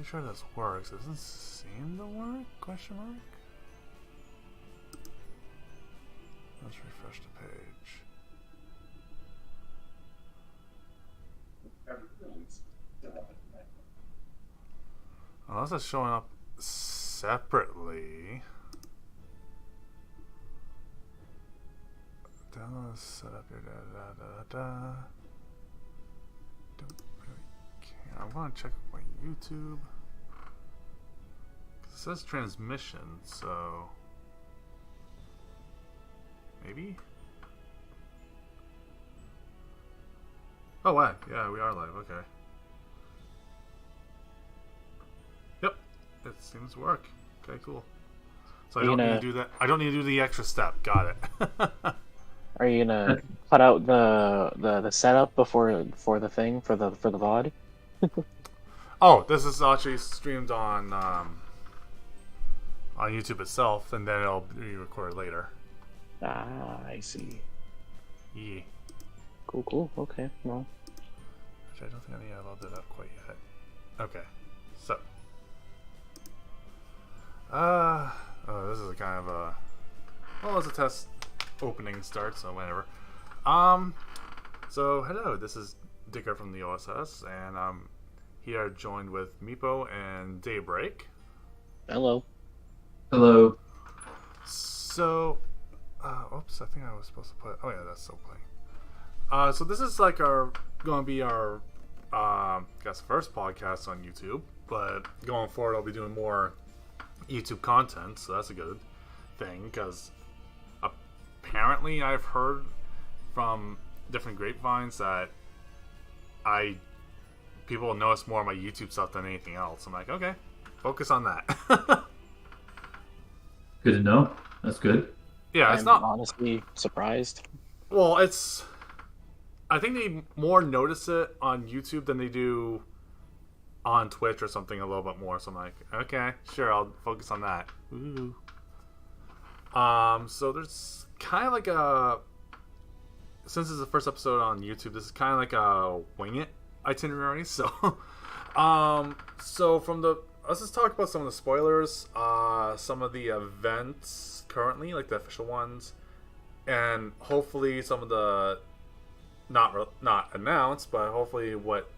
pretty sure this works. It doesn't seem to work? Question mark? Let's refresh the page. Unless it's showing up separately. Download setup here. Don't really care. I want to check my YouTube. It says transmission, so maybe. Oh wow, yeah, we are live. Okay. Yep, it seems to work. Okay, cool. So I don't need to do that. I don't need to do the extra step. Got it. Are you gonna cut out the setup before the thing for the VOD? Oh, this is actually streamed on YouTube itself, and then it'll be recorded later. Ah, I see. Yeah. Cool. Okay, well. Which I don't think I loaded it up quite yet. Okay, so. Oh, this is a kind of a. Well, it's a test opening start, so whatever. So hello, this is Dicker from the OSS, and I'm here joined with Meepo and Daybreak. Hello. Hello. So, oops, I think I was supposed to put. Oh yeah, that's still playing. So this is like gonna be our, I guess, first podcast on YouTube. But going forward, I'll be doing more YouTube content, so that's a good thing. Because apparently, I've heard from different grapevines that people notice more of my YouTube stuff than anything else. I'm like, okay, focus on that. Good to know. That's good. Yeah, it's I'm not honestly surprised. Well, I think they more notice it on YouTube than they do on Twitch or something a little bit more. So I'm like, okay, sure, I'll focus on that. Ooh. So there's kind of like since it's the first episode on YouTube, this is kind of like a wing it itinerary. So, let's just talk about some of the spoilers, some of the events currently, like the official ones, and hopefully some of the not announced, but hopefully what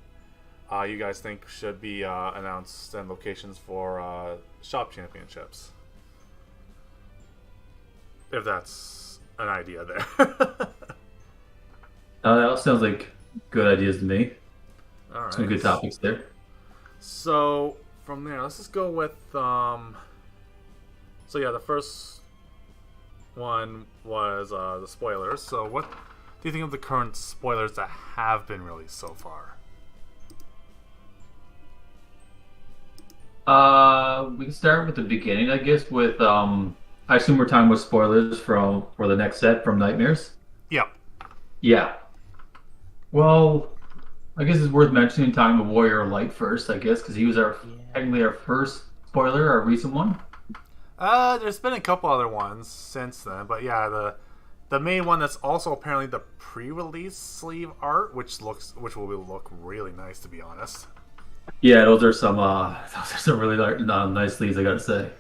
you guys think should be announced and locations for shop championships. If that's an idea there. That all sounds like good ideas to me. All right. Some good topics there. So from there, let's just go with so yeah, the first one was the spoilers. So what do you think of the current spoilers that have been released so far? We can start with the beginning, I guess, with I assume we're talking about spoilers for the next set from Nightmares. Yep. Yeah. Well, I guess it's worth mentioning talking about Warrior of Light first, I guess, because he was technically our first spoiler, our recent one. There's been a couple other ones since then, but yeah, the main one that's also apparently the pre-release sleeve art, which will look really nice, to be honest. Yeah, those are some really nice sleeves, I gotta say.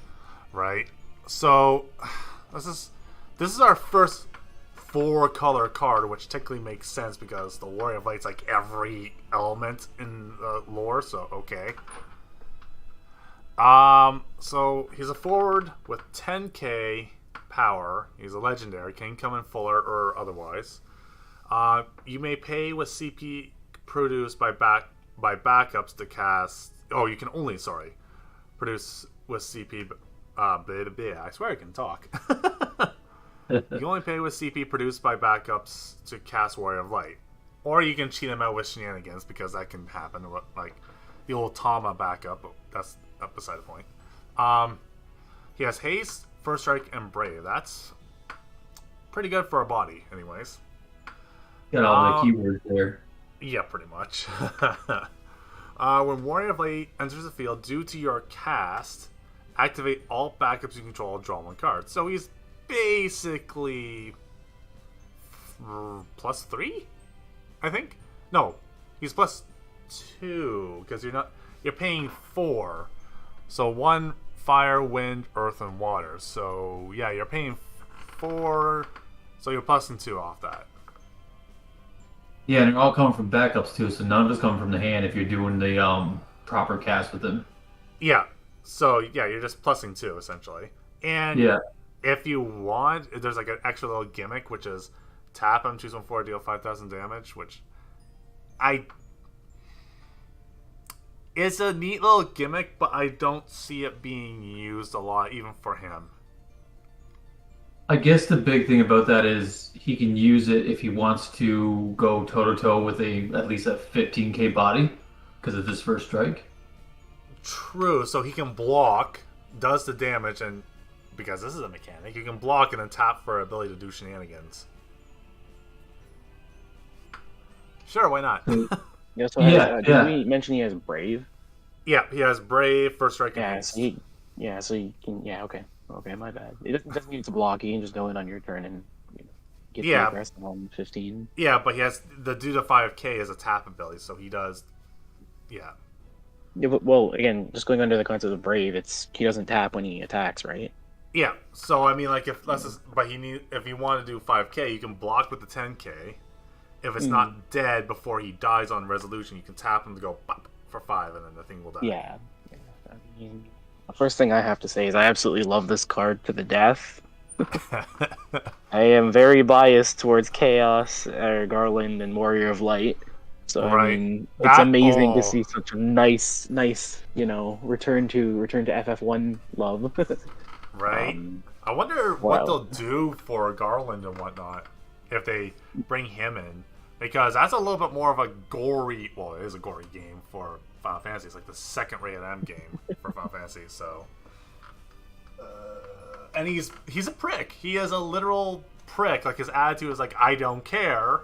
Right. So this is our first 4-color card, which technically makes sense because the Warrior of Light's like every element in the lore. So okay. So he's a forward with 10k power. He's a legendary, can come in full art or otherwise. You may pay with CP produced by backups to cast. Oh, you can only produce with CP. I swear I can talk. You can only pay with CP produced by backups to cast Warrior of Light, or you can cheat him out with shenanigans because that can happen. Like the old Tama backup. But that's beside the point. He has haste, first strike, and brave. That's pretty good for a body, anyways. Got all the keywords there. Yeah, pretty much. When Warrior of Light enters the field, due to your cast, activate all backups you control, draw 1 card. So he's basically +3, I think. No, he's +2 because you're paying 4. So 1 fire, wind, earth, and water. So yeah, you're paying 4. So you're plussing 2 off that. Yeah, and they're all coming from backups too, so none of it's coming from the hand if you're doing the proper cast with them. Yeah. So yeah, you're just plussing 2 essentially. And yeah, if you want, there's like an extra little gimmick, which is tap them, choose 1 4, deal 5,000 damage, which it's a neat little gimmick, but I don't see it being used a lot, even for him. I guess the big thing about that is he can use it if he wants to go toe-to-toe with at least a 15k body because of his first strike. True, so he can block, does the damage, and because this is a mechanic, you can block and then tap for ability to do shenanigans. Sure, why not? Yeah, so did we mention he has Brave? Yeah, he has Brave, first strike. Yeah, so he can. Yeah, okay, my bad. It doesn't need to block. He can just go in on your turn and get the aggressive on 15. Yeah, but he has the do to 5k as a tap ability, so he does. Yeah. Yeah, but well, again, just going under the concept of Brave, he doesn't tap when he attacks, right? Yeah. So I mean, like if you want to do 5k, you can block with the 10k. If it's not dead before he dies on resolution, you can tap him to go pop for 5, and then the thing will die. Yeah. I mean, the first thing I have to say is I absolutely love this card to the death. I am very biased towards Chaos, Garland, and Warrior of Light. So right. I mean, it's amazing to see such a nice, return to FF1 love. Right. I wonder what they'll do for Garland and whatnot if they bring him in. Because that's a little bit more of a gory... Well, it is a gory game for Final Fantasy. It's like the second rated M game for Final Fantasy, so... and he's a prick. He is a literal prick. Like, his attitude is like, I don't care.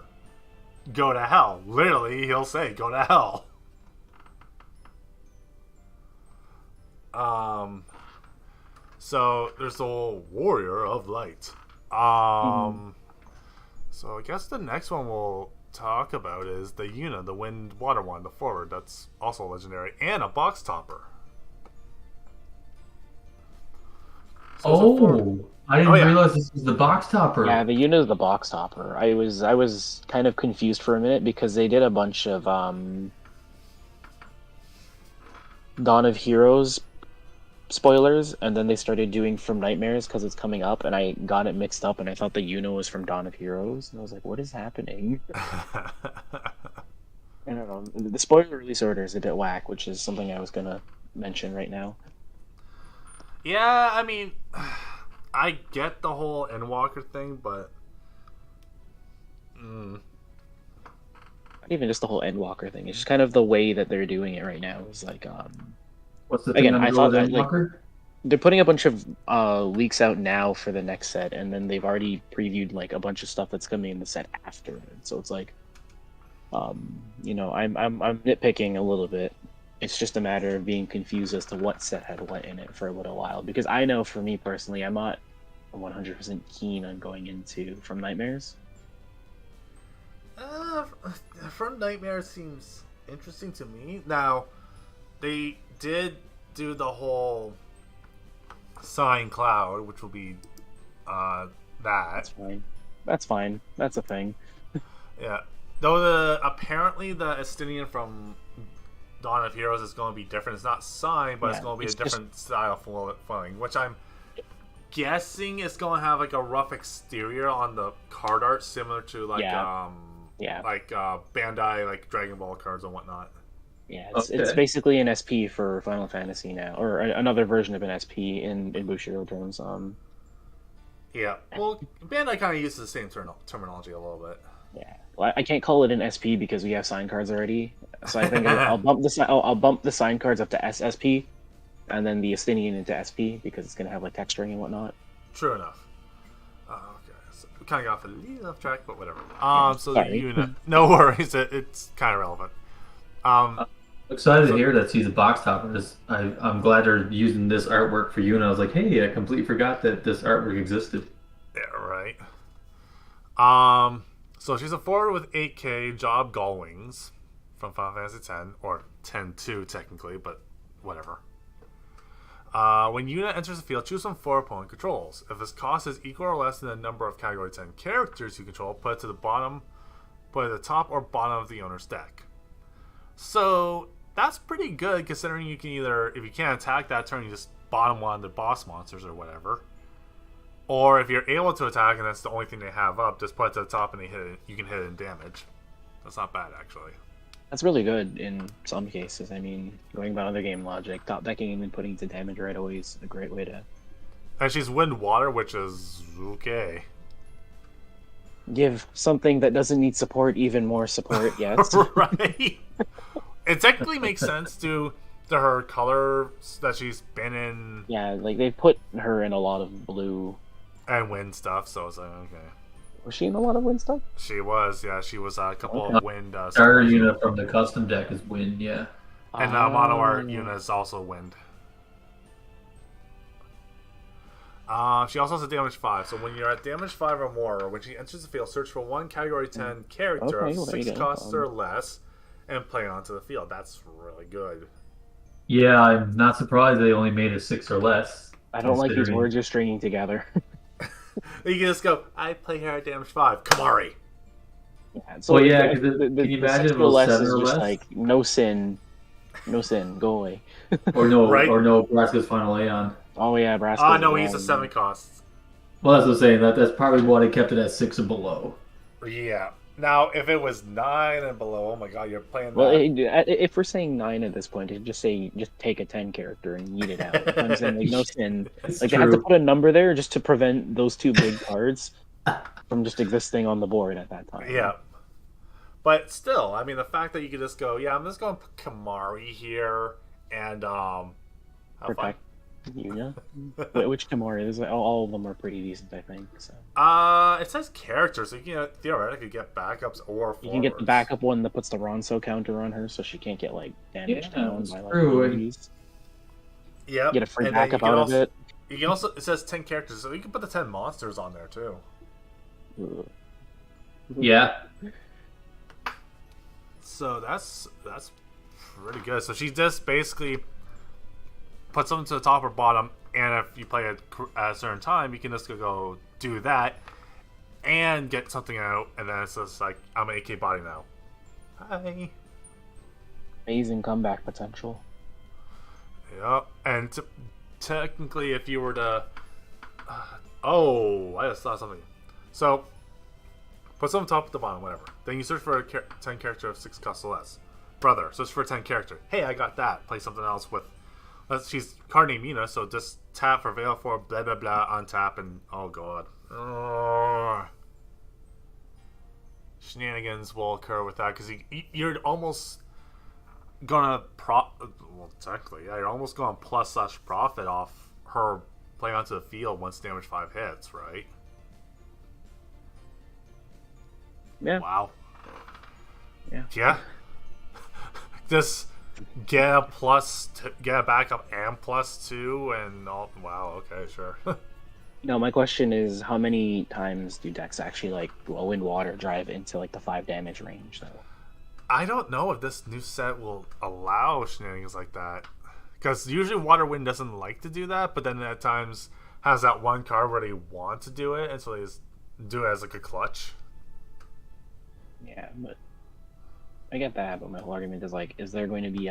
Go to hell. Literally, he'll say, go to hell. So, there's the whole Warrior of Light. So, I guess the next one we'll talk about is the Yuna, the Wind Water one, the forward. That's also legendary. And a box topper. So I didn't realize this was the box topper. Yeah, the Yuna is the box topper. I was kind of confused for a minute because they did a bunch of Dawn of Heroes spoilers, and then they started doing From Nightmares because it's coming up, and I got it mixed up, and I thought the Yuna was from Dawn of Heroes, and I was like, what is happening? I don't know. The spoiler release order is a bit whack, which is something I was going to mention right now. Yeah, I mean, I get the whole Endwalker thing, but... Not even just the whole Endwalker thing. It's just kind of the way that they're doing it right now. It's like, what's the thing? Again, I thought that, they're putting a bunch of leaks out now for the next set, and then they've already previewed like a bunch of stuff that's coming in the set after it. So it's like, I'm nitpicking a little bit. It's just a matter of being confused as to what set had what in it for a little while. Because I know for me personally, I'm not 100% keen on going into From Nightmares. From Nightmares seems interesting to me. Now, they did do the whole Sign Cloud, which will be that. That's fine. That's a thing. Yeah. Though apparently the Estinian from Dawn of Heroes is going to be different. It's not signed, but it's going to be a different style foiling, which I'm guessing is going to have like a rough exterior on the card art, similar to like Bandai like Dragon Ball cards and whatnot. Yeah, it's basically an SP for Final Fantasy now, or another version of an SP in Bushido terms. Yeah, well, Bandai kind of uses the same terminology a little bit. Yeah, well, I can't call it an SP because we have sign cards already. So I think I'll bump the sign cards up to SSP, and then the Estinian into SP because it's gonna have like texturing and whatnot. True enough. Okay, so we kind of got off a little off track, but whatever. So no worries, it's kind of relevant. I'm excited to hear that he's a box topper. I'm glad they're using this artwork for you, and I was like, hey, I completely forgot that this artwork existed. Yeah, right. So she's a forward with 8k, job Gullwings, from Final Fantasy X, or 10-2 technically, but whatever. When unit enters the field, choose from 4 opponent controls. If its cost is equal or less than the number of Category 10 characters you control, put it to the bottom, put it at the top or bottom of the owner's deck. So that's pretty good, considering you can either, if you can't attack that turn, you just bottom one of the boss monsters or whatever. Or if you're able to attack and that's the only thing they have up, just put it to the top and you can hit it in damage. That's not bad, actually. That's really good in some cases. I mean, going by other game logic, top decking and putting it to damage right away is a great way to... And she's wind water, which is okay. Give something that doesn't need support even more support, yes. Right? It technically makes sense to her colors that she's been in. Yeah, like they've put her in a lot of blue and wind stuff, so it's like, okay. Was she in a lot of wind stuff? She was, yeah. She was a couple of wind. Starter unit from the custom deck is wind, yeah. And mono art unit is also wind. She also has a damage 5. So when you're at damage 5 or more, when she enters the field, search for one Category 10 character of 6 costs or less, and play it onto the field. That's really good. Yeah, I'm not surprised they only made it 6 or less. I don't like these words you're stringing together. You can just go, I play her at damage 5. Kamari. Yeah, so well, yeah, because can you imagine if it was 7 or less? Like, no sin, go away. or no, right? Or no, Braska's Final Aeon. Oh yeah, Braska. No, he's a 7 cost. Well, that's what I'm saying. That's probably why they kept it at 6 and below. Yeah. Now, if it was 9 and below, oh my god, you're playing that. Well, if we're saying 9 at this point, just take a 10 character and eat it out. I'm saying, like, no sin. Like, they have to put a number there just to prevent those 2 big cards from just existing on the board at that time. Yeah. But still, I mean, the fact that you could just go, yeah, I'm just going to put Kamari here and, Protect Yuya? Which Kamari? There's all of them are pretty decent, I think. So. It says characters, so you can theoretically get backups or forwards. You can get the backup one that puts the Ronso counter on her, so she can't get like damaged down by like enemies. Yep. Get a free backup out of it. You can also, it says 10 characters, so you can put the 10 monsters on there too. Yeah. So that's pretty good. So she just basically puts something to the top or bottom, and if you play at a certain time, you can just go do that and get something out, and then it's just like, I'm an AK body now. Hi. Amazing comeback potential. Yep. And technically, if you were to... I just thought something. So, put some top at the bottom, whatever. Then you search for a 10 character of 6 costs or less. Brother, search for a 10 character. Hey, I got that. Play something else with... She's card name Mina, so just tap for Veil for blah blah blah, untap, and oh god. Shenanigans will occur with that, because you're almost gonna technically, yeah, you're almost going plus/profit off her playing onto the field once damage 5 hits, right? Yeah. Wow. Yeah. Yeah. Just get a backup and +2 and all. Wow. Okay. Sure. No, my question is, how many times do decks actually like wind water drive into like the 5 damage range though? I don't know if this new set will allow shenanigans like that, because usually Water Wind doesn't like to do that, but then at times has that one card where they want to do it, and so they just do it as like a clutch. Yeah, but I get that, but my whole argument is like, is there going to be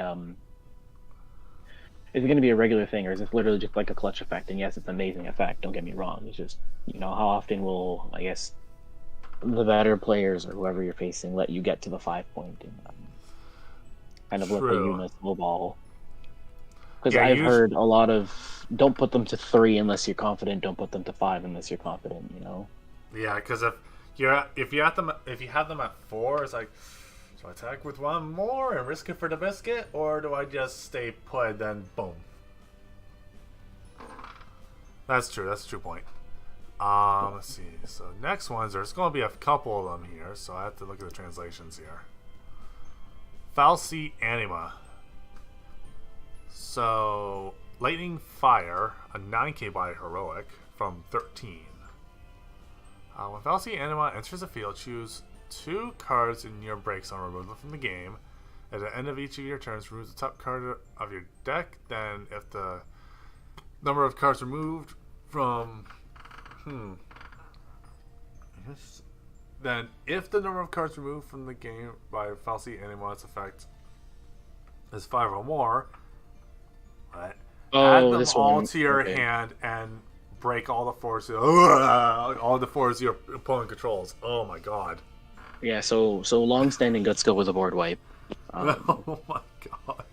is it going to be a regular thing, or is it literally just like a clutch effect? And yes, it's an amazing effect, don't get me wrong. It's just, how often will, I guess, the better players or whoever you're facing let you get to the 5 point and kind of let the units snowball. Because I've heard a lot of, don't put them to 3 unless you're confident, don't put them to 5 unless you're confident, Yeah, because if you have them at 4, it's like, do I attack with one more and risk it for the biscuit, or do I just stay put, then boom? That's true. That's a true point. Let's see. So next ones, there's going to be a couple of them here, so I have to look at the translations here. Falsi Anima. So, Lightning Fire, a 9k body heroic from 13. When Falsi Anima enters the field, choose 2 cards in your break zone, remove them from the game, At the end of each of your turns, remove the top card of your deck. Then, if the number of cards removed from... Then, if the number of cards removed from the game by Falsy Animo's effect is 5 or more, right, add them all to your hand and break all the forces. All the forces your opponent controls. Oh my god. Yeah, so long-standing Gutskill was a board wipe. Oh my god.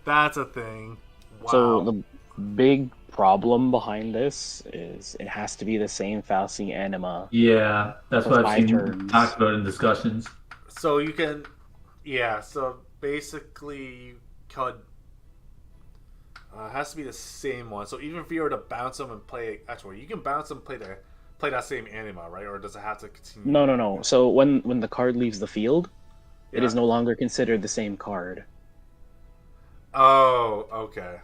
That's a thing. Wow. So the big problem behind this is it has to be the same Falsy Anima. Yeah, that's what I've seen turns. talked about in discussions. So you can, so basically you could, it has to be the same one. So even if you were to bounce them and play, actually you can bounce them and play that same anima, right? Or does it have to continue? No. So when the card leaves the field, it is no longer considered the same card. Oh, okay.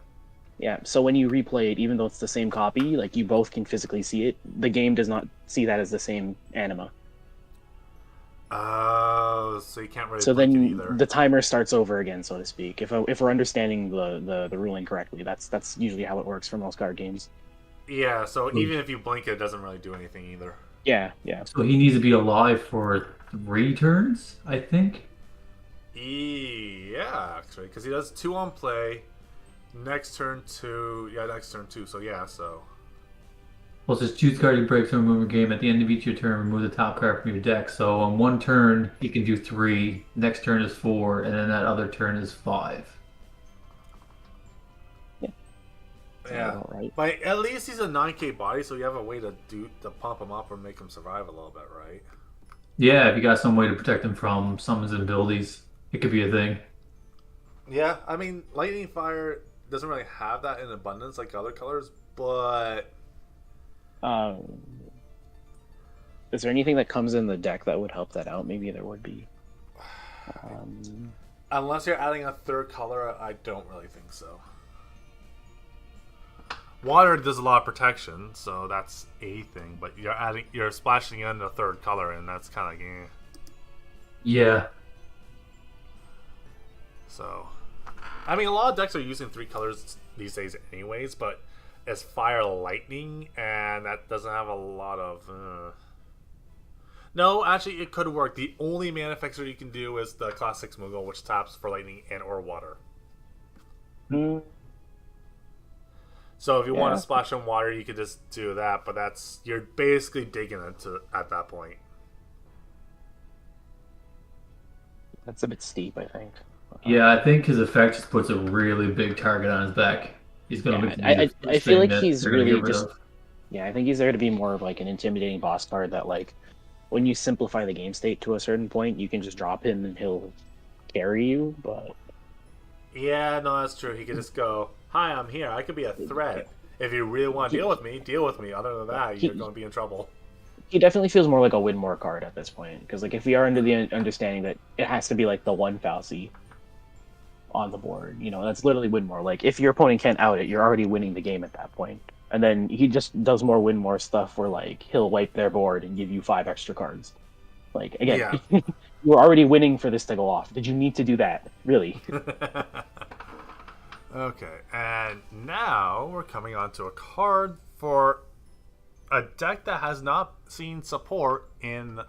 Yeah, so when you replay it, even though it's the same copy, like you both can physically see it, the game does not see that as the same anima. Oh, so you can't really. So blink then it either. the timer starts over again, so to speak. If we're understanding the ruling correctly, that's usually how it works for most card games. Yeah, so even if you blink it doesn't really do anything either. Yeah. So he needs to be alive for 3 turns, I think. Yeah, actually, because he does 2 on play. Next turn 2. Yeah, next turn 2. So yeah, so. Well, it says choose card you break to remove a game. At the end of each of your turn, remove the top card from your deck. So on one turn, he can do 3. Next turn is 4, and then that other turn is 5. Yeah, right. But at least he's a 9K body, so you have a way to pump him up or make him survive a little bit, right? Yeah, if you got some way to protect him from summons and abilities, it could be a thing. Yeah, I mean, Lightning Fire doesn't really have that in abundance like other colors, but... Is there anything that comes in the deck that would help that out? Maybe there would be. Unless you're adding a third color, I don't really think so. Water does a lot of protection, so that's a thing. But you're splashing in a third color, and that's kind of like, Yeah. So, I mean, a lot of decks are using 3 colors these days, anyways. But it's fire, lightning, and that doesn't have a lot of. No, actually, it could work. The only mana fixer you can do is the Class 6 Moogle, which taps for lightning and or water. So if you want to splash in water, you could just do that, but you're basically digging into at that point. That's a bit steep, I think. Yeah, I think his effect just puts a really big target on his back. He's going to I feel like he's really just... Yeah, I think he's there to be more of like an intimidating boss card that, like, when you simplify the game state to a certain point, you can just drop him and he'll carry you, but... Yeah, no, that's true. He could just go, hi, I'm here. I could be a threat. If you really want to deal with me, deal with me. Other than that, you're going to be in trouble. He definitely feels more like a Winmore card at this point. Because like, if we are under the understanding that it has to be like the one Falsy on the board, that's literally Winmore. Like, if your opponent can't out it, you're already winning the game at that point. And then he just does more Winmore stuff where, like, he'll wipe their board and give you 5 extra cards. Like, again, you were already winning for this to go off. Did you need to do that? Really? Okay, and now we're coming on to a card for a deck that has not seen support in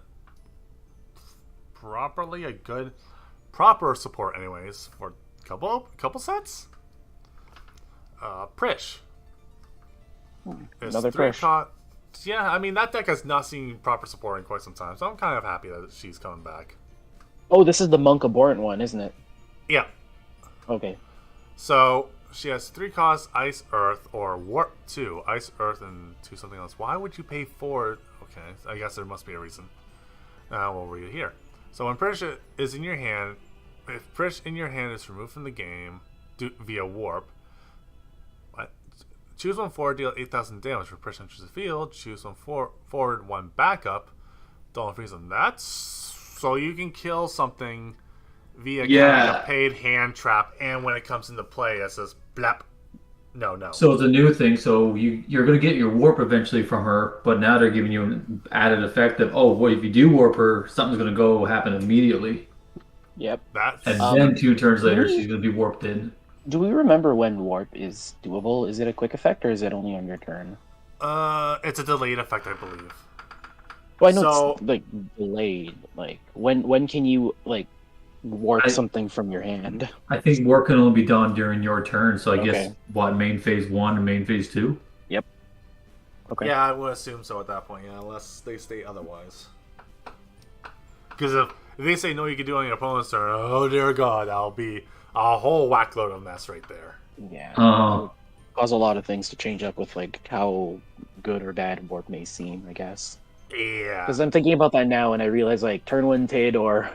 proper support anyways, for a couple sets. Prish. Another Prish. Yeah, I mean, that deck has not seen proper support in quite some time, so I'm kind of happy that she's coming back. Oh, this is the Monk Abhorrent one, isn't it? Yeah. Okay. So, she has 3 costs, Ice, Earth, or Warp 2. Ice, Earth, and 2 something else. Why would you pay 4? Okay, I guess there must be a reason. We'll read it here. So when Prish is in your hand, if Prish in your hand is removed from the game via Warp, choose 1 forward, deal 8,000 damage. For Prish enters the field, choose 1 forward, 1 backup. Don't freeze them. That's so you can kill something via a paid hand trap, and when it comes into play, it says blap. No. So it's a new thing. So you're going to get your warp eventually from her, but now they're giving you an added effect of, what if you do warp her, something's going to happen immediately. Yep. That's And Um, then 2 turns later, really? she's going to be warped in. Do we remember when warp is doable? Is it a quick effect or is it only on your turn? it's a delayed effect, I believe. Well, I know So- it's like delayed. Like when can you like warp I- something from your hand? I think warp can only be done during your turn, so I guess, Okay. main phase 1 and main phase 2? Okay. Yeah, I would assume so at that point, yeah, unless they state otherwise. Because if they say no, you can do it on your opponent's turn, oh dear god, that'll be a whole whackload of mess right there. Yeah. Uh, Cause a lot of things to change up with like how good or bad warp may seem, I guess. Yeah. Because I'm thinking about that now, and I realize like turn one Theodore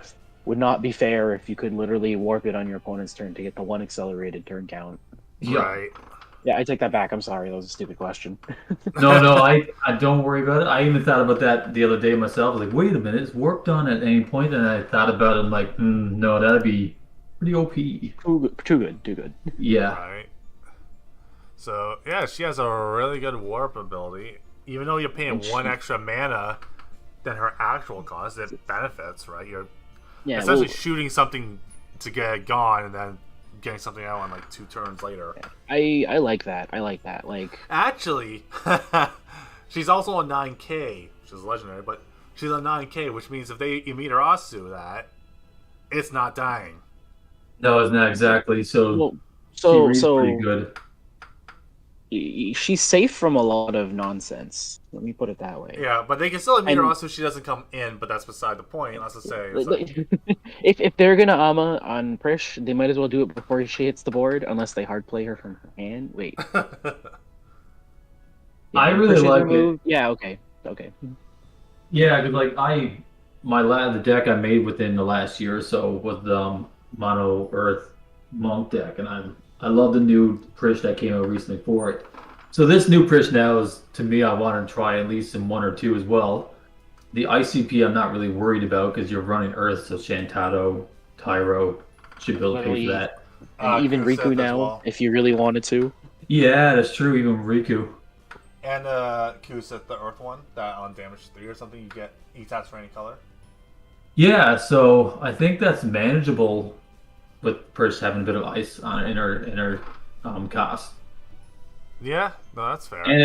would not be fair if you could literally warp it on your opponent's turn to get the one accelerated turn count. yeah. Right. Yeah, I take that back. I'm sorry, that was a stupid question. No, I don't worry about it. I even thought about that the other day myself. I was like, wait a minute, is warp done at any point? And I thought about it, I'm like, no, that'd be pretty OP. Too good. Yeah. Right. So, yeah, she has a really good warp ability. Even though you're paying And one extra mana than her actual cost, it benefits, right? You're Yeah, essentially well, shooting something to get it gone and then getting something out on like 2 turns later. I like that. I like that. Like, Actually, she's also a 9K, which is legendary, but she's a 9K, which means if they Asu that, it's not dying. No, it's not exactly. So, well, she so reads pretty good. she's safe from a lot of nonsense. Let me put it that way. Yeah, but they can still And- Asu she doesn't come in, but that's beside the point. Let's just say. It's like, if they're gonna Ama on Prish, they might as well do it before she hits the board, unless they hard play her from her hand. Wait, I when really Prish is like it. removed- Yeah, okay. Yeah, because like the deck I made within the last year or so was the Mono Earth Monk deck, and I love the new Prish that came out recently for it. So this new Prish now is, to me, I want to try at least in 1 or 2 as well. The ICP I'm not really worried about because you're running Earth, so Shantado, Tyro should be able to pay for that. And even Kuseth Riku as now, well. if you really wanted to. Yeah, that's true. Even Riku. And Kuseth, the Earth one, that on damage 3 or something, you get E-Tats for any color. Yeah, so I think that's manageable with Prish having a bit of ice on it in her cost. Yeah, no, that's fair. And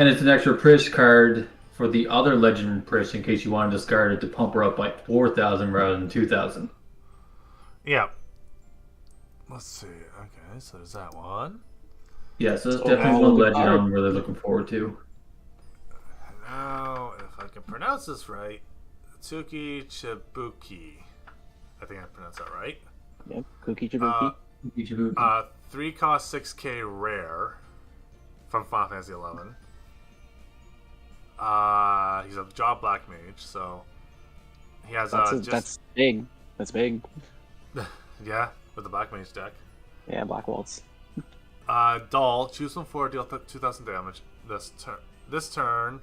it's an extra Prish card for the other Legend Prish in case you want to discard it to pump her up by 4,000 rather than 2,000. Yeah. Let's see. Okay, so there's that one. Yeah, so that's Oh, definitely wow, one good Legend card. I'm really looking forward to. Now, if I can pronounce this right, Tsuki Chibuki. I think I pronounced that right. Yep, Cookie Jabuki. Uh, 3 cost 6k rare from Final Fantasy 11. He's a Jaw Black Mage, so he has That's big. That's big. yeah, with the Black Mage deck. Yeah, Black Waltz. Doll, choose one for deal 2,000 damage this turn.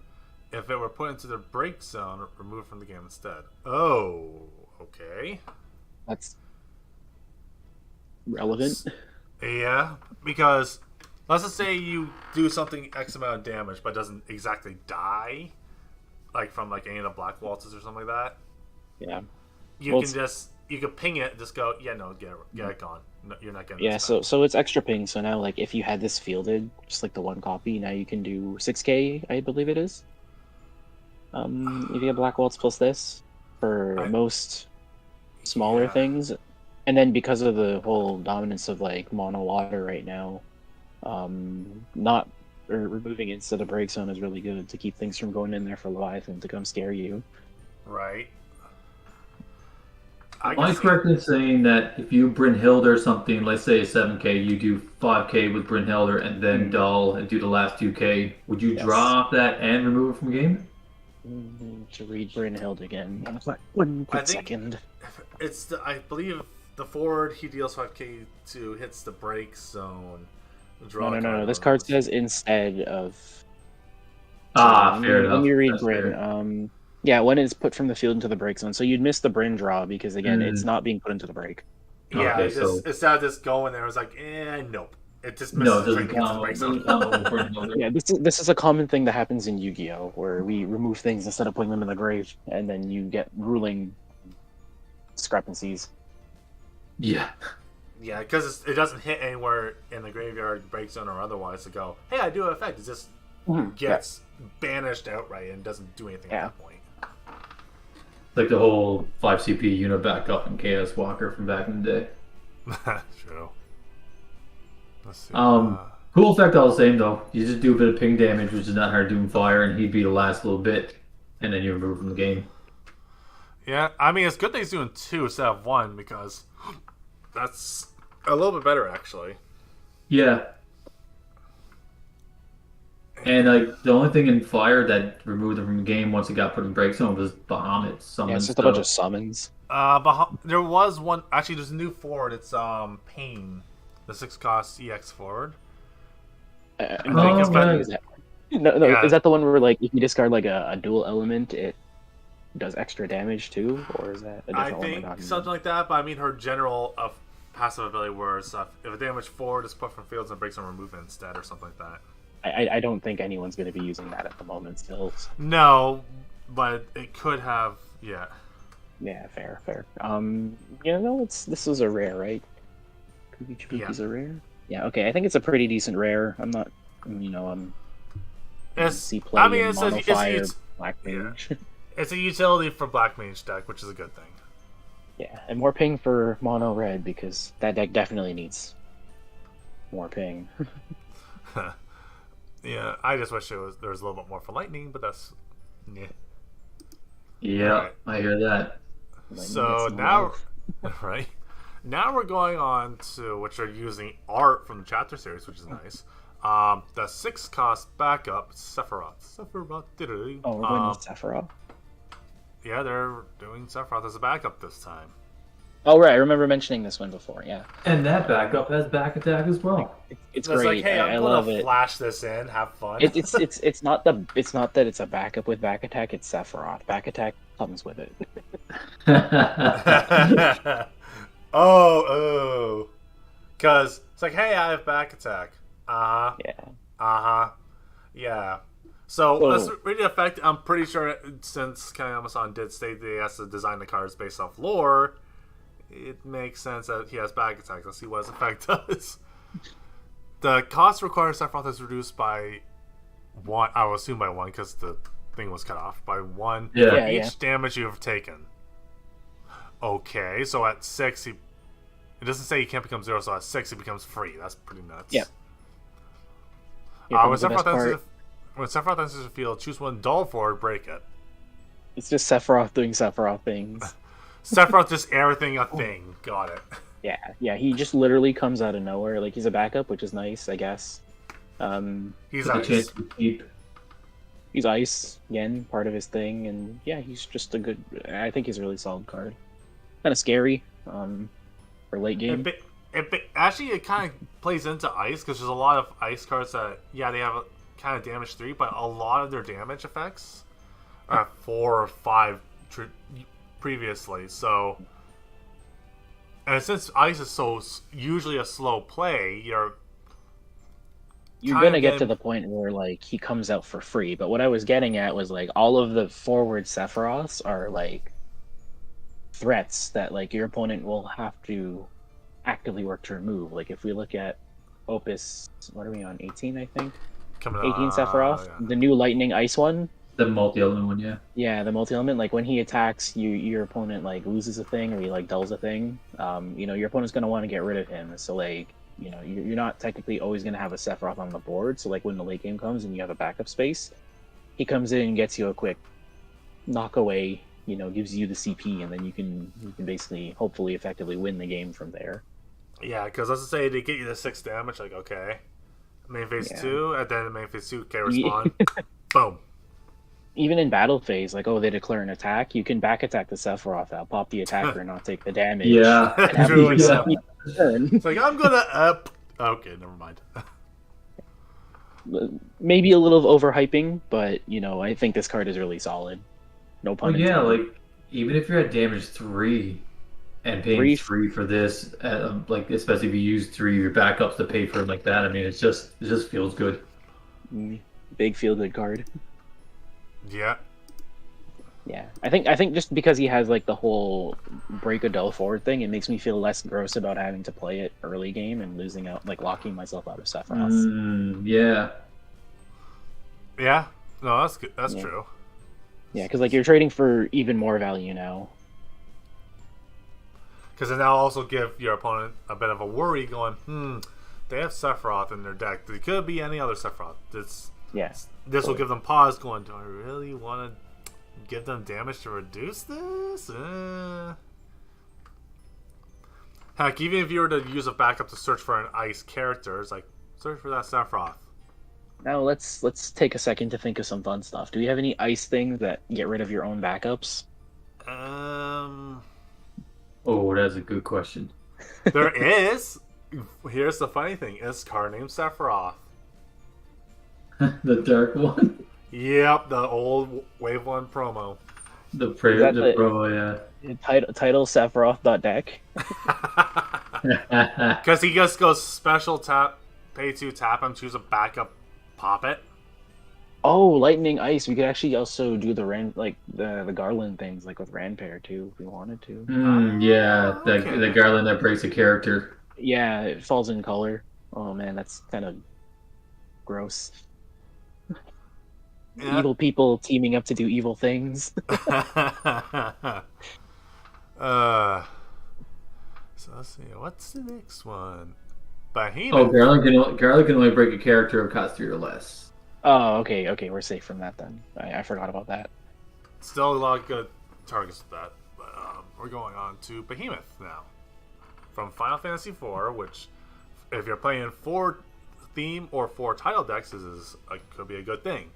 If it were put into the break zone, remove from the game instead. Oh, okay. That's relevant. Yeah, because let's just say you do something X amount of damage, but doesn't exactly die, like from like any of the Black Waltzes or something like that. Yeah. You Well, you can ping it, just go, yeah, no, get it gone. No, you're not getting Yeah, this so it's extra ping. So now, like, if you had this fielded, just like the one copy, now you can do 6k, I believe it is. If you get Black Waltz plus this for most smaller Yeah. things, and then because of the whole dominance of like mono water right now, not or removing it instead of break zone is really good to keep things from going in there for Leviathan to come scare you. right? Am I correct in saying that if you Brynhilde or something, let's say 7k, you do 5k with Brynhilde and then Dull and do the last 2k, would you Yes. draw off that and remove it from game? To read Brynhild again. One quick think- second. I believe the forward he deals 5k to hits the break zone. Draw a No. card, This card says instead of. Ah, Let fair me- enough. Let me read That's Bryn. fair. Yeah, when it's put from the field into the break zone. So you'd miss the Bryn draw because again, Mm. it's not being put into the break. Yeah, Okay, instead of just going there, it was like, nope. It just misses No, it doesn't right against the count. break It zone. doesn't count over Brynhilde. Yeah, this is a common thing that happens in Yu-Gi-Oh, where we remove things instead of putting them in the grave, and then you get ruling discrepancies. Yeah. Yeah, because it doesn't hit anywhere in the graveyard, break zone, or otherwise to go, hey, I do have effect. It just gets banished outright and doesn't do anything at that point. Like the whole 5 CP unit backup in Chaos Walker from back in the day. True. Let's see. Cool effect all the same though. You just do a bit of ping damage, which is not hard to do in fire, and he'd be the last little bit, and then you remove from the game. Yeah, I mean, it's good that he's doing 2 instead of 1 because that's a little bit better actually. Yeah. And like the only thing in fire that removed him from the game once it got put in break zone was Bahamut summons. Yeah, it's just a bunch of summons. There was one. Actually, there's a new forward. It's Pain, the 6-cost EX forward. Is Yeah. that the one where like if you discard like a dual element, it does extra damage too, or is that a different I one? think something like that. But I mean, her general passive ability was if a damage forward is put from fields and breaks on remove instead, or something like that. I don't think anyone's going to be using that at the moment still. No, but it could have. Yeah. Yeah, fair. This is a rare, right? Kukichibuki's a rare. Yeah, okay. I think it's a pretty decent rare. I'm not, It's. play I mean, in Mono Fire, Black yeah. Mage. It's a utility for Black Mage deck, which is a good thing. Yeah, and more ping for Mono Red because that deck definitely needs more ping. Yeah, I just wish there was a little bit more for Lightning, but that's. Yeah. Yeah, right. I hear that. So now, right now we're going on to which are using art from the chapter series, which is nice. The 6-cost backup Sephiroth. Oh, we're going with Sephiroth. Yeah, they're doing Sephiroth as a backup this time. Oh right, I remember mentioning this one before. Yeah, and that backup has back attack as well. It's great. Like, hey, I I'm love gonna it. Flash this in, have fun. It's not that it's a backup with back attack. It's Sephiroth. Back attack comes with it. Because it's like, hey, I have back attack. Yeah. So let's read the effect. I'm pretty sure since Kenny Amazon did state that he has to design the cards based off lore, it makes sense that he has back attack. Let's see what his effect does. The cost required Sephiroth is reduced by 1. I will assume by 1 because the thing was cut off by 1 for each damage you have taken. Okay, so at 6 it doesn't say he can't become 0, so at 6 he becomes free. That's pretty nuts. Yeah. When Sephiroth enters the field, choose one dull forward, break it. It's just Sephiroth doing Sephiroth things. Sephiroth just everything a thing. Got it. Yeah. He just literally comes out of nowhere. Like he's a backup, which is nice, I guess. He's ice. He's ice again, part of his thing, and yeah, he's just a good. I think he's a really solid card. Kind of scary for late game. Actually, it kind of plays into ice because there's a lot of ice cards that they have kind of damage 3, but a lot of their damage effects are 4 or 5 previously. So, and since ice is so usually a slow play, you're gonna get to the point where like he comes out for free. But what I was getting at was like all of the forward Sephiroths are like threats that like your opponent will have to actively work to remove. Like if we look at Opus, what are we on? 18, I think. 18 Sephiroth, the new Lightning Ice one. The multi-element one, yeah. Yeah, the multi-element. Like when he attacks, your opponent like loses a thing or he like dulls a thing. Your opponent's gonna want to get rid of him. So like, you're not technically always gonna have a Sephiroth on the board. So like when the late game comes and you have a backup space, he comes in and gets you a quick knock away. Gives you the CP, and then you can basically hopefully effectively win the game from there. Yeah, because let's say they get you the 6 damage, like okay. Main phase 2, and then main phase 2, okay, respond. Boom. Even in battle phase, like, they declare an attack, you can back attack the Sephiroth out, pop the attacker, and not take the damage. Yeah. True. It's like, I'm gonna up. Okay, never mind. Maybe a little overhyping, but, I think this card is really solid. No pun intended. Like, even if you're at damage 3, and paying 3 for this, like especially if you use 3 of your backups to pay for it like that, I mean, it just feels good. Big feel good card. Yeah. Yeah, I think just because he has like the whole break a dull forward thing, it makes me feel less gross about having to play it early game and losing out, like locking myself out of Sephiroth. Yeah. Yeah, no, that's good. That's Yeah. true. Yeah, because like you're trading for even more value now. Because it now also give your opponent a bit of a worry, going, they have Sephiroth in their deck. It could be any other Sephiroth. Yeah, This will give them pause, going, do I really want to give them damage to reduce this? Heck, even if you were to use a backup to search for an ice character, it's like, search for that Sephiroth. now let's take a second to think of some fun stuff. Do we have any ice things that get rid of your own backups? Oh, that's a good question. There is. Here's the funny thing: is card named Sephiroth. The dark one. Yep, the old Wave 1 promo. The the- promo, Title Sephiroth.deck. yeah. Because he just goes special tap, pay 2, tap him, choose a backup, pop it. Oh, lightning ice. We could actually also do the Garland things like with Ranpair too, if we wanted to. Yeah, Okay. the garland that breaks a character. Yeah, it falls in color. Oh man, that's kind of gross. Yeah. Evil people teaming up to do evil things. So let's see. What's the next one? Behemoth. Oh, garland can only break a character of cost 3 or less. Oh, okay, we're safe from that then. I forgot about that. Still a lot of good targets with that. But we're going on to Behemoth now. From Final Fantasy IV, which, if you're playing 4 theme or 4 title decks, could be a good thing.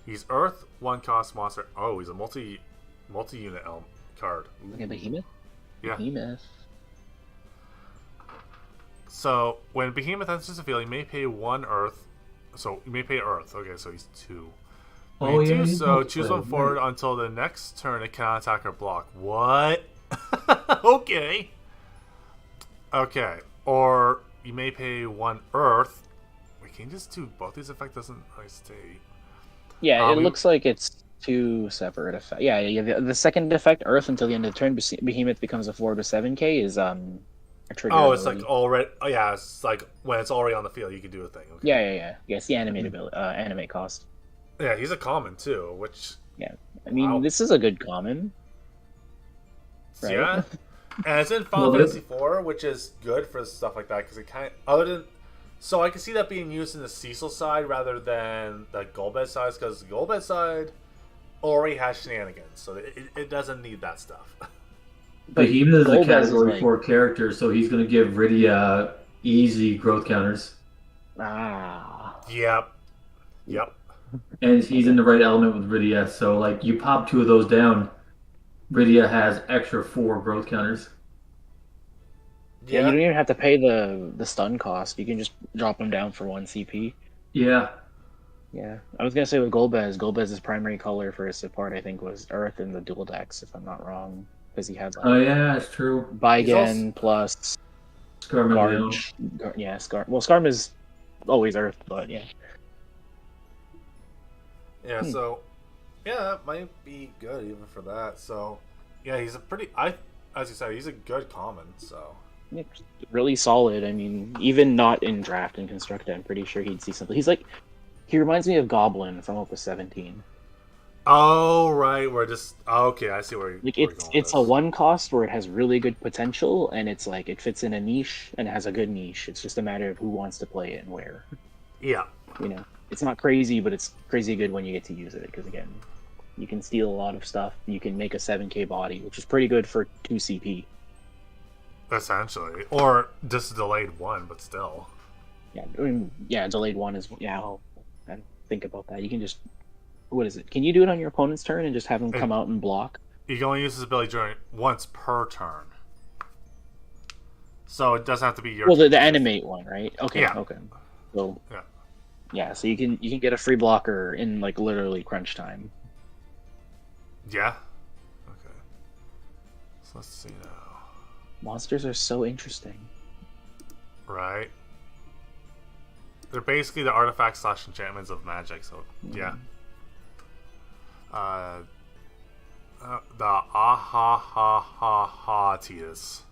He's Earth, 1 cost monster. Oh, he's a multi-unit card. Okay, Behemoth? Yeah. Behemoth. So, when Behemoth enters the field, you may pay 1 Earth. So, you may pay Earth. Okay, so he's 2. When you do he's so, choose multiplayer, 1 forward until the next turn it cannot attack or block. What? Okay. Okay. Or you may pay 1 Earth. Wait, can you just do both these effects? Doesn't really state. Yeah, it looks like it's 2 separate effects. Yeah. The second effect, Earth, until the end of the turn, Behemoth becomes a 4 to 7k is a trigger. Oh, it's ability. like already. Oh, yeah, it's like when it's already on the field, you can do a thing. Okay. Yeah. It's the animate cost. Yeah, he's a common too, which. Yeah, I mean, Wow. this is a good common. Right? Yeah. And it's in Final Well, Fantasy IV, which is good for stuff like that because it kind of other than. So I can see that being used in the Cecil side rather than the Golbez side, because the Golbez side already has shenanigans, so it doesn't need that stuff. Behemoth is a Golbez is category like- 4 character, so he's going to give Rydia easy growth counters. Yep. And he's in the right element with Rydia, so like you pop 2 of those down, Rydia has extra 4 growth counters. Yeah, you don't even have to pay the stun cost. You can just drop them down for 1 CP. Yeah. Yeah, I was gonna say with Golbez's primary color for his support, I think, was Earth in the dual decks, if I'm not wrong, because he had Oh yeah, it's true. Baigen plus Scarman Garge. Well, Scarm is always Earth, but yeah. Yeah, so that might be good even for that. So yeah, he's as you said, he's a good common. So Yeah, really solid. I mean, even not in draft and construct, I'm pretty sure he'd see something. He reminds me of Goblin from Opus 17. oh right, okay. I see where you're Like going with it's a this. 1 cost where it has really good potential, and it's like it fits in a niche and it has a good niche. It's just a matter of who wants to play it and where. Yeah. You know, it's not crazy, but it's crazy good when you get to use it. Because again, you can steal a lot of stuff. You can make a 7k body, which is pretty good for 2 CP. Essentially, or just a delayed 1, but still. Yeah, I mean, delayed 1 is I think about that. You can just, what is it? Can you do it on your opponent's turn and just have them come out and block? You can only use this ability during once per turn, so it doesn't have to be your. Well, turn. the animate one, right? Okay, Yeah. okay. So Yeah. yeah, so you can get a free blocker in like literally crunch time. Yeah. Okay. So let's see now. Monsters are so interesting. Right. They're basically the artifacts / enchantments of magic. So yeah. The ah ha ha ha ha Titus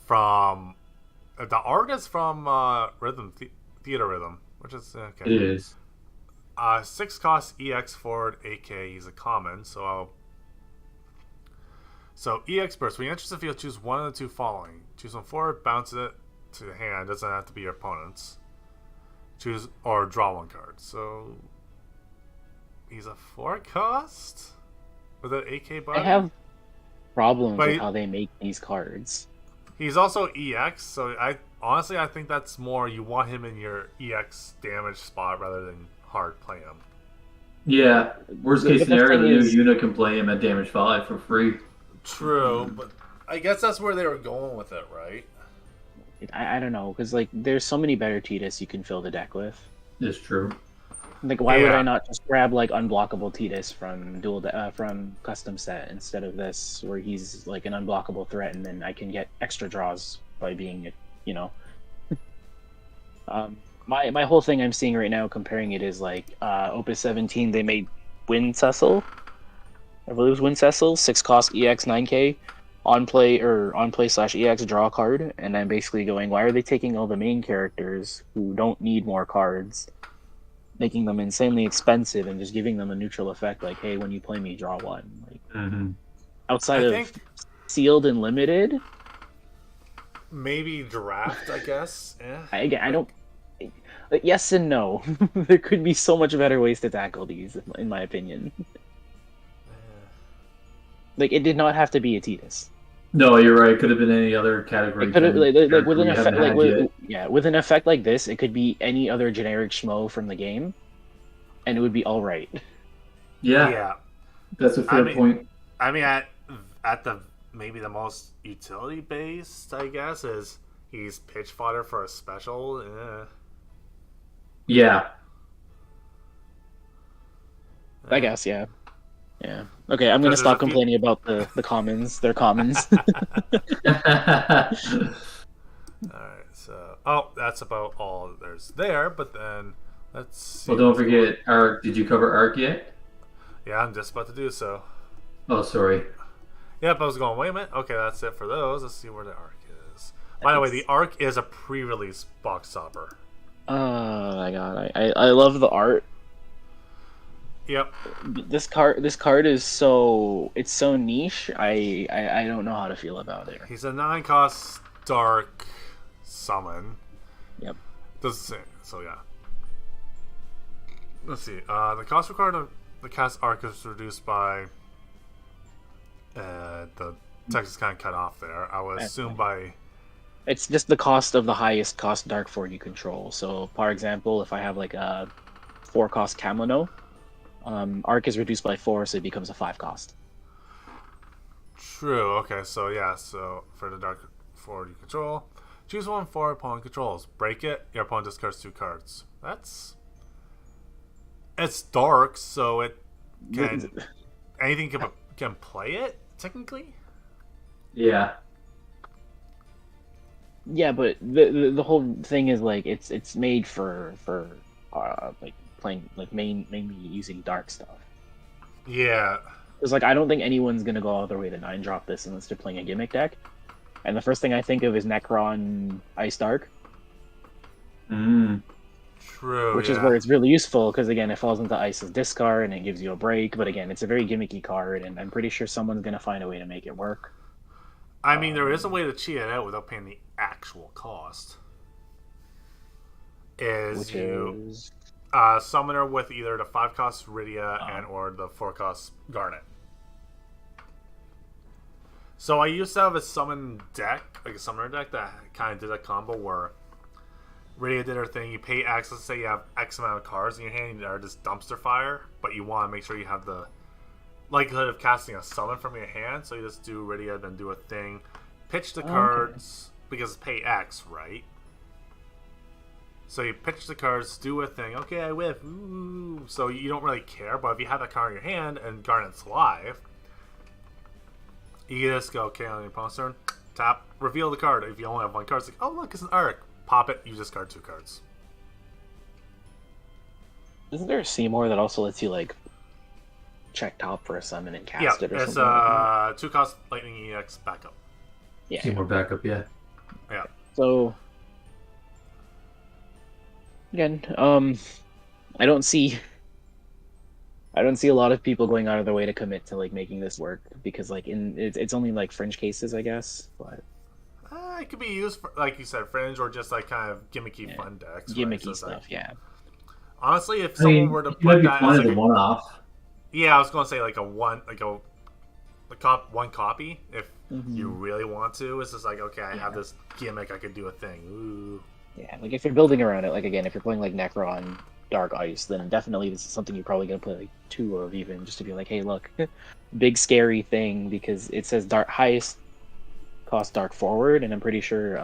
from the art is from Theater Rhythm, which is okay. It is. 6 cost EX forward AK. He's a common, so EX burst. When you enter the field, choose one of the two following. Choose one forward, bounce it to the hand. Doesn't have to be your opponent's. Choose or draw one card. So he's a 4 cost with an AK button. I have problems with how they make these cards. He's also EX, so I think that's more you want him in your EX damage spot rather than hard play him. Yeah, worst case scenario, the new unit can play him at damage 5 for free. True, but I guess that's where they were going with it, right? I don't know, because like there's so many better Titus you can fill the deck with. It's true. Like, why would I not just grab like unblockable Titus from from custom set instead of this, where he's like an unblockable threat, and then I can get extra draws by being, you know. My whole thing I'm seeing right now comparing it is like Opus 17. They made Wind Cecil. I believe it was Wind Cecil, 6 cost EX 9K. On play / EX draw a card, and I'm basically going, why are they taking all the main characters who don't need more cards, making them insanely expensive, and just giving them a neutral effect, like, hey, when you play me, draw one. Like, outside of sealed and limited, maybe draft, I guess. I don't. Yes and no. There could be so much better ways to tackle these, in my opinion. Like, it did not have to be a Titus. No, you're right. It could have been any other category. It could have, like with an effect, with an effect like this, it could be any other generic schmo from the game, and it would be all right. Yeah, that's a fair point. I mean, at the maybe the most utility based, I guess, is he's pitch fodder for a special. Yeah. I guess, yeah. Yeah. Okay, I'm going to stop complaining about the commons. They're commons. Alright, so... that's about all there's there, but then let's see... Well, don't forget Arc. Did you cover Arc yet? Yeah, I'm just about to do so. Oh, sorry. Yep, I was going, wait a minute. Okay, that's it for those. Let's see where the Arc is. By the way, the Arc is a pre-release box topper. Oh my god, I love the art. Yep. This card is so niche. I don't know how to feel about it. He's a 9-cost dark summon. Yep. So yeah. Let's see. The cost required of the cast arc is reduced by the text is kind of cut off there. I would assume by. It's just the cost of the highest cost dark forward you control. So, for example, if I have like a 4-cost Kamino, arc is reduced by 4, so it becomes a 5-cost. True. Okay. So yeah. So for the dark forward you control, choose one for opponent controls. Break it. Your opponent discards 2 cards. It's dark, so it can anything can play it technically. Yeah. Yeah, but the whole thing is like it's made for like playing like mainly using dark stuff. Yeah. It's like I don't think anyone's gonna go all the way to 9-drop this unless they're playing a gimmick deck. And the first thing I think of is Necron Ice Dark. True. Which is where it's really useful because again it falls into Ice's discard and it gives you a break. But again, it's a very gimmicky card, and I'm pretty sure someone's gonna find a way to make it work. I mean, there is a way to cheat it out without paying the actual cost. Summoner with either the 5-cost Rydia and or the 4-cost Garnet. So I used to have a summon deck, like a summoner deck that kind of did a combo where Rydia did her thing. You pay X, let's say you have X amount of cards in your hand that are just dumpster fire, but you want to make sure you have the likelihood of casting a summon from your hand, so you just do Rydia, then do a thing, pitch the cards, because it's pay X, right? So you pitch the cards, do a thing, okay, I whiff, ooh. So you don't really care, but if you have that card in your hand and Garnet's live, you just go, okay, on your opponent's turn, tap, reveal the card. If you only have one card, it's like, oh look, it's an Arc. Pop it, you discard 2 cards. Isn't there a Seymour that also lets you like check top for a summon and Yeah, cast it or it's something like that. 2-cost Lightning EX backup. Yeah. See more backup, yeah. Yeah. So again, I don't see a lot of people going out of their way to commit to like making this work because like it's only like fringe cases, I guess. But It could be used for, like you said, fringe or just like kind of gimmicky fun decks. gimmicky right? So stuff, like, yeah. honestly, if I mean, someone were to it might put be that fun as as like a one-off. yeah, I was going to say like one copy. If you really want to, it's just like okay, I have this gimmick, I could do a thing. Ooh. Yeah, like if you're building around it, like again, if you're playing like Necron, Dark Ice, then definitely this is something you're probably gonna play like 2 of even just to be like, hey, look, big scary thing because it says highest cost dark forward, and I'm pretty sure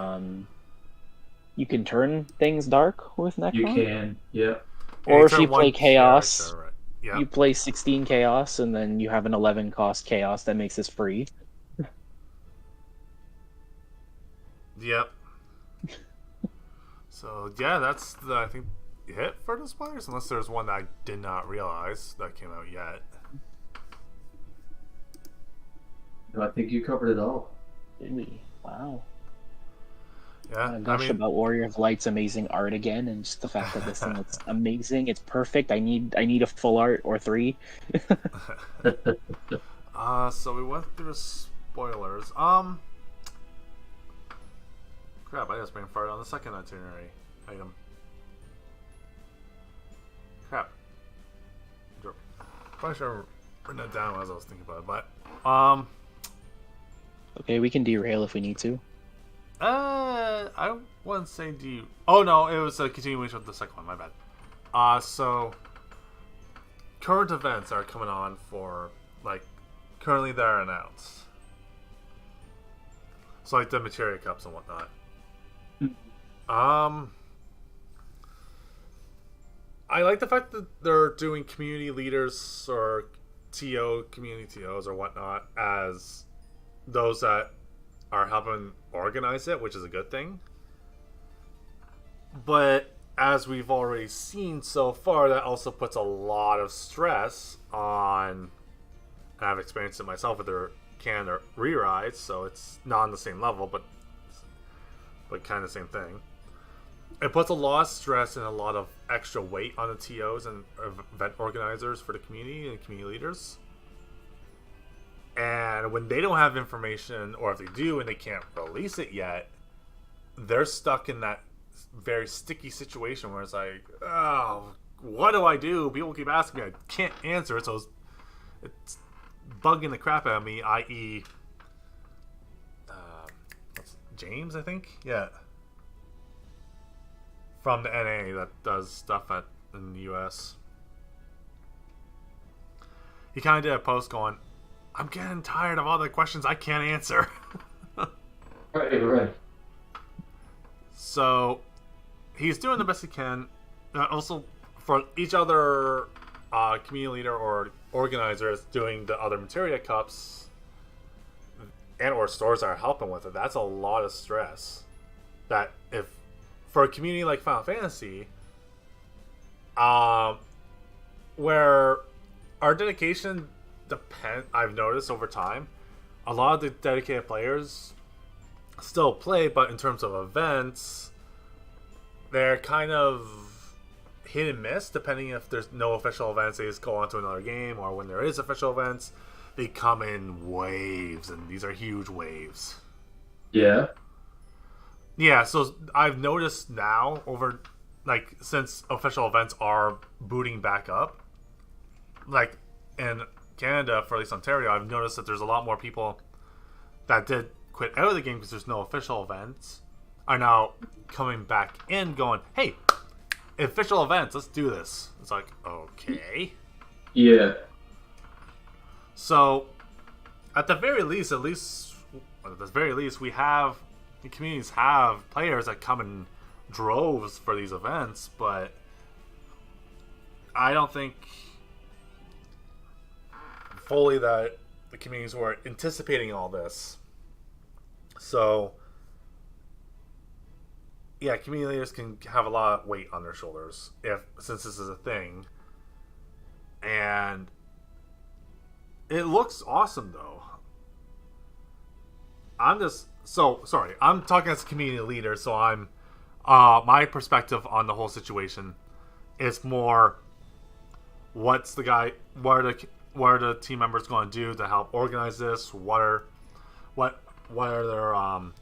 you can turn things dark with Necron. You can, yeah. Yeah, Or if turn you play one Chaos, character, right. Yeah. you play 16 Chaos, and then you have an 11 cost Chaos that makes this free. Yep. So yeah, that's I think it for the spoilers, unless there's one that I did not realize that came out yet. No, I think you covered it all. Did we? Wow. Yeah, I gush about Warrior of Light's amazing art again, and just the fact that this thing looks amazing. It's perfect. I need a full art or 3. So we went through spoilers. Crap, I just brain farted on the second itinerary item. Crap. Probably should have written that down as I was thinking about it, but Okay, we can derail if we need to. I wouldn't say do you. Oh no, it was a continuation of the second one. My bad. So current events are coming on for like currently they're announced. So like the materia cups and whatnot. I like the fact that they're doing community leaders or community TOs or whatnot as those that are helping organize it, which is a good thing. But as we've already seen so far, that also puts a lot of stress on. I've experienced it myself with their Canada re-rides, so it's not on the same level, but kind of the same thing. It puts a lot of stress and a lot of extra weight on the TOs and event organizers for the community and community leaders. And when they don't have information, or if they do and they can't release it yet, they're stuck in that very sticky situation where it's like, oh, what do I do? People keep asking me, I can't answer it, so it's bugging the crap out of me, i.e. James, I think? Yeah. From the NA that does stuff in the US. He kind of did a post going, I'm getting tired of all the questions I can't answer. Right. So, he's doing the best he can. Also, for each other community leader or organizer is doing the other materia cups and or stores that are helping with it, that's a lot of stress. That if for a community like Final Fantasy, where our dedication I've noticed over time, a lot of the dedicated players still play, but in terms of events, they're kind of hit and miss depending if there's no official events. They just go on to another game, or when there is official events, they come in waves, and these are huge waves. Yeah. Yeah, so I've noticed now over, like, since official events are booting back up, like, in Canada, for at least Ontario, I've noticed that there's a lot more people that did quit out of the game because there's no official events, are now coming back in going, hey, official events, let's do this. It's like, okay. Yeah. So, at the very least, we have, the communities have players that come in droves for these events, but I don't think fully that the communities were anticipating all this. So, yeah, community leaders can have a lot of weight on their shoulders since this is a thing. And It looks awesome though. I'm just so sorry. I'm talking as a community leader, so I'm my perspective on the whole situation is more what's the guy what are the team members going to do to help organize this? What are their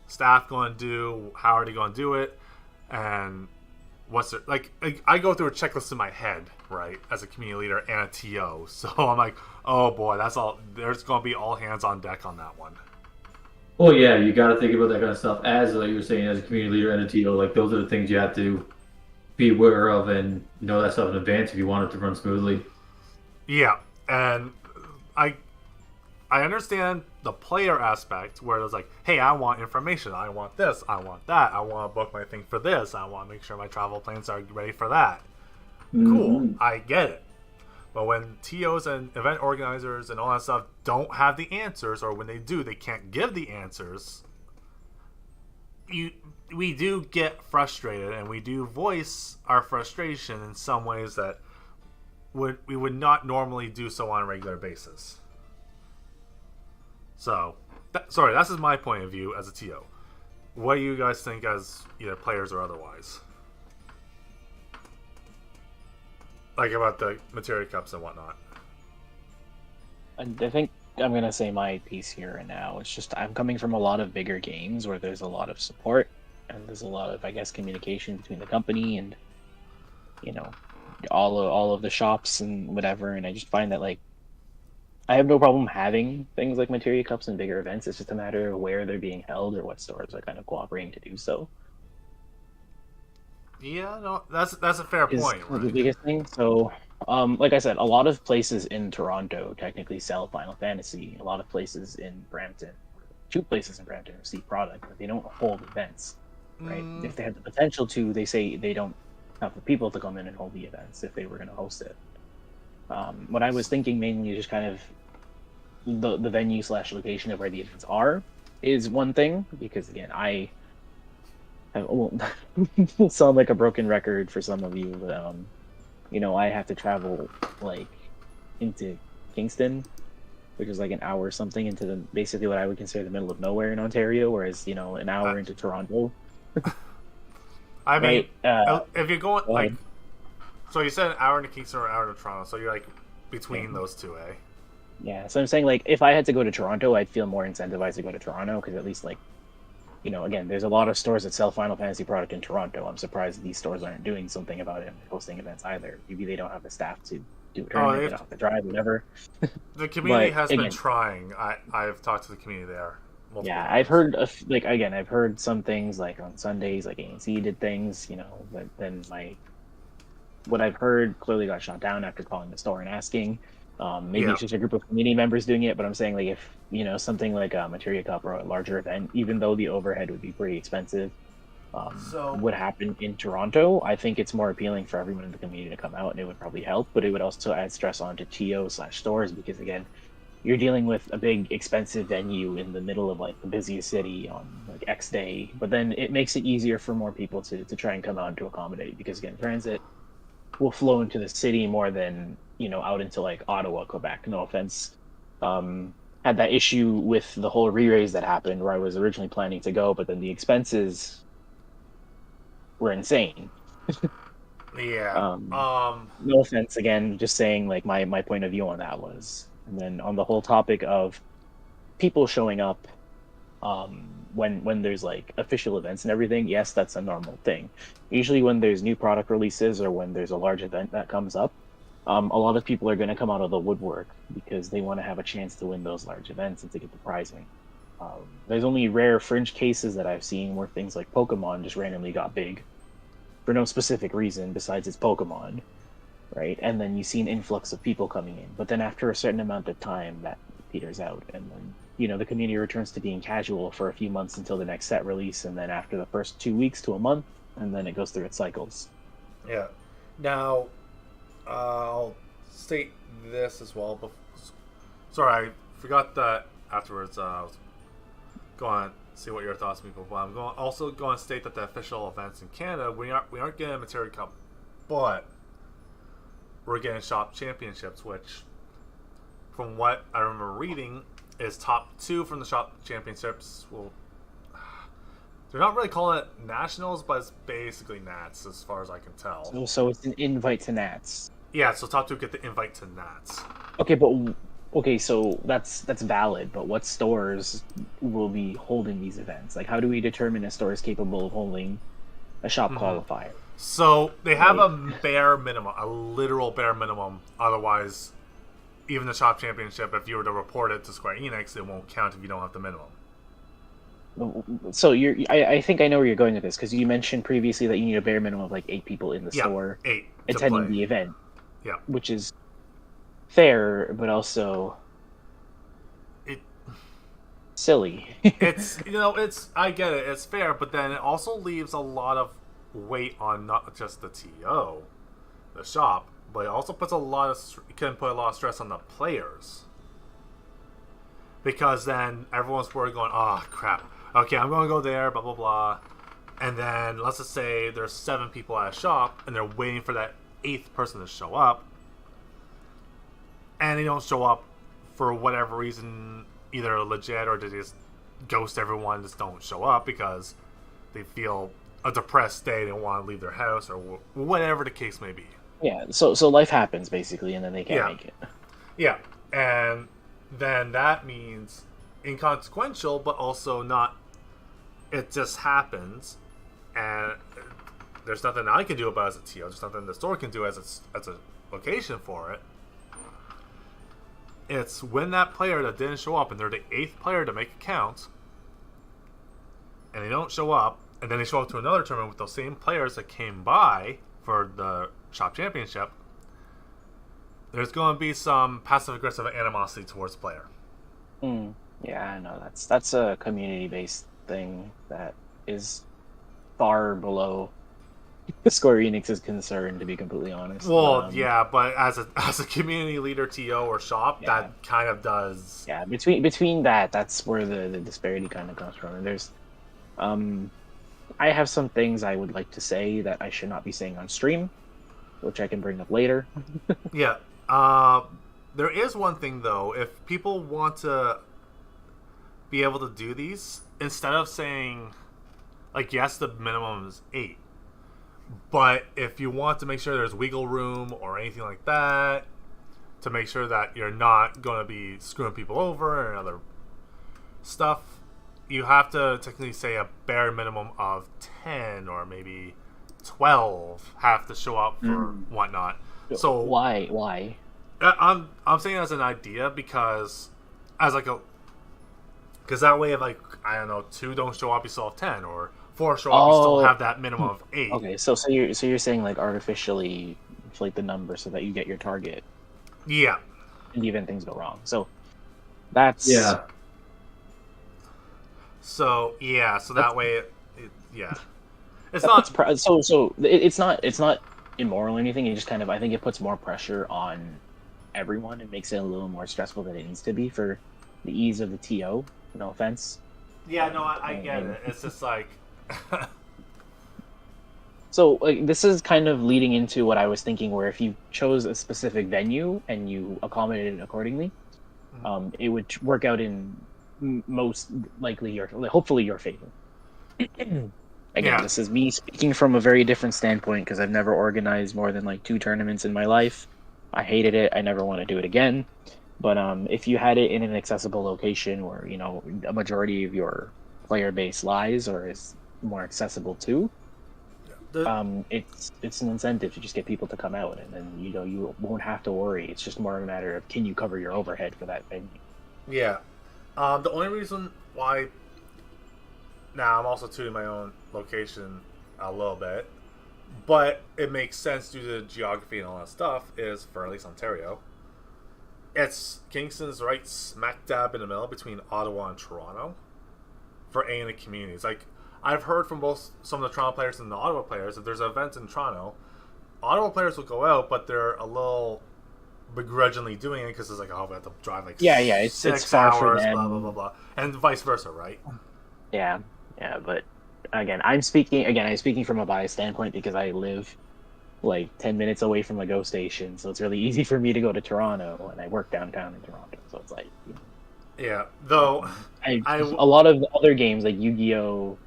staff going to do? How are they going to do it? And what's it like? I go through a checklist in my head, right, as a community leader and a TO. So I'm like, oh boy, that's all. There's going to be all hands on deck on that one. Well, yeah, you got to think about that kind of stuff as, like you were saying, as a community leader and a TO. Like, those are the things you have to be aware of and know that stuff in advance if you want it to run smoothly. Yeah, and I understand the player aspect where it's like, hey, I want information, I want this, I want that, I want to book my thing for this, I want to make sure my travel plans are ready for that. Cool, I get it. But when TOs and event organizers and all that stuff don't have the answers, or when they do, they can't give the answers, we do get frustrated, and we do voice our frustration in some ways that we would not normally do so on a regular basis. So, that's just my point of view as a TO. What do you guys think as either players or otherwise? Like about the materia cups and whatnot. I think I'm going to say my piece here and now. It's just I'm coming from a lot of bigger games where there's a lot of support and there's a lot of, I guess, communication between the company and, you know, all of the shops and whatever. And I just find that, like, I have no problem having things like materia cups and bigger events. It's just a matter of where they're being held or what stores are kind of cooperating to do so. Yeah, no, that's a fair point. Right? The biggest thing. So, like I said, a lot of places in Toronto technically sell Final Fantasy. A lot of places in Brampton, 2 places in Brampton receive product, but they don't hold events. Right? If they have the potential to, they say they don't have the people to come in and hold the events if they were going to host it. What I was thinking mainly is just kind of the venue / location of where the events are is one thing, because again, I won't sound like a broken record for some of you, but you know, I have to travel like into Kingston, which is like an hour or something into the basically what I would consider the middle of nowhere in Ontario, whereas, you know, an hour into Toronto. I mean, right? If you're going like, so you said an hour into Kingston or an hour to Toronto, so you're like between those two, eh? Yeah, so I'm saying, like, if I had to go to Toronto, I'd feel more incentivized to go to Toronto, because at least, like, you know, again, there's a lot of stores that sell Final Fantasy product in Toronto. I'm surprised these stores aren't doing something about it and hosting events either. Maybe they don't have the staff to do a tournament, they don't have to drive, whatever. The community has been trying. I've talked to the community there. Yeah, I've heard, I've heard some things, like, on Sundays, like, ANC did things, you know, but then, like, what I've heard clearly got shot down after calling the store and asking. Maybe it's just a group of community members doing it, but I'm saying, like, if, you know, something like a Materia Cup or a larger event, even though the overhead would be pretty expensive, would happen in Toronto, I think it's more appealing for everyone in the community to come out, and it would probably help, but it would also add stress onto TO / stores, because, again, you're dealing with a big, expensive venue in the middle of, like, the busiest city on, like, X day, but then it makes it easier for more people to try and come out and to accommodate, because, again, transit will flow into the city more than, you know, out into, like, Ottawa, Quebec, no offense. Had that issue with the whole re-raise that happened, where I was originally planning to go, but then the expenses were insane. Yeah. No offense, again, just saying, like, my point of view on that was. And then on the whole topic of people showing up when there's, like, official events and everything, yes, that's a normal thing. Usually when there's new product releases or when there's a large event that comes up, a lot of people are going to come out of the woodwork because they want to have a chance to win those large events and to get the prizing. There's only rare fringe cases that I've seen where things like Pokemon just randomly got big for no specific reason besides it's Pokemon, right? And then you see an influx of people coming in, but then after a certain amount of time that peters out, and then, you know, the community returns to being casual for a few months until the next set release, and then after the first 2 weeks to a month, and then it goes through its cycles. Yeah. Now, I'll state this as well. But sorry, I forgot that afterwards. I was going to see what your thoughts would be. But I'm also going to state that the official events in Canada, we aren't getting a Materia Cup, but we're getting shop championships, which from what I remember reading, is top 2 from the shop championships. Well, they're not really calling it nationals, but it's basically Nats as far as I can tell. So it's an invite to Nats. Yeah, so top 2 get the invite to Nats. Okay, so that's valid. But what stores will be holding these events? Like, how do we determine a store is capable of holding a shop qualifier? So they have a bare minimum, a literal bare minimum. Otherwise, even the shop championship, if you were to report it to Square Enix, it won't count if you don't have the minimum. So I think I know where you're going with this, because you mentioned previously that you need a bare minimum of like 8 people in the store 8 attending the event. Yeah, which is fair, but also silly. It's I get it, it's fair, but then it also leaves a lot of weight on not just the TO, the shop, but it also puts can put a lot of stress on the players, because then everyone's worried, going, oh crap, okay, I'm going to go there, blah blah blah, and then let's just say there's 7 people at a shop and they're waiting for that 8th person to show up, and they don't show up for whatever reason, either legit or they just ghost everyone, just don't show up because they feel a depressed state and want to leave their house, or whatever the case may be. Yeah, so life happens basically, and then they can't make it. Yeah, and then that means inconsequential, but also not. It just happens, and there's nothing I can do about it as a TO. There's nothing the store can do as a location for it. It's when that player that didn't show up, and they're the 8th player to make it count, and they don't show up, and then they show up to another tournament with those same players that came by for the shop championship, there's going to be some passive-aggressive animosity towards the player. Yeah, I know. That's a community-based thing that is far below Square Enix's concern, to be completely honest. Well, yeah, but as a community leader, TO or shop, that kind of does. Yeah, between that's where the disparity kind of comes from. And there's, I have some things I would like to say that I should not be saying on stream, which I can bring up later. Yeah, there is one thing though. If people want to be able to do these, instead of saying, like, yes, the minimum is 8. But if you want to make sure there's wiggle room or anything like that, to make sure that you're not going to be screwing people over and other stuff, you have to technically say a bare minimum of 10 or maybe 12 have to show up for whatnot. So why? I'm saying as an idea because that way, if, like, I don't know, 2 don't show up, you still have 10, or 4 show up, you still have that minimum of 8. Okay, so you're saying, like, artificially inflate the number so that you get your target. Yeah. And even things go wrong. So that's So that way, it's not. It's not immoral or anything. It just kind of, I think it puts more pressure on everyone and makes it a little more stressful than it needs to be for the ease of the TO. No offense. Yeah, no, I get it. It's just like. So, like, this is kind of leading into what I was thinking, where if you chose a specific venue and you accommodated it accordingly, it would work out in most likely hopefully your favor. Again, this is me speaking from a very different standpoint, because I've never organized more than like 2 tournaments in my life. I hated it. I never want to do it again. But if you had it in an accessible location where, you know, a majority of your player base lies or is more accessible to, it's an incentive to just get people to come out, and then, you know, you won't have to worry. It's just more a matter of, can you cover your overhead for that venue? Yeah. The only reason why, now I'm also tuning my own location a little bit, but it makes sense due to geography and all that stuff, is for at least Ontario, Kingston's right smack dab in the middle between Ottawa and Toronto for A and the communities. Like, I've heard from both some of the Toronto players and the Ottawa players, if there's an event in Toronto, Ottawa players will go out, but they're a little begrudgingly doing it because it's like, oh, we have to drive like it's far hours, for them. Blah blah blah blah, and vice versa, right? Yeah, but again, I'm speaking from a biased standpoint because I live like 10 minutes away from a Go station, so it's really easy for me to go to Toronto, and I work downtown in Toronto, so it's like, you know, Yeah, though a lot of the other games like Yu-Gi-Oh,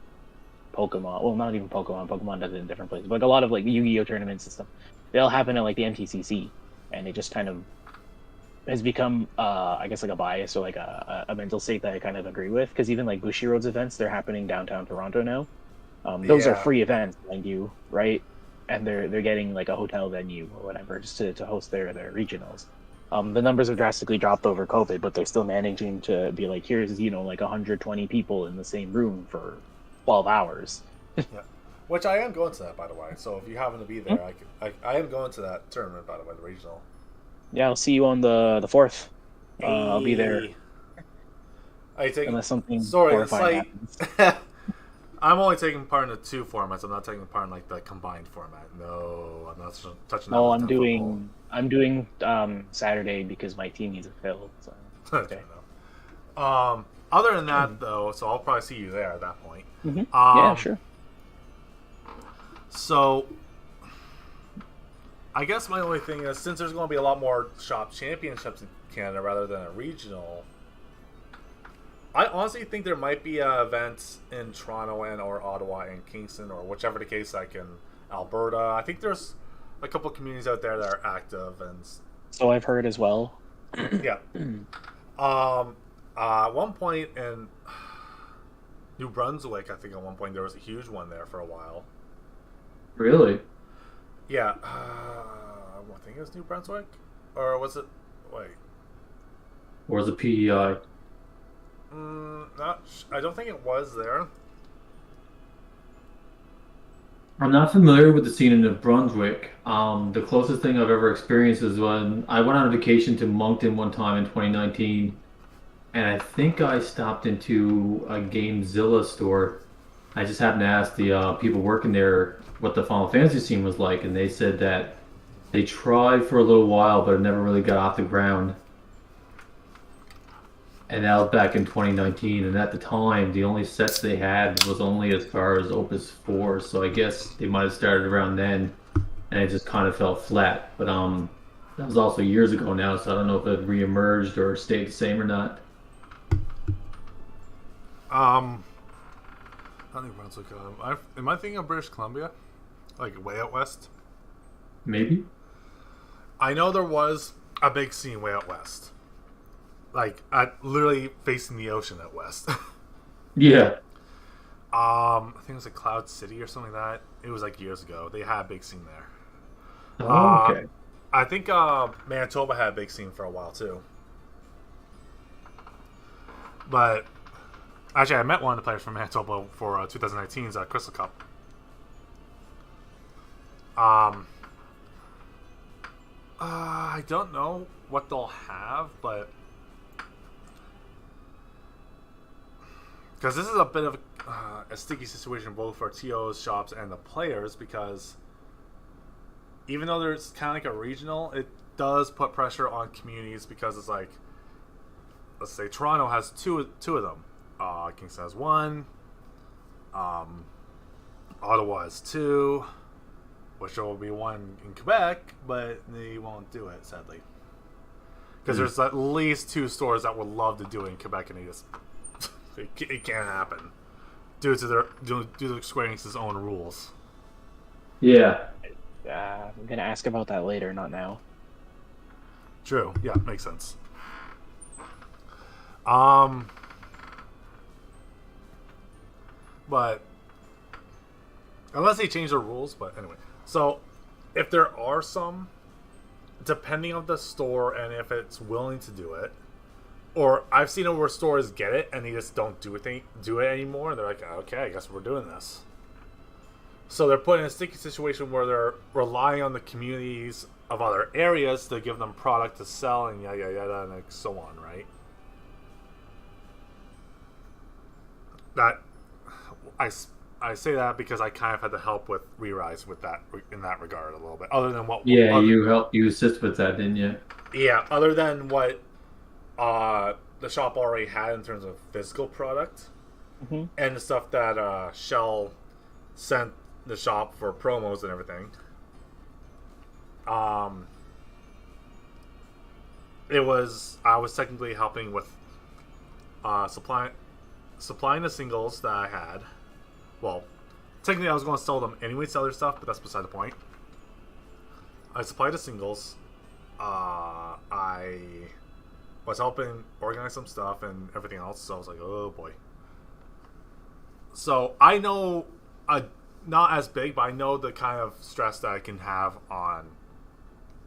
Pokemon, well, not even Pokemon. Pokemon does it in different places, but like a lot of like Yu-Gi-Oh tournaments and stuff, they'll happen at like the MTCC, and it just kind of has become, I guess, like a bias or like a mental state that I kind of agree with. Because even like Bushiroad's events, they're happening downtown Toronto now. Those are Yeah. free events, mind you, right? And they're getting like a hotel venue or whatever just to host their regionals. The numbers have drastically dropped over COVID, but they're still managing to be like, here's, you know, like 120 people in the same room for 12 hours. yeah. Which I am going to that, by the way. So if you happen to be there, I am going to that tournament, by the way, the regional. Yeah, I'll see you on the 4th. I'll be there Hey. I take unless something sorry, it's horrifying like happens. I'm only taking part in the 2 formats. I'm not taking part in like the combined format. No, I'm not touching that. No, with I'm 10 doing Saturday because my team needs a fill. So. football. Okay. Other than that, though, so I'll probably see you there at that point. Mm-hmm. Yeah, sure. So, I guess my only thing is, since there's going to be a lot more shop championships in Canada rather than a regional, I honestly think there might be events in Toronto and or Ottawa and Kingston or whichever the case, like in Alberta. I think there's a couple communities out there that are active and So I've heard as well. yeah. At one point in New Brunswick, I think at one point there was a huge one there for a while. Really? Yeah, I think it was New Brunswick, or was it? Wait, Or is it PEI? I don't think it was there. I'm not familiar with the scene in New Brunswick. The closest thing I've ever experienced is when I went on vacation to Moncton one time in 2019, and I think I stopped into a GameZilla store. I just happened to ask the people working there what the Final Fantasy scene was like, and they said that they tried for a little while, but it never really got off the ground. And that was back in 2019, and at the time, the only sets they had was only as far as Opus 4, so I guess they might have started around then, and it just kind of fell flat. But that was also years ago now, so I don't know if it reemerged or stayed the same or not. Not New Brunswick. Am I thinking of British Columbia, like way out west? Maybe? I know there was a big scene way out west, like literally facing the ocean out west. Yeah. I think it was like Cloud City or something like that. It was like years ago. They had a big scene there. Oh, okay. I think Manitoba had a big scene for a while too. But actually, I met one of the players from Manitoba for 2019's Crystal Cup. I don't know what they'll have, but because this is a bit of a sticky situation both for TOs, shops, and the players, because even though there's kind of like a regional, it does put pressure on communities, because it's like, let's say Toronto has two of them, Kingston has one, Ottawa has two, which there will be one in Quebec, but they won't do it, sadly, because there's at least 2 stores that would love to do it in Quebec, and they just it can't happen due to Square Enix's own rules. Yeah. I'm gonna ask about that later, not now. True. Yeah, makes sense. But unless they change the rules, but anyway. So if there are some, depending on the store and if it's willing to do it, or I've seen it where stores get it and they just don't do it anymore. They're like, okay, I guess we're doing this. So they're put in a sticky situation where they're relying on the communities of other areas to give them product to sell and yada yada yada and like so on, right? That I say that because I kind of had to help with Re-Rise with that in that regard a little bit. Other than what? Yeah, you assist with that, didn't you? Yeah, other than what the shop already had in terms of physical product, and the stuff that Shell sent the shop for promos and everything. I was technically helping with supplying the singles that I had. Well, technically I was going to sell them anyway, sell their stuff, but that's beside the point. I supplied the singles. I was helping organize some stuff and everything else, so I was like, oh boy. So I know, not as big, but I know the kind of stress that I can have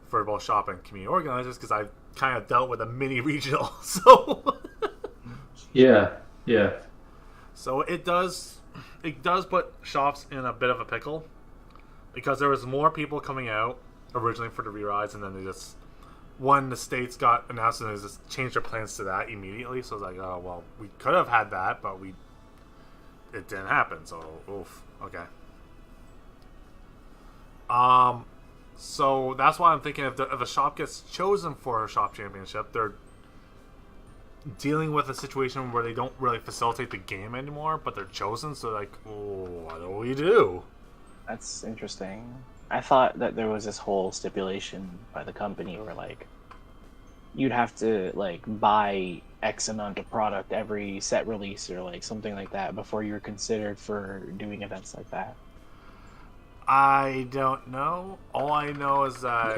for both shop and community organizers, because I've kind of dealt with a mini regional. So yeah. So it does put shops in a bit of a pickle, because there was more people coming out originally for the re-rides, and then they just, when the states got announced, and they just changed their plans to that immediately. So I was like, oh well, we could have had that, but it didn't happen. So oof, okay. So that's why I'm thinking, if a shop gets chosen for a shop championship, they're dealing with a situation where they don't really facilitate the game anymore, but they're chosen. So like, oh, what do we do? That's interesting. I thought that there was this whole stipulation by the company where like you'd have to like buy X amount of product every set release or like something like that before you were considered for doing events like that. I don't know. All I know is that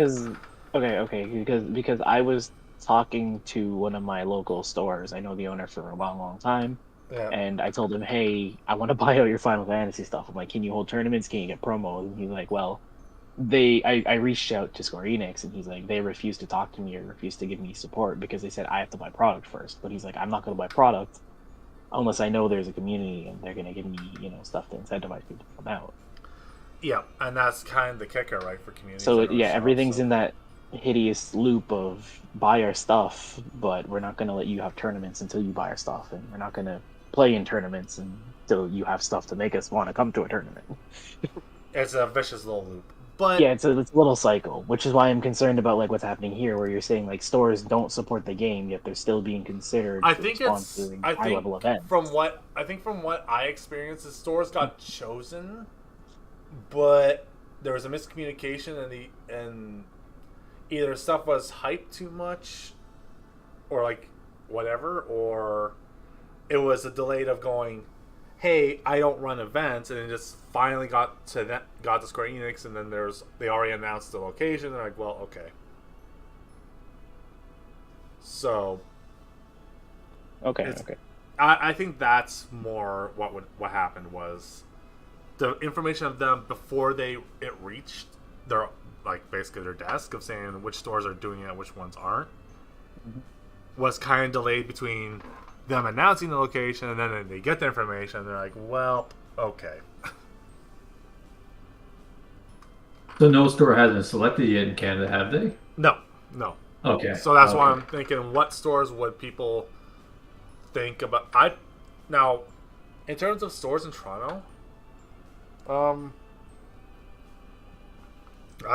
because I was talking to one of my local stores. I know the owner for a long time. Yeah. And I told him, hey, I want to buy all your Final Fantasy stuff. I'm like, can you hold tournaments? Can you get promos? And he's like, well, I reached out to Square Enix, and he's like, they refused to talk to me or refused to give me support because they said I have to buy product first. But he's like, I'm not going to buy product unless I know there's a community and they're going to give me, stuff to incentivize people to come out. Yeah, and that's kind of the kicker, right, for community. So everything's in that hideous loop of buy our stuff, but we're not going to let you have tournaments until you buy our stuff, and we're not going to play in tournaments until you have stuff to make us want to come to a tournament. It's a vicious little loop. But yeah, it's a little cycle, which is why I'm concerned about like what's happening here, where you're saying like stores don't support the game, yet they're still being considered. I think high-level events. From what I experienced, the stores got chosen, but there was a miscommunication, and either stuff was hyped too much, or like whatever, or it was a delay of going, hey, I don't run events, and it just finally got to Square Enix, and then they already announced the location. They're like, well, okay. So, okay. I think that's more what happened was the information of them before it reached their basically their desk of saying which stores are doing it and which ones aren't, was kind of delayed between them announcing the location and then they get the information and they're like, well, okay. So no store has been selected yet in Canada, have they? No. Okay. So that's why I'm thinking, what stores would people think about? Now, in terms of stores in Toronto, I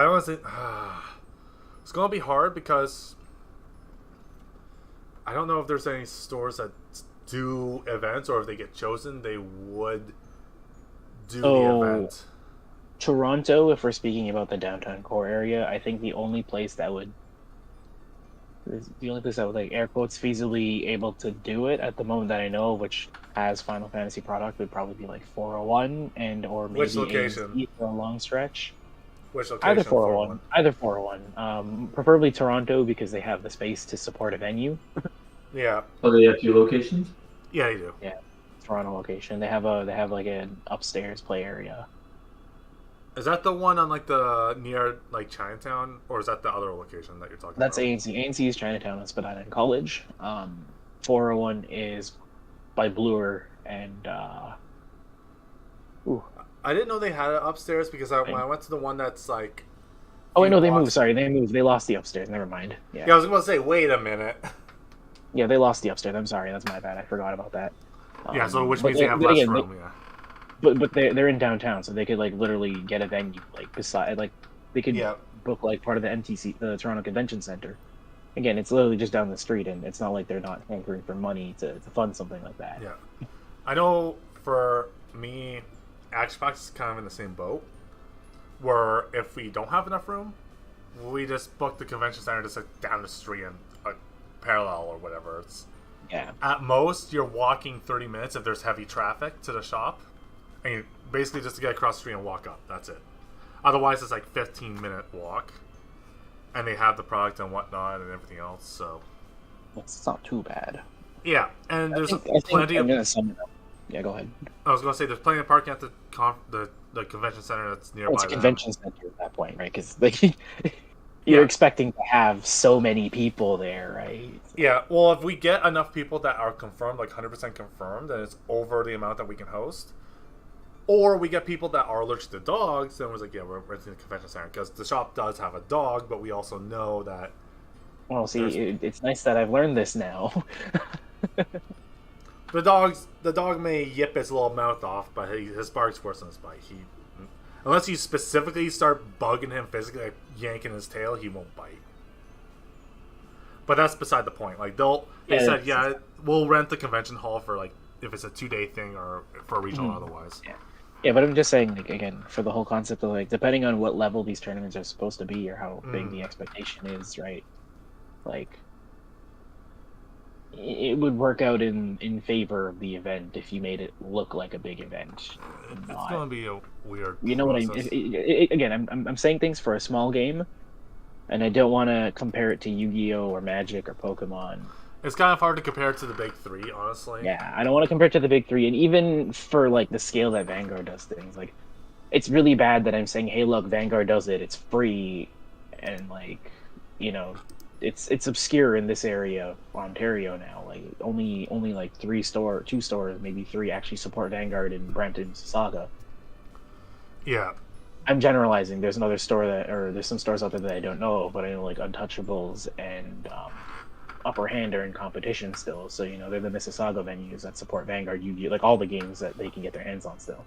honestly, it's gonna be hard because I don't know if there's any stores that do events, or if they get chosen, they would do the event. Toronto, if we're speaking about the downtown core area, I think the only place that would like air quotes feasibly able to do it at the moment that I know, which has Final Fantasy product, would probably be like 401 or maybe which location for a long stretch. Which location? Either 401. Preferably Toronto because they have the space to support a venue. Yeah. Oh, they have 2 locations? Yeah, they do. Yeah, Toronto location. They have like an upstairs play area. Is that the one on near Chinatown, or is that the other location that you're talking That's about? That's ANC. ANC is Chinatown. That's Spadina and College. 401 is by Bloor and. I didn't know they had it upstairs because when I went to the one that's like. Oh wait, no, they moved. Sorry, they moved. They lost the upstairs. Never mind. Yeah, I was going to say, wait a minute. Yeah, they lost the upstairs. I'm sorry, that's my bad. I forgot about that. So which means they have less room. Yeah. But they're in downtown, so they could literally get a venue beside they could book part of the MTC, the Toronto Convention Center. Again, it's literally just down the street, and it's not like they're not hankering for money to fund something like that. Yeah, I know for me, Action Box is kind of in the same boat, where if we don't have enough room, we just booked the convention center just like down the street and parallel or whatever. It's Yeah. at most you're walking 30 minutes if there's heavy traffic to the shop, and you basically just to get across the street and walk up. That's it. Otherwise, it's like 15-minute walk, and they have the product and whatnot and everything else. So It's not too bad. yeah, and there's I think plenty I'm of. gonna sum it up. Yeah, go ahead. I was gonna say there's plenty of parking at the convention center that's nearby. It's a them. convention center at that point, right? Because like you're Yeah. expecting to have so many people there, right? Yeah, well, if we get enough people that are confirmed, like 100% confirmed, and it's over the amount that we can host, or we get people that are allergic to dogs, then we're like, yeah, we're renting the convention center because the shop does have a dog, but we also know that Well, see, it's nice that I've learned this now. the dog may yip his little mouth off, but his bark's worse than his bite. Unless you specifically start bugging him physically, like yanking his tail, he won't bite. But that's beside the point. Like they said, yeah, we'll rent the convention hall for like if it's a 2-day thing or for a regional otherwise. Yeah, but I'm just saying, like, again, for the whole concept of like depending on what level these tournaments are supposed to be or how big the expectation is, right? Like, it would work out in favor of the event if you made it look like a big event. It's going to be a weird. You know what I process. mean? Again, I'm saying things for a small game, and I don't want to compare it to Yu-Gi-Oh or Magic or Pokemon. It's kind of hard to compare it to the big three, honestly. Yeah, I don't want to compare it to the big three, and even for like the scale that Vanguard does things, like it's really bad that I'm saying, hey, look, Vanguard does it, it's free, and like, you know, it's obscure in this area of Ontario now. Like only like two stores, maybe three actually support Vanguard in Brampton, Mississauga. Yeah. I'm generalizing. There's another store there's some stores out there that I don't know, but I know like Untouchables and Upper Hand are in competition still. So, you know, they're the Mississauga venues that support Vanguard, Yu-Gi-Oh, like all the games that they can get their hands on still.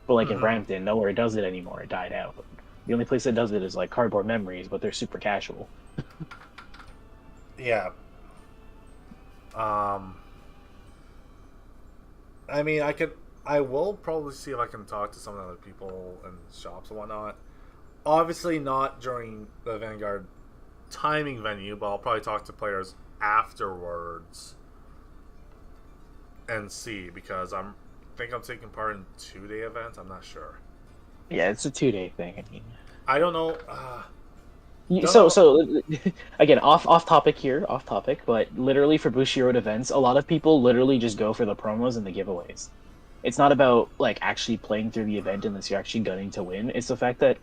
But like in Brampton, nowhere does it anymore. It died out. The only place that does it is like Cardboard Memories, but they're super casual. Yeah. I mean, I will probably see if I can talk to some of the other people in shops and whatnot. Obviously not during the Vanguard timing venue, but I'll probably talk to players afterwards and see, because I think I'm taking part in 2-day events. I'm not sure. Yeah, it's a 2-day thing. I mean, I don't know. So again, off topic here, but literally for Bushiroad events, a lot of people literally just go for the promos and the giveaways. It's not about like actually playing through the event unless you're actually gunning to win. It's the fact that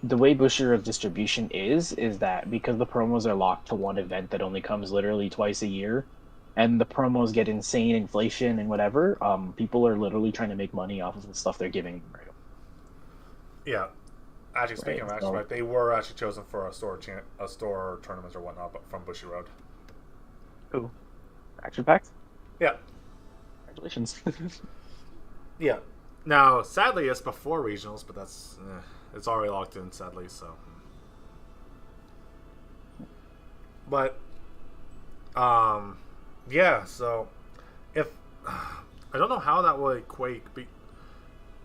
the way Bushiroad distribution is that because the promos are locked to one event that only comes literally twice a year, and the promos get insane inflation and whatever, people are literally trying to make money off of the stuff they're giving them. Right? Yeah. Actually, speaking of actually, right, they were actually chosen for a store tournaments or whatnot, but from Bushiroad. Ooh, action packed. Yeah. Congratulations. Yeah. Now, sadly, it's before regionals, but it's already locked in, sadly. So, but, yeah. So, if I don't know how that would equate,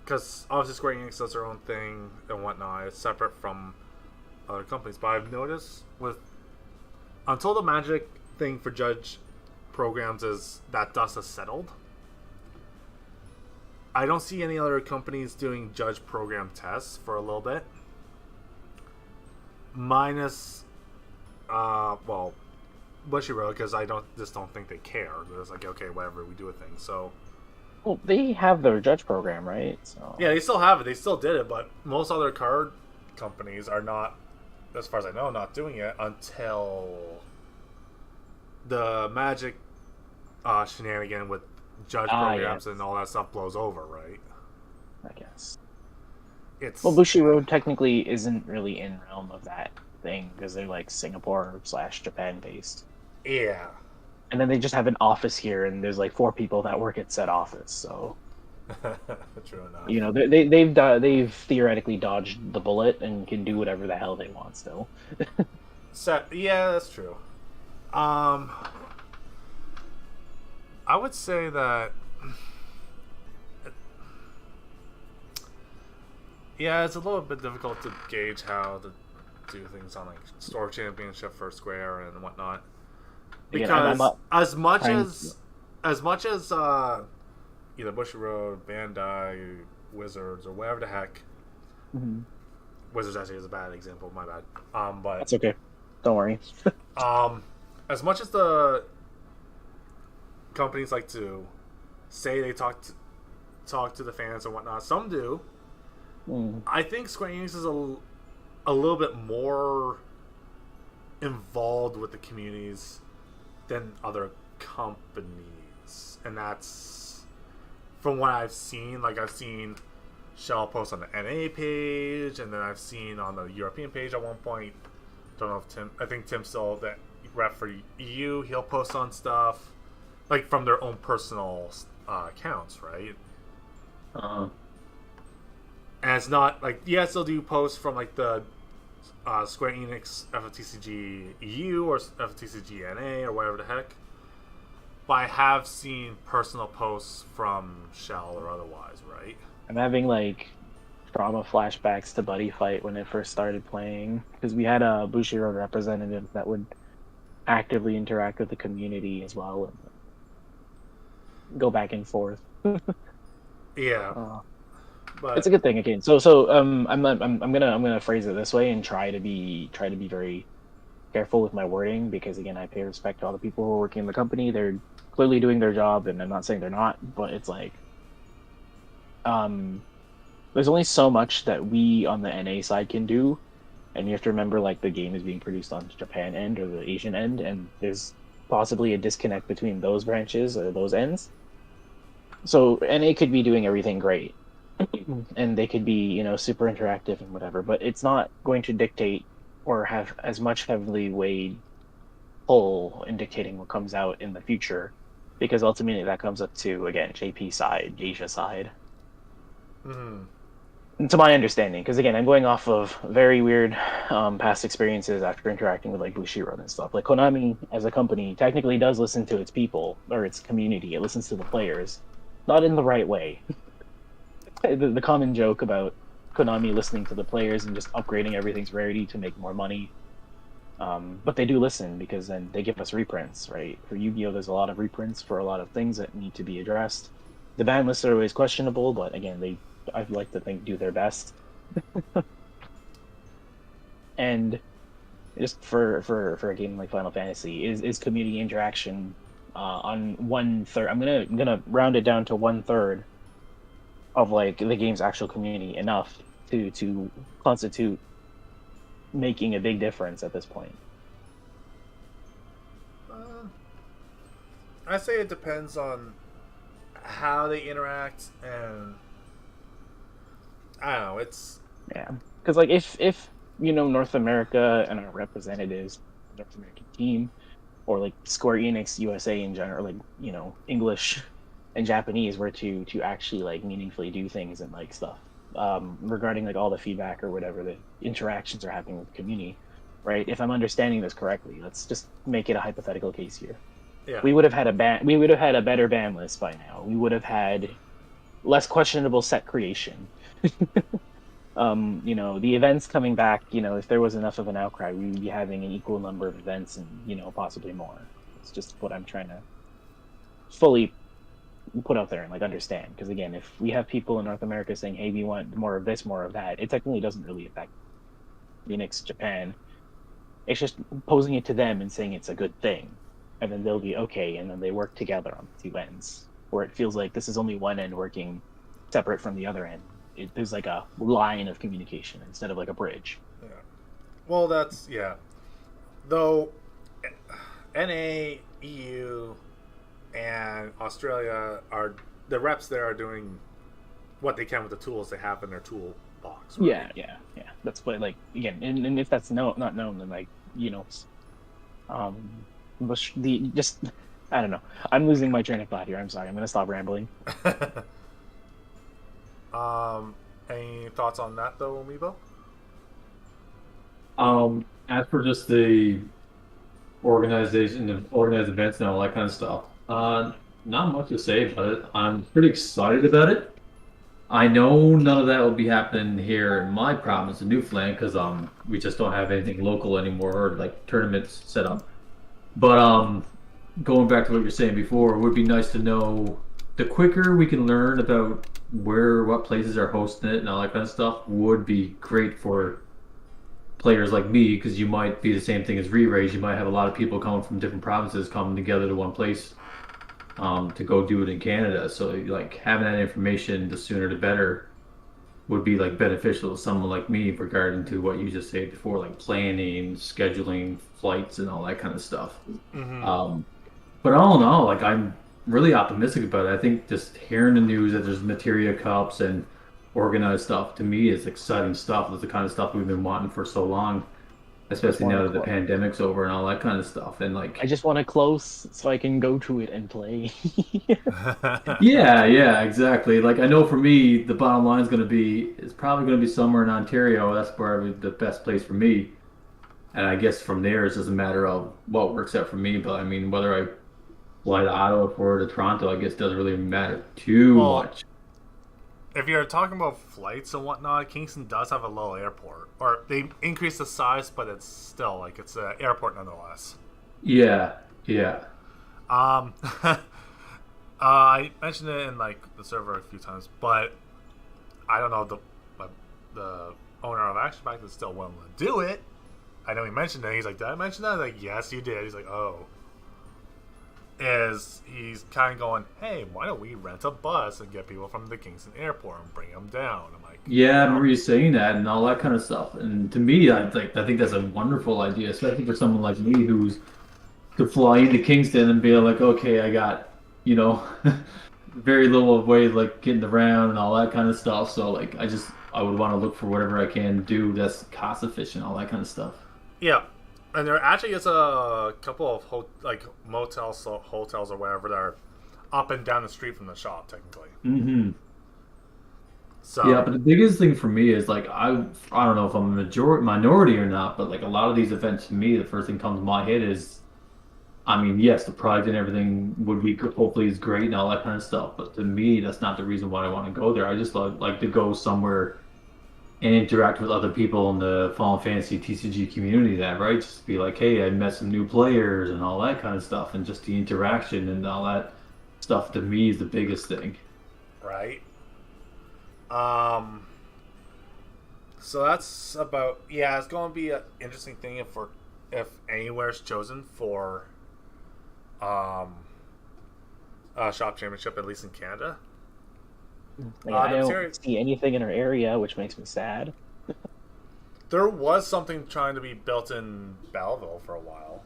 because obviously Square Enix does their own thing and whatnot. It's separate from other companies. But I've noticed until the Magic thing for judge programs is that dust has settled, I don't see any other companies doing judge program tests for a little bit. Minus, Bushiroad, because I don't think they care. They're just like, okay, whatever, we do a thing. So, Well, they have their judge program, right? So yeah, they still have it. They still did it, but most other card companies are not, as far as I know, not doing it until the Magic shenanigan with judge programs and all that stuff blows over, right? I guess. Well, Bushiroad technically isn't really in realm of that thing because they're like Singapore/Japan based. Yeah. And then they just have an office here, and there's like 4 people that work at said office. So, true enough. You know, they've theoretically dodged the bullet and can do whatever the hell they want still. Yeah, that's true. I would say that, yeah, it's a little bit difficult to gauge how the do things on like Store Championship for Square and whatnot. Again, Because I'm as much trying- as either Bushiroad, Bandai, Wizards, or whatever the heck. Mhm. Wizards actually is a bad example. My bad. But That's okay. Don't worry. as much as the companies like to say they talk to the fans and whatnot, some do. Mm. I think Square Enix is a little bit more involved with the communities than other companies, and that's from what I've seen. Like I've seen Shell post on the NA page, and then I've seen on the European page at one point. Don't know if Tim. I think Tim still that rep for EU. He'll post on stuff like from their own personal accounts, right? And it's not like yes, they'll do posts from like the Square Enix FFTCG EU or FFTCG NA or whatever the heck. But I have seen personal posts from Shell or otherwise, right? I'm having like trauma flashbacks to Buddy Fight when it first started playing, because we had a Bushiroad representative that would actively interact with the community as well and go back and forth. Yeah, but It's a good thing again. So I'm gonna phrase it this way and try to be very careful with my wording, because again, I pay respect to all the people who are working in the company. They're clearly doing their job, and I'm not saying they're not, but it's like there's only so much that we on the NA side can do, and you have to remember like the game is being produced on the Japan end or the Asian end, and there's possibly a disconnect between those branches or those ends. So NA could be doing everything great, and they could be, you know, super interactive and whatever, but it's not going to dictate or have as much heavily weighed pull in dictating what comes out in the future, because ultimately that comes up to, again, JP side, Asia side. To my understanding, because again, I'm going off of very weird past experiences after interacting with like Bushiroad and stuff. Like Konami as a company technically does listen to its people or its community. It listens to the players, not in the right way. The common joke about Konami listening to the players and just upgrading everything's rarity to make more money. But they do listen, because then they give us reprints, right? For Yu-Gi-Oh, there's a lot of reprints for a lot of things that need to be addressed. The ban lists are always questionable, but again, I'd like to think do their best. And just for a game like Final Fantasy, is community interaction on 1/3. I'm gonna round it down to 1/3 of like the game's actual community enough to constitute making a big difference at this point. I say it depends on how they interact, and I don't know. It's because like if you know North America and our representatives, North American team, or like Square Enix USA in general, like, you know, English and Japanese were to actually like meaningfully do things and like stuff regarding like all the feedback or whatever the interactions are happening with the community, right? If I'm understanding this correctly, let's just make it a hypothetical case here. yeah. We would have had a better ban list by now. We would have had less questionable set creation. You know, the events coming back, you know, if there was enough of an outcry, we would be having an equal number of events and, you know, possibly more. It's just what I'm trying to fully put out there and like understand, because again, if we have people in North America saying, hey, we want more of this, more of that, it technically doesn't really affect Phoenix, Japan. It's just posing it to them and saying it's a good thing, and then they'll be okay, and then they work together on the two ends, where it feels like this is only one end working separate from the other end. There's like a line of communication instead of like a bridge. Yeah. Well, that's though NA, EU, and Australia are the reps there are doing what they can with the tools they have in their tool box. Right? Yeah. That's what, like, again, and if that's not known, then like, you know, I don't know. I'm losing my train of thought here. I'm sorry. I'm gonna stop rambling. Any thoughts on that though, Amiibo? As for just the organization of organized events and all that kind of stuff, not much to say about it. I'm pretty excited about it. I know none of that will be happening here in my province in Newfoundland because we just don't have anything local anymore or like tournaments set up. But going back to what you're saying before, it would be nice to know the quicker we can learn about what places are hosting it and all that kind of stuff would be great for players like me because you might be the same thing as re-raise. You might have a lot of people coming from different provinces coming together to one place to go do it in Canada. So like having that information, the sooner the better, would be like beneficial to someone like me regarding to what you just said before, like planning, scheduling flights, and all that kind of stuff. But all in all, like I'm really optimistic about it. I think just hearing the news that there's materia cups and organized stuff to me is exciting stuff. It's the kind of stuff we've been wanting for so long, especially now that the pandemic's over and all that kind of stuff. And like, I just want it close so I can go to it and play. yeah, exactly. Like I know for me, the bottom line is going to be it's probably going to be somewhere in Ontario. That's probably the best place for me. And I guess from there, it's just a matter of what works out for me. But I mean, whether I fly to Ottawa or to Toronto, I guess doesn't really matter too much. If you're talking about flights and whatnot, Kingston does have a little airport. Or they increased the size, but it's still like it's an airport nonetheless. Yeah. I mentioned it in like the server a few times, but I don't know the owner of Action Pack is still willing to do it. I know he mentioned it. He's like, "Did I mention that?" I was like, "Yes, you did." He's like, "Oh." He's kind of going, hey, why don't we rent a bus and get people from the Kingston airport and bring them down? I'm like, yeah, I remember you saying that and all that kind of stuff. And to me, I think that's a wonderful idea, especially for someone like me who's to fly into Kingston and be like, okay, I got, very little way like getting around and all that kind of stuff. So like, I would want to look for whatever I can do that's cost efficient, all that kind of stuff. Yeah. And there actually is a couple of motels, hotels, or whatever that are up and down the street from the shop, technically. Mm-hmm. So yeah, but the biggest thing for me is like I don't know if I'm a minority or not, but like a lot of these events to me, the first thing comes to my head is, I mean, yes, the prize and everything would be hopefully is great and all that kind of stuff, but to me, that's not the reason why I want to go there. I just like to go somewhere and interact with other people in the Final Fantasy TCG community, right? Just be like, hey, I met some new players and all that kind of stuff, and just the interaction and all that stuff to me is the biggest thing. Right. So that's about it's going to be an interesting thing if anywhere's chosen for a shop championship, at least in Canada. I don't see anything in our area, which makes me sad. There was something trying to be built in Belleville for a while.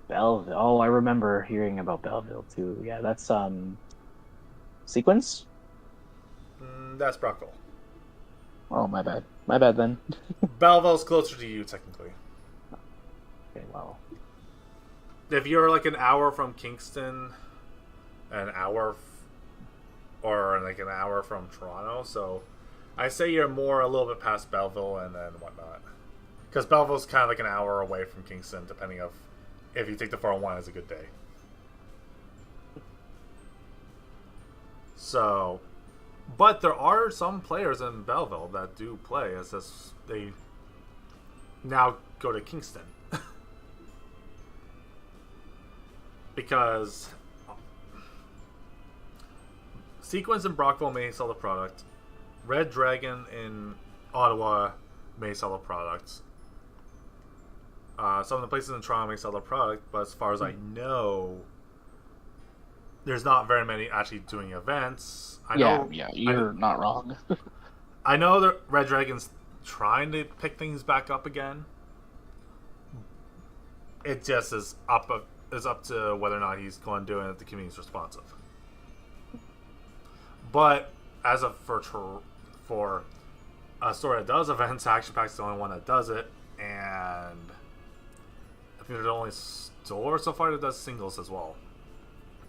Belleville. Oh, I remember hearing about Belleville too. Yeah, that's Sequence? That's Brockville. Oh, my bad. My bad then. Belleville's closer to you, technically. Okay, well. If you're like an hour from Kingston, or like an hour from Toronto, so I say you're more a little bit past Belleville and then whatnot. Because Belleville's kind of like an hour away from Kingston, depending of if you take the 401 as a good day. So, but there are some players in Belleville that do play as they now go to Kingston. Because Sequence in Brockville may sell the product. Red Dragon in Ottawa may sell the product. Some of the places in Toronto may sell the product, but as far as I know, there's not very many actually doing events. You're not wrong. I know that Red Dragon's trying to pick things back up again. It just is up to whether or not he's going to do it if the community's responsive. But as of for a store that does events, Action Pack's the only one that does it, and I think they're the only store so far that does singles as well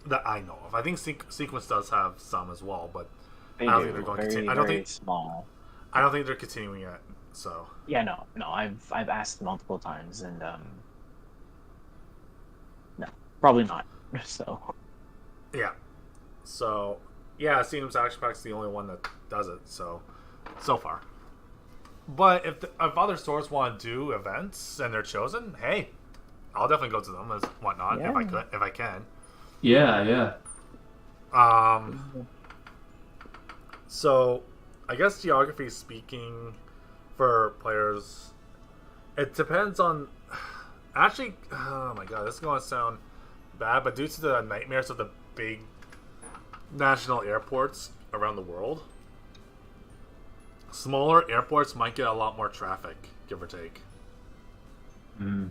that I know of. I think Sequence does have some as well, but I don't think they're going to continue. I don't think small. I don't think they're continuing it. So yeah, no. I've asked multiple times, and no, probably not. So yeah, so Yeah, Stadium's Action Pack's the only one that does it. So far. But if other stores want to do events and they're chosen, hey, I'll definitely go to them as whatnot if I can. Yeah. So, I guess geography speaking for players, it depends on. Actually, oh my god, this is going to sound bad, but due to the nightmares of the big national airports around the world, smaller airports might get a lot more traffic, give or take. Mm.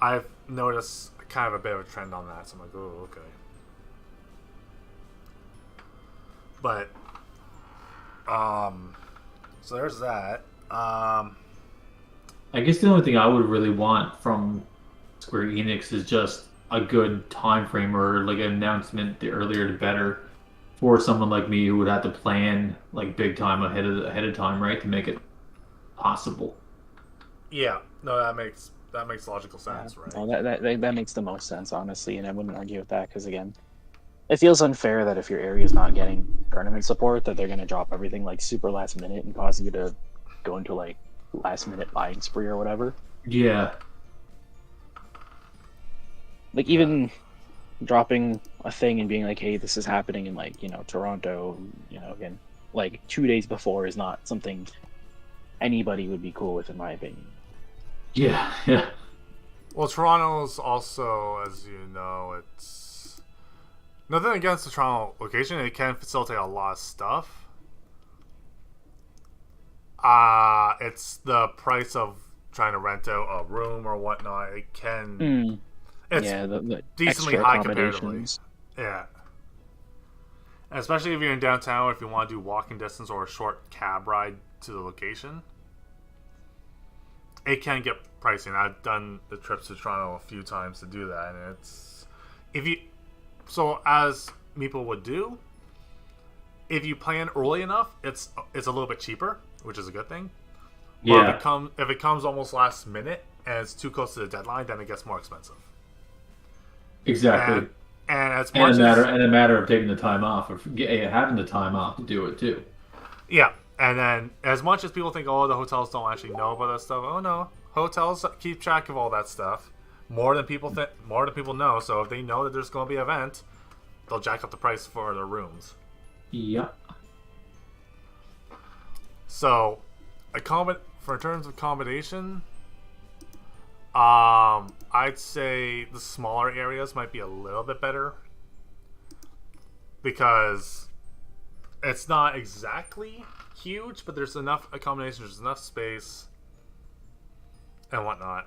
I've noticed kind of a bit of a trend on that, so I'm like, oh, okay. But, so there's that. I guess the only thing I would really want from Square Enix is just a good time frame or like an announcement. The earlier the better for someone like me who would have to plan like big time ahead of time, right, to make it possible. Yeah, no, that makes logical sense, right? No, that makes the most sense, honestly, and I wouldn't argue with that because again, it feels unfair that if your area is not getting tournament support, that they're going to drop everything like super last minute and cause you to go into like last minute buying spree or whatever. Yeah. Like even dropping a thing and being like, hey, this is happening in like, Toronto, again, like 2 days before is not something anybody would be cool with, in my opinion. Yeah. Well, Toronto's also, as you know, it's nothing against the Toronto location. It can facilitate a lot of stuff. It's the price of trying to rent out a room or whatnot. It can. It's the decently extra high comparatively. accommodations. Yeah. And especially if you're in downtown, if you want to do walking distance or a short cab ride to the location, it can get pricey. And I've done the trips to Toronto a few times to do that, and it's as Meeple would do, if you plan early enough, it's a little bit cheaper, which is a good thing. Yeah. Or if it comes almost last minute and it's too close to the deadline, then it gets more expensive. Exactly. And as much a matter of taking the time off or having the time off to do it too. Yeah, and then as much as people think, oh, the hotels don't actually know about that stuff. Oh no, hotels keep track of all that stuff more than people know. So if they know that there's going to be an event, they'll jack up the price for their rooms. Yeah. So, in terms of accommodation, I'd say the smaller areas might be a little bit better because it's not exactly huge, but there's enough accommodation, there's enough space and whatnot.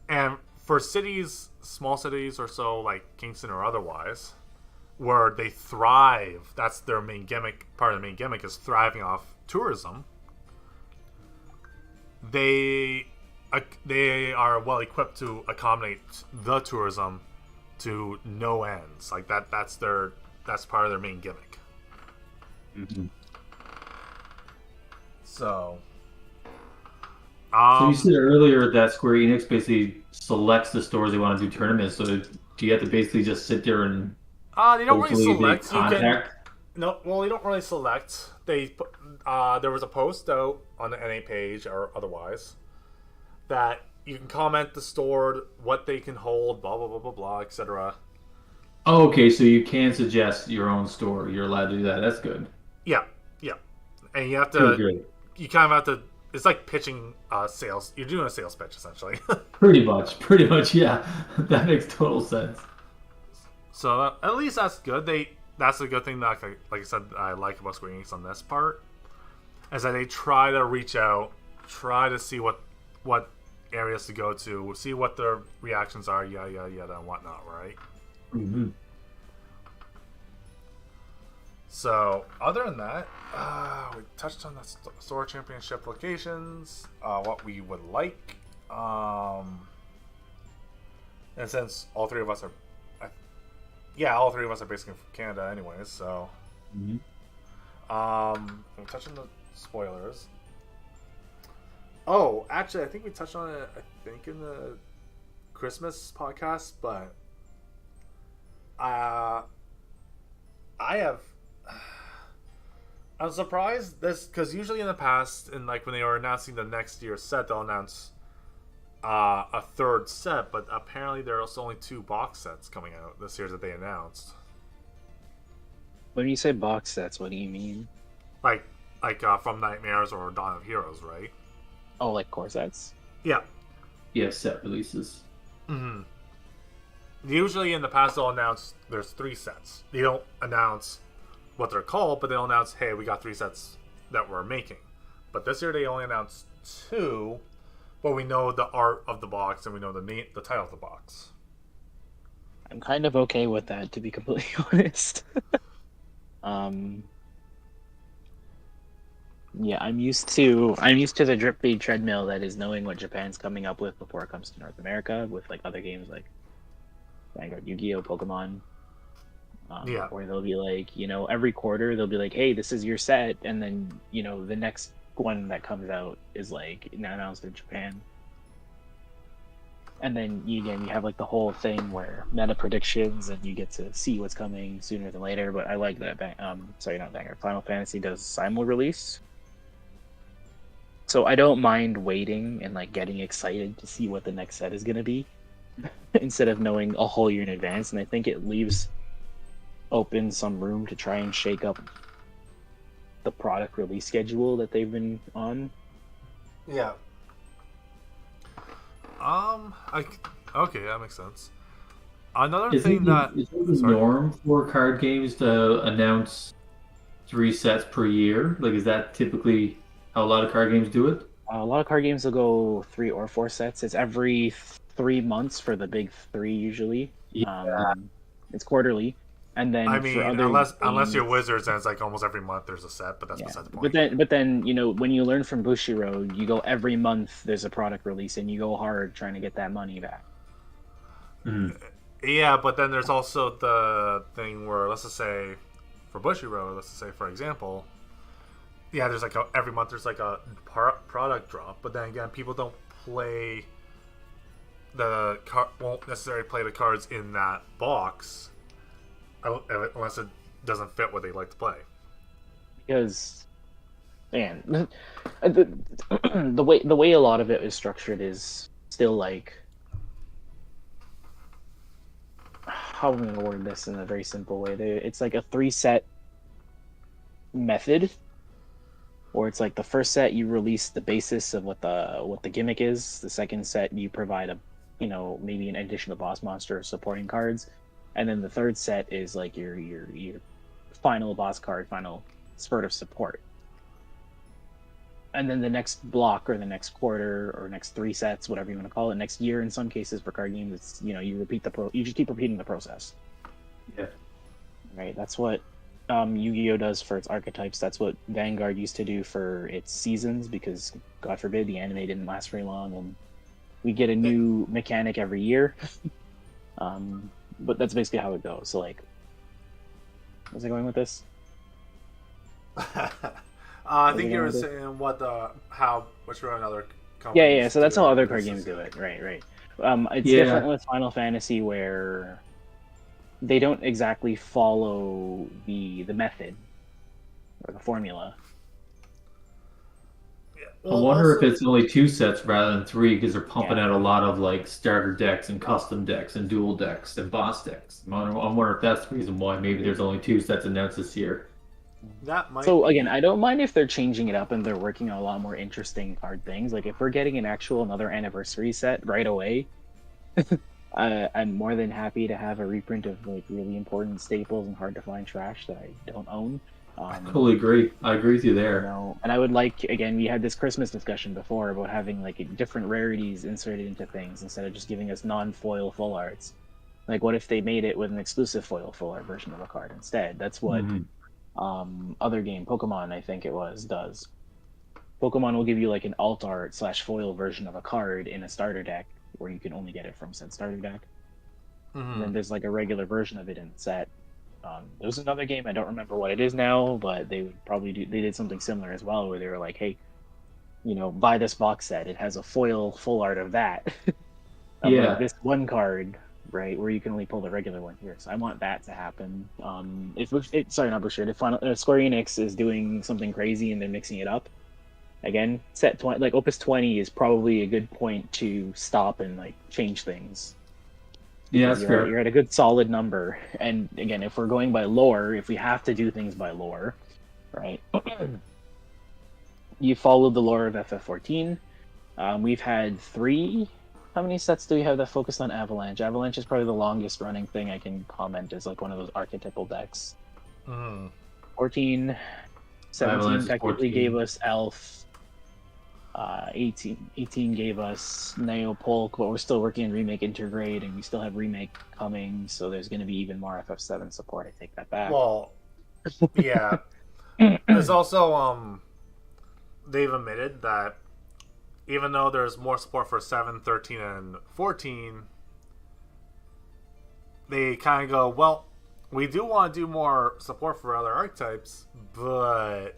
And for cities, small cities or so, like Kingston or otherwise, where they thrive, that's their main gimmick. Part of the main gimmick is thriving off tourism. They are well equipped to accommodate the tourism to no ends. Like that's part of their main gimmick. Mm-hmm. So you said earlier that Square Enix basically selects the stores they want to do tournaments. So do you have to basically just sit there and they don't really select. Contact? They don't really select. There was a post out on the NA page or otherwise that you can comment the store, what they can hold, blah blah blah blah blah, etc. Oh, okay, so you can suggest your own store. You're allowed to do that. That's good. Yeah, and you have to. Good. You kind of have to. It's like pitching sales. You're doing a sales pitch essentially. Pretty much, yeah. That makes total sense. So at least that's good. That's a good thing that, like I said, I like about Square Enix on this part, is that they try to reach out, try to see what areas to go to, see what their reactions are, yada, and whatnot, right? Mm-hmm. So, other than that, we touched on the store championship locations, what we would like, and since all three of us are basically from Canada anyways, so mm-hmm. We'll touch on the spoilers. Oh, actually, I think we touched on it, in the Christmas podcast, but I have I'm surprised this because usually in the past, and like when they are announcing the next year's set, they'll announce a third set, but apparently there's only 2 box sets coming out this year that they announced. When you say box sets, what do you mean? Like from Nightmares or Dawn of Heroes, right? Oh, like core sets? Yeah. Yeah, set releases. Mm-hmm. Usually in the past they'll announce there's 3 sets. They don't announce what they're called, but they'll announce, hey, we got 3 sets that we're making. But this year they only announced 2, but we know the art of the box and we know the title of the box. I'm kind of okay with that, to be completely honest. Yeah, I'm used to the drip feed treadmill that is knowing what Japan's coming up with before it comes to North America with like other games like Vanguard, Yu-Gi-Oh, Pokemon. Where they'll be like, every quarter they'll be like, hey, this is your set, and then the next one that comes out is like announced in Japan. And then you have like the whole thing where meta predictions, and you get to see what's coming sooner than later. But I like that. Not Vanguard. Final Fantasy does simul release, so I don't mind waiting and like getting excited to see what the next set is gonna be, instead of knowing a whole year in advance. And I think it leaves open some room to try and shake up the product release schedule that they've been on. Yeah. Okay, that makes sense. Another thing that is it the norm for card games to announce 3 sets per year? Like, is that typically how a lot of card games do it? A lot of card games will go 3 or 4 sets. It's every 3 months for the big 3 usually. Yeah. It's quarterly. And then for other unless you're Wizards, and it's like almost every month there's a set, but that's beside the point. But then when you learn from Bushiroad, you go every month there's a product release, and you go hard trying to get that money back. Mm-hmm. Yeah, but then there's also the thing where, let's just say for Bushiroad, for example, there's like every month there's like a product drop, but then again, people don't play won't necessarily play the cards in that box unless it doesn't fit what they like to play. Because, man, the way a lot of it is structured is still like, how am I gonna word this in a very simple way? It's like a 3-set method, or it's like the first set you release the basis of what the gimmick is. The second set you provide maybe an additional boss monster or supporting cards. And then the third set is like your final boss card, final spurt of support. And then the next block or the next quarter or next 3 sets, whatever you want to call it, next year in some cases for card games, it's you just keep repeating the process. Yeah. Right. That's what Yu-Gi-Oh does for its archetypes. That's what Vanguard used to do for its seasons, because God forbid the anime didn't last very long, and we get a new mechanic every year. But that's basically how it goes. So, like, where's I going with this? I think you were saying what's your other company? Yeah. So that's how other card games do it. Right. It's different with Final Fantasy, where they don't exactly follow the method or the formula. I wonder if it's only 2 sets rather than 3, because they're pumping out a lot of like starter decks and custom decks and dual decks and boss decks. I wonder if that's the reason why maybe there's only 2 sets announced this year. Again, I don't mind if they're changing it up and they're working on a lot more interesting card things. Like if we're getting another anniversary set right away, I'm more than happy to have a reprint of like really important staples and hard to find trash that I don't own. I totally agree. I agree with you there. And I would like, again, we had this Christmas discussion before about having like different rarities inserted into things instead of just giving us non-foil full arts. Like, what if they made it with an exclusive foil full art version of a card instead? That's what other game, Pokemon, I think it was, does. Pokemon will give you like an alt art / foil version of a card in a starter deck, where you can only get it from said starter deck. And then there's like a regular version of it in the set. There was another game, I don't remember what it is now, but they did something similar as well, where they were like, hey, buy this box set, it has a foil full art of that. Like this one card, right? Where you can only pull the regular one here. So I want that to happen. Sorry, not Bushido. If Square Enix is doing something crazy and they're mixing it up, again, set 20, like Opus 20 is probably a good point to stop and like change things. Yeah, that's fair. You're at a good solid number. And again, if we're going by lore, if we have to do things by lore, right? You followed the lore of FF14. We've had 3. How many sets do we have that focused on Avalanche? Avalanche is probably the longest running thing I can comment as like one of those archetypal decks. 14, 17 Avalanche technically 14. gave us Elf. 18 gave us Neopolk, but we're still working on Remake Intergrade, and we still have Remake coming, so there's going to be even more FF7 support. I take that back. Well, yeah. There's also, they've admitted that even though there's more support for 7, 13, and 14, they kind of go, well, we do want to do more support for other archetypes, but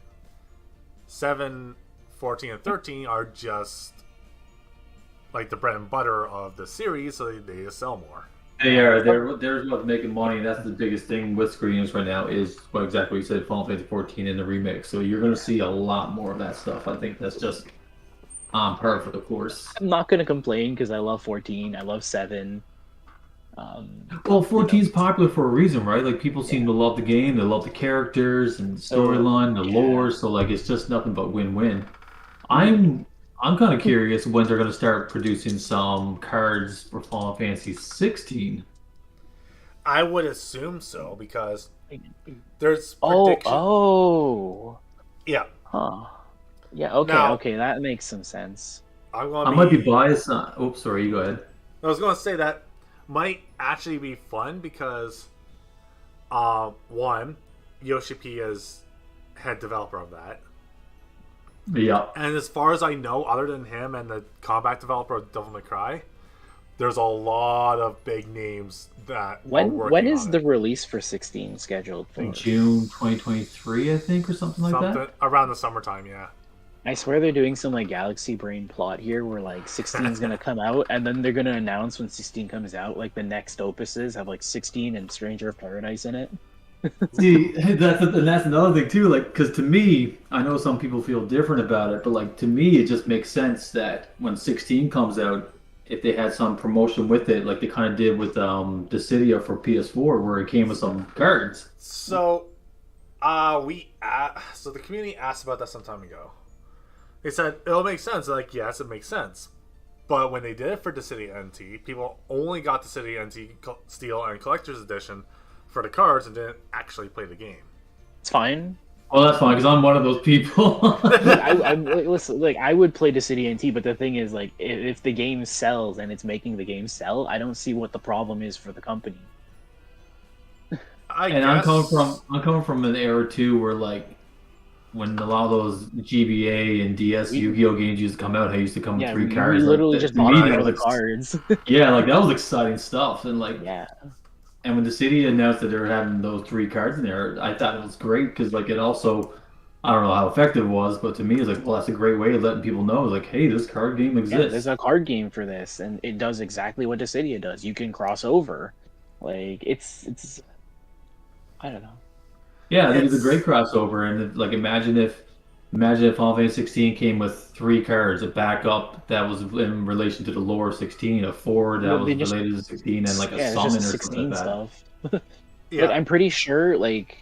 7, 14, and 13 are just like the bread and butter of the series, so they just sell more. They are. They're about making money. That's the biggest thing with Square Enix right now is what exactly you said, Final Fantasy 14 and the remake. So you're going to see a lot more of that stuff. I think that's just on par for the course. I'm not going to complain because I love 14. I love 7. Well, 14 is popular for a reason, right? Like people seem to love the game. They love the characters and the storyline, the lore. So like it's just nothing but win-win. I'm kind of curious when they're going to start producing some cards for Final Fantasy 16. I would assume so because there's prediction. Yeah. Huh. Yeah. Okay. Now, okay, that makes some sense. I might be biased. Oops, sorry. You go ahead. I was going to say that might actually be fun because, one, Yoshi P is head developer of that. Yeah. And as far as I know, other than him and the combat developer of Devil May Cry, there's a lot of big names that are working when is on the it. release for 16 scheduled for? June 2023, I think, or something like that. Around the summertime, yeah. I swear they're doing some like Galaxy Brain plot here where like 16 is gonna come out and then they're gonna announce when 16 comes out like the next opuses have like 16 and Stranger of Paradise in it. See, that's another thing too. Like, because to me, I know some people feel different about it, but like to me, it just makes sense that when 16 comes out, if they had some promotion with it, like they kind of did with Dissidia for PS4, where it came with some cards. So, so the community asked about that some time ago. They said it'll make sense. Like, yes, it makes sense. But when they did it for Dissidia NT, people only got Dissidia NT Steel and Collector's Edition for the cards and didn't actually play the game. It's fine. Well, that's fine because I'm one of those people. Listen, like I would play Dissidia NT, but the thing is, like, if the game sells and it's making the game sell, I don't see what the problem is for the company. I'm coming from an era too where like when a lot of those GBA and DS Yu-Gi-Oh games used to come out, I used to come with 3 cards. We literally just bought them for the cards. Yeah, like that was exciting stuff, and like yeah. And when the city announced that they were having those 3 cards in there, I thought it was great because like it also, I don't know how effective it was, but to me it's like, well, that's a great way of letting people know, like, hey, this card game exists. Yeah, there's a card game for this, and it does exactly what Dissidia does. You can cross over, like it's, I don't know. Yeah, I think it's a great crossover, and like imagine if Final Fantasy 16 came with 3 cards, a backup that was in relation to the lore of 16, a 4 that was related to 16, and like a summon or something like stuff. Yeah. But I'm pretty sure, like,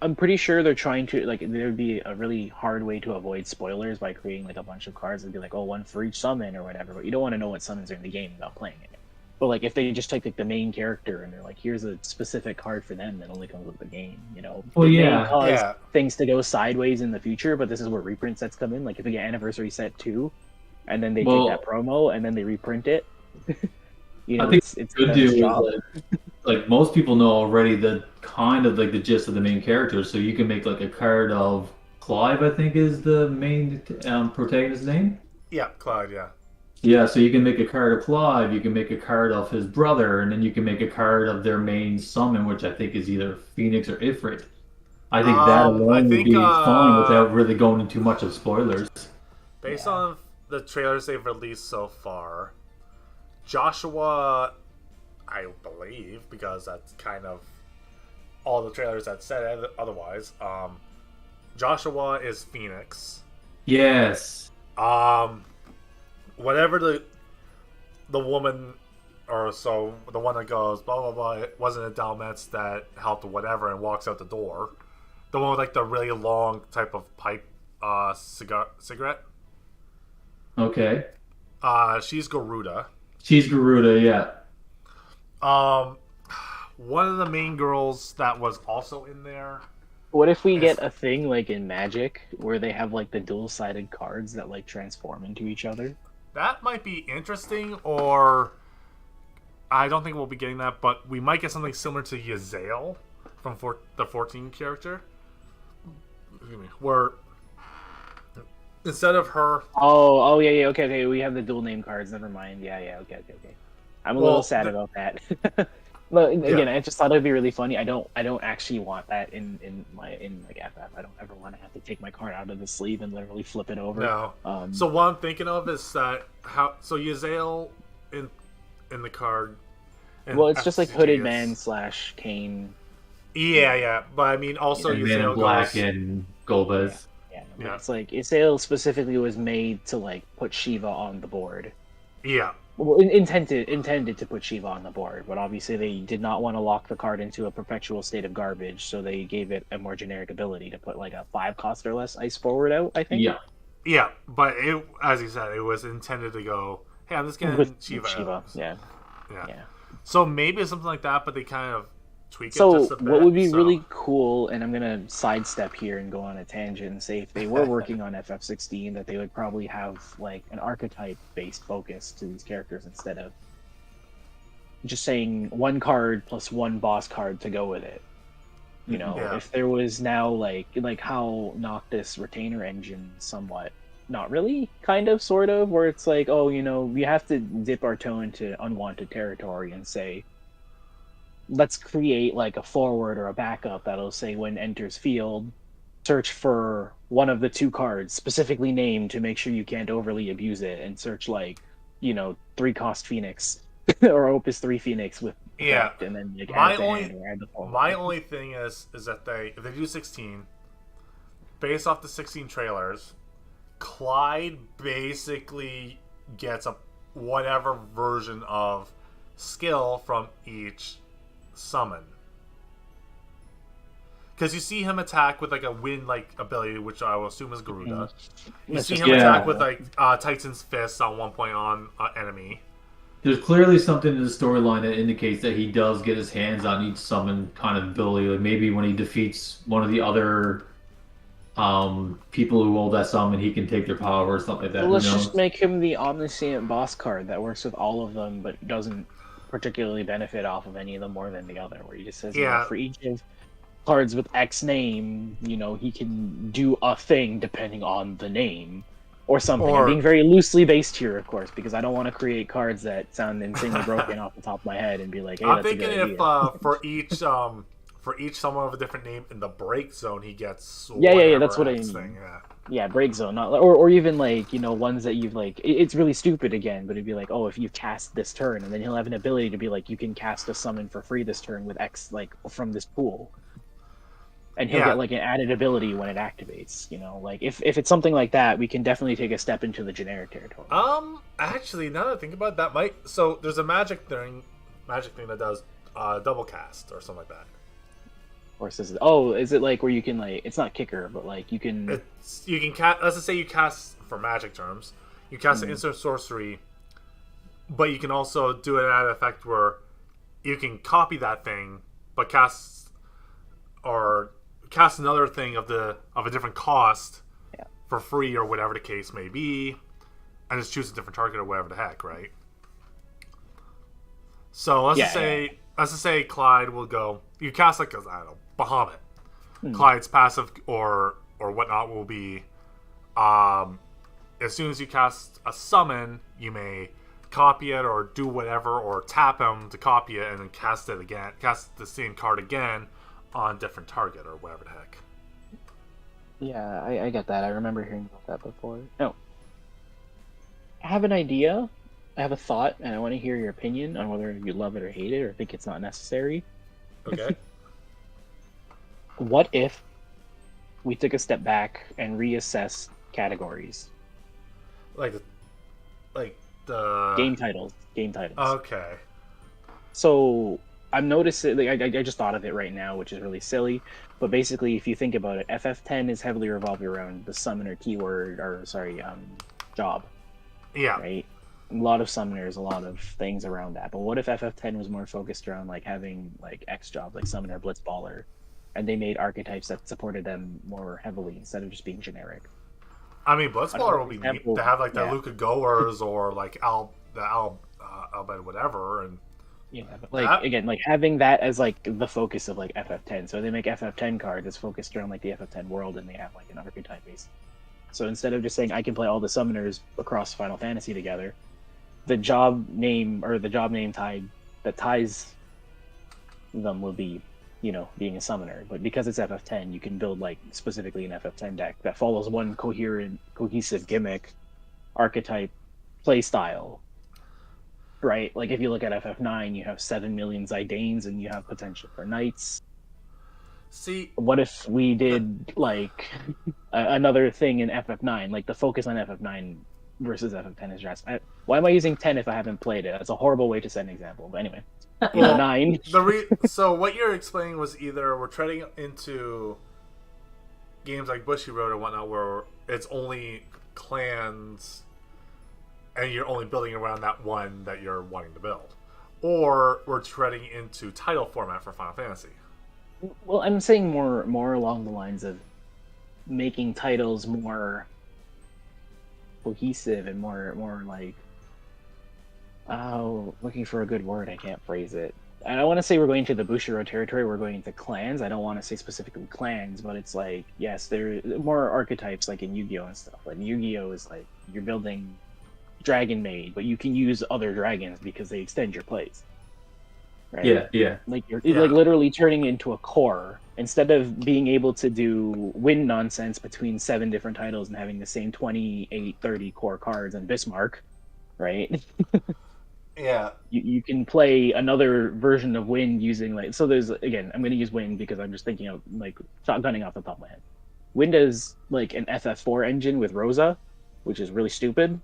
I'm pretty sure they're trying to, like, there would be a really hard way to avoid spoilers by creating like a bunch of cards and be like, oh, one for each summon or whatever. But you don't want to know what summons are in the game without playing it. But like, if they just take like the main character and they're like, here's a specific card for them that only comes with the game, you know? Well, it yeah, may cause things to go sideways in the future, but this is where reprint sets come in. Like, if we get Anniversary Set 2, and then they take that promo and then they reprint it, you know, I think it's good deal is like most people know already the kind of like the gist of the main characters, so you can make like a card of Clive, I think is the main protagonist's name. Yeah, Clyde. Yeah. Yeah, so you can make a card of Clive, you can make a card of his brother, and then you can make a card of their main summon, which I think is either Phoenix or Ifrit. I think that alone would be fine without really going into too much of spoilers. Based on the trailers they've released so far, Joshua I believe, because that's kind of all the trailers that said otherwise. Joshua is Phoenix. Yes. Whatever the woman, or so the one that goes blah blah blah, it wasn't a Dalmets that helped whatever and walks out the door. The one with like the really long type of pipe, cigarette. Okay. She's Garuda. She's Garuda, yeah. One of the main girls that was also in there. What if we get a thing like in Magic where they have like the dual-sided cards that like transform into each other? That might be interesting, or I don't think we'll be getting that, but we might get something similar to Yazael from the 14 character. Where instead of her... Oh, yeah, okay, we have the dual name cards, never mind. Yeah, okay. I'm a little sad about that. But again, I just thought it'd be really funny. I don't actually want that in like FF. I don't ever want to have to take my card out of the sleeve and literally flip it over. No. So what I'm thinking of is that Yazael in the card. Well, it's just like Hooded Man / Kane. Yeah, but I mean also Yazael Black and Golbez. Yeah. It's like Yazael specifically was made to like put Shiva on the board. Yeah. Well, intended to put Shiva on the board, but obviously they did not want to lock the card into a perpetual state of garbage, so they gave it a more generic ability to put like a 5-cost or less ice forward out, I think. Yeah, but it, as you said, it was intended to go, hey, I'm just getting Shiva. Yeah. So maybe it's something like that, but they kind of tweak it so just a bit. What would be really cool, and I'm gonna sidestep here and go on a tangent and say if they were working on FF16, that they would probably have like an archetype based focus to these characters instead of just saying one card plus one boss card to go with it. You know, if there was now like how Noctis retainer engine somewhat, not really, kind of, sort of, where it's like, oh, you know, we have to dip our toe into unwanted territory and say, let's create like a forward or a backup that'll say when enters field, search for one of the 2 cards specifically named to make sure you can't overly abuse it, and search like, you know, 3-cost Phoenix or Opus 3 Phoenix with effect, and then like my only thing is that if they do 16 based off the 16 trailers, Clyde basically gets a whatever version of skill from each summon, because you see him attack with like a wind like ability, which I will assume is Garuda. You see him attack with like Titan's Fist on one point on enemy. There's clearly something in the storyline that indicates that he does get his hands on each summon kind of ability. Like maybe when he defeats one of the other people who hold that summon, he can take their power or something like that. Well, let's just make him the omniscient boss card that works with all of them, but doesn't particularly benefit off of any of them more than the other, where he just says, you know, for each of cards with X name, you know, he can do a thing depending on the name or something. I'm being very loosely based here, of course, because I don't want to create cards that sound insanely broken off the top of my head and be like, hey, I'm thinking if for each someone with a different name in the break zone, he gets that's what I mean. Yeah, break zone, not or even like, you know, ones that you've like, it's really stupid again, but it'd be like, oh, if you cast this turn, and then he'll have an ability to be like, you can cast a summon for free this turn with X like from this pool, and he'll get like an added ability when it activates. You know, like if it's something like that, we can definitely take a step into the generic territory. Actually, now that I think about it, that might. So there's a magic thing that does double cast or something like that. Or is it like where you can like, it's not kicker, but like you can cast, let's just say you cast, for magic terms, you cast an instant sorcery, but you can also do an added effect where you can copy that thing, but cast another thing of a different cost for free or whatever the case may be, and just choose a different target or whatever the heck, right? So let's just say Clyde will go, you cast like, I don't know, Bahamut. Clyde's passive or whatnot will be, as soon as you cast a summon, you may copy it or do whatever, or tap him to copy it and then cast it again, cast the same card again on a different target or whatever the heck. Yeah, I get that. I remember hearing about that before. No. I have an idea. I have a thought, and I want to hear your opinion on whether you love it or hate it, or think it's not necessary. Okay. What if we took a step back and reassess categories? like the Game titles. Game titles. Okay. So I'm noticing, like, I just thought of it right now, which is really silly. But basically, if you think about it, FF10 is heavily revolved around the summoner keyword, or sorry, job, Yeah. right? A lot of summoners, a lot of things around that. But what if FF10 was more focused around like having like X jobs, like summoner, blitzballer, and they made archetypes that supported them more heavily instead of just being generic? I mean, Blitzballer will be neat to have like the Yeah. Luca Goers or like the Albed whatever, and Yeah, but like again, like having that as like the focus of like FF10. So they make FF10 card that's focused around like the FF10 world, and they have like an archetype base. So instead of just saying I can play all the summoners across Final Fantasy together, the job name or the job name tied that ties them will be, being a summoner. But because it's FF10, you can build like specifically an FF10 deck that follows one cohesive gimmick, archetype, play style. Right, like if you look at FF9, you have 7 million Zidanes and you have potential for knights. see, What if we did like another thing in FF9, like the focus on FF9 versus FF10 is just. Why am I using 10 if I haven't played it? That's a horrible way to set an example. But anyway, Well, 9. so what you're explaining was either we're treading into games like Bushiroad or whatnot, where it's only clans, and you're only building around that one that you're wanting to build, or we're treading into title format for Final Fantasy. Well, I'm saying more along the lines of making titles more cohesive and more like, looking for a good word, I can't phrase it. I don't want to say we're going to the Bushiroad territory, we're going to clans. I don't want to say specifically clans, but it's like, yes, there are more archetypes like in Yu-Gi-Oh! And stuff. Like Yu-Gi-Oh! Is like, you're building Dragon Maid, but you can use other dragons because they extend your plays. Right? Yeah. Like you're like literally turning into a core instead of being able to do win nonsense between 7 different titles and having the same 28, 30 core cards and Bismarck, right? Yeah. You can play another version of Wind using like, so there's, again, I'm going to use Wind because I'm just thinking of like shotgunning off the top of my head. Wind is like an FF4 engine with Rosa, which is really stupid.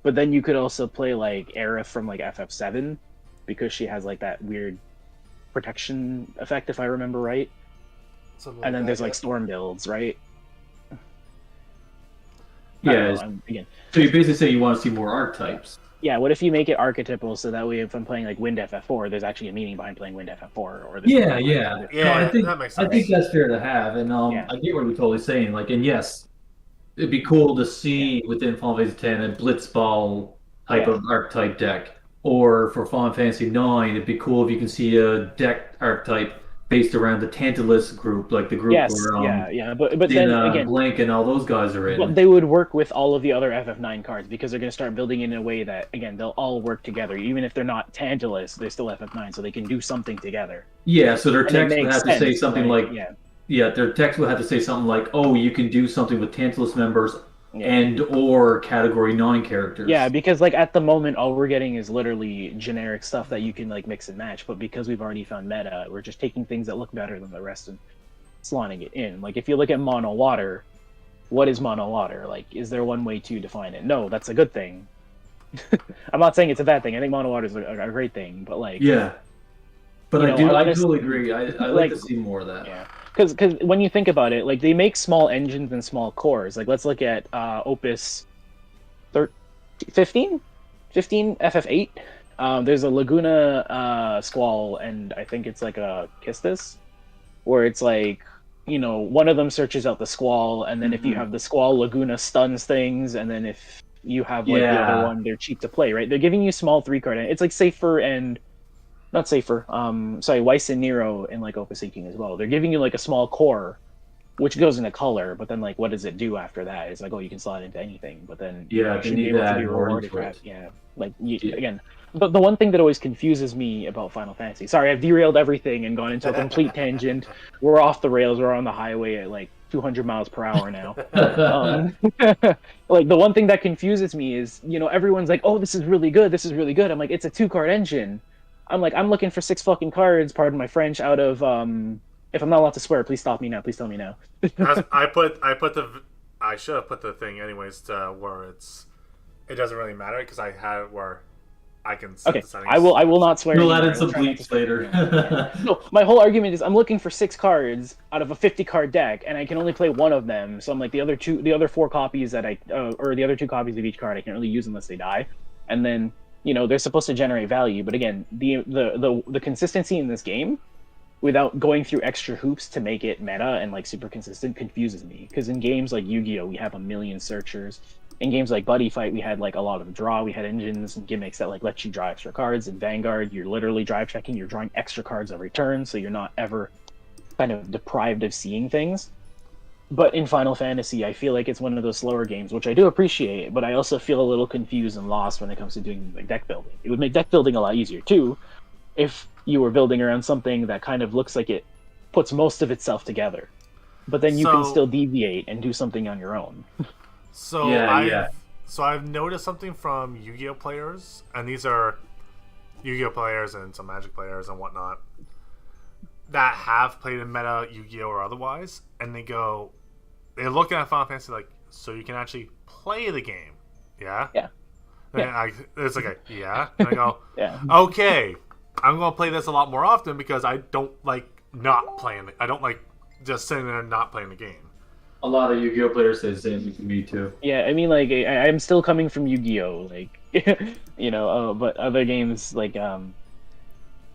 But then you could also play like Aerith from like FF7 because she has like that weird protection effect, if I remember right. And then there's like storm builds, right? Yeah. Again, So you basically say you want to see more archetypes. yeah, what if you make it archetypal so that way if I'm playing like Wind FF4, there's actually a meaning behind playing Wind FF4 or this. Yeah. Yeah, I think that makes sense. I think that's fair to have, and Yeah. I get what you're totally saying. Like, and yes, it'd be cool to see within Final Fantasy X a Blitzball type of archetype deck, or for Final Fantasy IX, it'd be cool if you can see a deck archetype based around the Tantalus group, like the group where but then again, Blank and all those guys are in. but they would work with all of the other FF9 cards because they're going to start building in a way that, again, they'll all work together. Even if they're not Tantalus, they're still FF9, so they can do something together. Yeah, so their And it text would makes have to say sense, something like, like, their text would have to say something like, oh, you can do something with Tantalus members and or Category 9 characters. Yeah, because like at the moment, all we're getting is literally generic stuff that you can like mix and match. But because we've already found meta, we're just taking things that look better than the rest and slotting it in. Like if you look at mono water, what is mono water? Like, is there one way to define it? No, that's a good thing. I'm not saying it's a bad thing. I think mono water is a great thing, but like, yeah. But I totally agree. I like like to see more of that. Yeah. Because when you think about it, like they make small engines and small cores. Like let's look at Opus 15 FF8. There's a Laguna Squall, and I think it's like a Kistis, where it's like, one of them searches out the Squall, and then if you have the Squall, Laguna stuns things, and then if you have like the other one, they're cheap to play, right? They're giving you small 3-card. It's like Safer and Weiss and Nero in like Opus 18 as well. They're giving you like a small core which goes into color. But then, like, what does it do after that? It's like, oh, you can slot into anything. But then Yeah, you they should be need able to to add be more rewarded into for it. that. Yeah, like Yeah. again, the one thing that always confuses me about Final Fantasy. Sorry, I've derailed everything and gone into a complete tangent. We're off the rails. We're on the highway at like 200 miles per hour now. Like the one thing that confuses me is, everyone's like, "Oh, this is really good. This is really good." I'm like, "It's a 2-card engine." I'm like, "I'm looking for 6 fucking cards." Pardon my French. Out of if I'm not allowed to swear, please stop me now. Please tell me now. I should have put the thing anyways to where it doesn't really matter because I had it where I can set Okay, the settings. I will not swear. We'll anymore. add in some I will try not to bleeps swear. later. No, my whole argument is I'm looking for 6 cards out of a 50-card deck, and I can only play one of them. So I'm like the other 4 copies that or the other 2 copies of each card I can't really use unless they die. And then they're supposed to generate value, but again, the consistency in this game, without going through extra hoops to make it meta and like super consistent, confuses me. Because in games like Yu-Gi-Oh, we have a million searchers. In games like Buddy Fight, we had like a lot of draw. We had engines and gimmicks that like let you draw extra cards. In Vanguard, you're literally drive checking. You're drawing extra cards every turn, so you're not ever kind of deprived of seeing things. But in Final Fantasy, I feel like it's one of those slower games, which I do appreciate, but I also feel a little confused and lost when it comes to doing like deck building. It would make deck building a lot easier too, if you were building around something that kind of looks like it puts most of itself together. But then you can still deviate and do something on your own. So I've noticed something from Yu-Gi-Oh players, and these are Yu-Gi-Oh players and some Magic players and whatnot that have played in meta Yu-Gi-Oh or otherwise, and they're looking at Final Fantasy like, so you can actually play the game, yeah? Yeah. And it's like yeah, and I go, Yeah. Okay, I'm gonna play this a lot more often because I don't like not playing. I don't like just sitting there and not playing the game. A lot of Yu-Gi-Oh players say the same thing to me too. Yeah, I mean, like, I'm still coming from Yu-Gi-Oh, like, but other games, like, I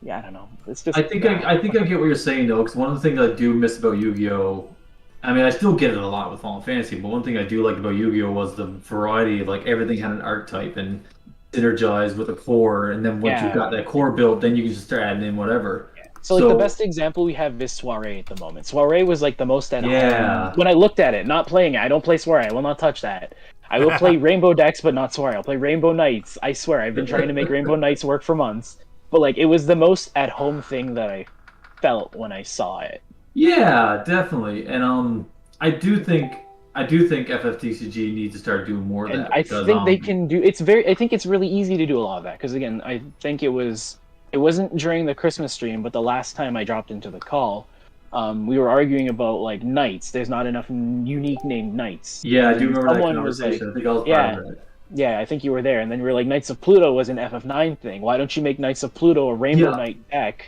don't know. It's just. I think I get what you're saying though, because one of the things I do miss about Yu-Gi-Oh, I mean, I still get it a lot with Final Fantasy, but one thing I do like about Yu-Gi-Oh was the variety of like everything had an archetype and synergized with a core, and then once you've got that core built, then you can just start adding in whatever. So, like, the best example we have is Soiree at the moment. Soiree was, like, the most at home. When I looked at it, not playing it, I don't play Soiree. I will not touch that. I will play Rainbow decks, but not Soiree. I'll play Rainbow Knights. I swear, I've been trying to make Rainbow Knights work for months. But, like, it was the most at-home thing that I felt when I saw it. Yeah, definitely. And I do think FFTCG needs to start doing more of that. And I think they can do... I think it's really easy to do a lot of that. Because, again, I think it wasn't during the Christmas stream, but the last time I dropped into the call, we were arguing about like knights. There's not enough unique named knights. Yeah, I do remember that Someone conversation. was like, I think I was part of that. Yeah, I think you were there. And then we were like, Knights of Pluto was an FF9 thing. Why don't you make Knights of Pluto a Rainbow Knight deck?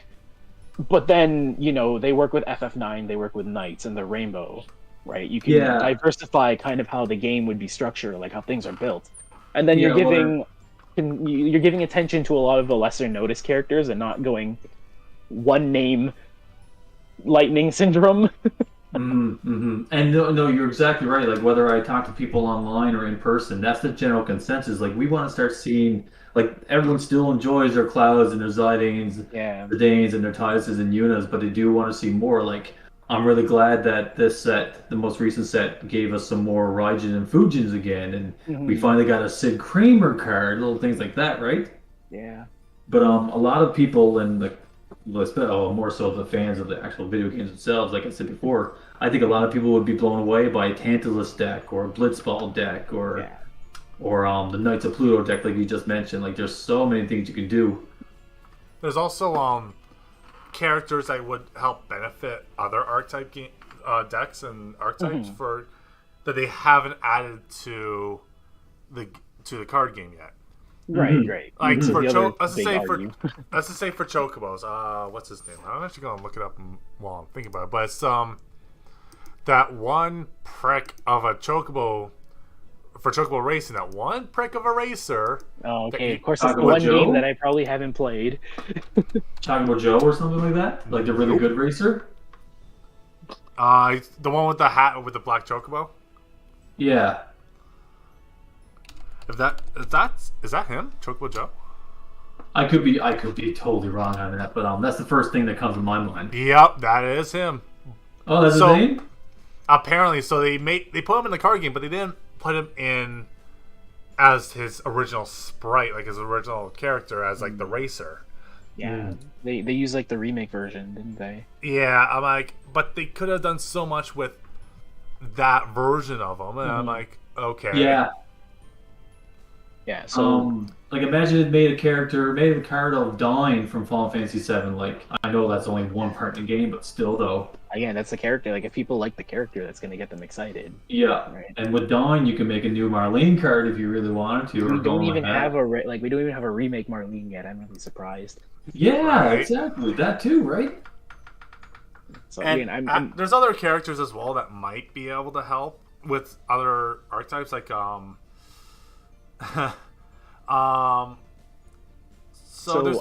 But then, they work with FF9, they work with Knights, and they're Rainbow, right? You can diversify kind of how the game would be structured, like how things are built. And then you're giving attention to a lot of the lesser noticed characters and not going one name lightning syndrome. Mm-hmm. And no, you're exactly right. Like whether I talk to people online or in person, that's the general consensus. Like we want to start seeing, like everyone still enjoys their Clouds and their Zidanes, the Danes and their Tiduses and Yunas, but they do want to see more. Like I'm really glad that this set, the most recent set, gave us some more Raijin and Fujins again, and we finally got a Sid Kramer card, little things like that, right? Yeah. But a lot of people more so the fans of the actual video games themselves, like I said before, I think a lot of people would be blown away by a Tantalus deck or a Blitzball deck or the Knights of Pluto deck, like you just mentioned. Like there's so many things you can do. There's also characters that would help benefit other archetype decks and archetypes that they haven't added to the card game yet. Right. Like for let's just say for Chocobos. What's his name? I'm actually gonna look it up while I'm thinking about it. But it's that one prick of a Chocobo for Chocobo racing. That one prick of a racer. Oh, okay. Of course, it's the one game that I probably haven't played. Chocobo Joe or something like that. Like the really good racer. The one with the hat with the black Chocobo. Yeah. Is that him, Chocobo Joe? I could be totally wrong on that, but that's the first thing that comes to my mind. Yep, that is him. Oh, that's his name? apparently, so they put him in the card game, but they didn't put him in as his original sprite, like his original character, as like the racer. Yeah, they used like the remake version, didn't they? Yeah, I'm like, but they could have done so much with that version of him, and I'm like, okay. Yeah. Yeah, so like imagine it made a card of Dying from Final Fantasy VII. Like I know that's only one part in the game, but still though. Again, that's the character. Like if people like the character, that's gonna get them excited. Yeah, right? And with Dying, you can make a new Marlene card if you really wanted to. We don't even have a remake Marlene yet. I'm really surprised. Yeah, right? Exactly. That too, right? So And again, there's other characters as well that might be able to help with other archetypes, like So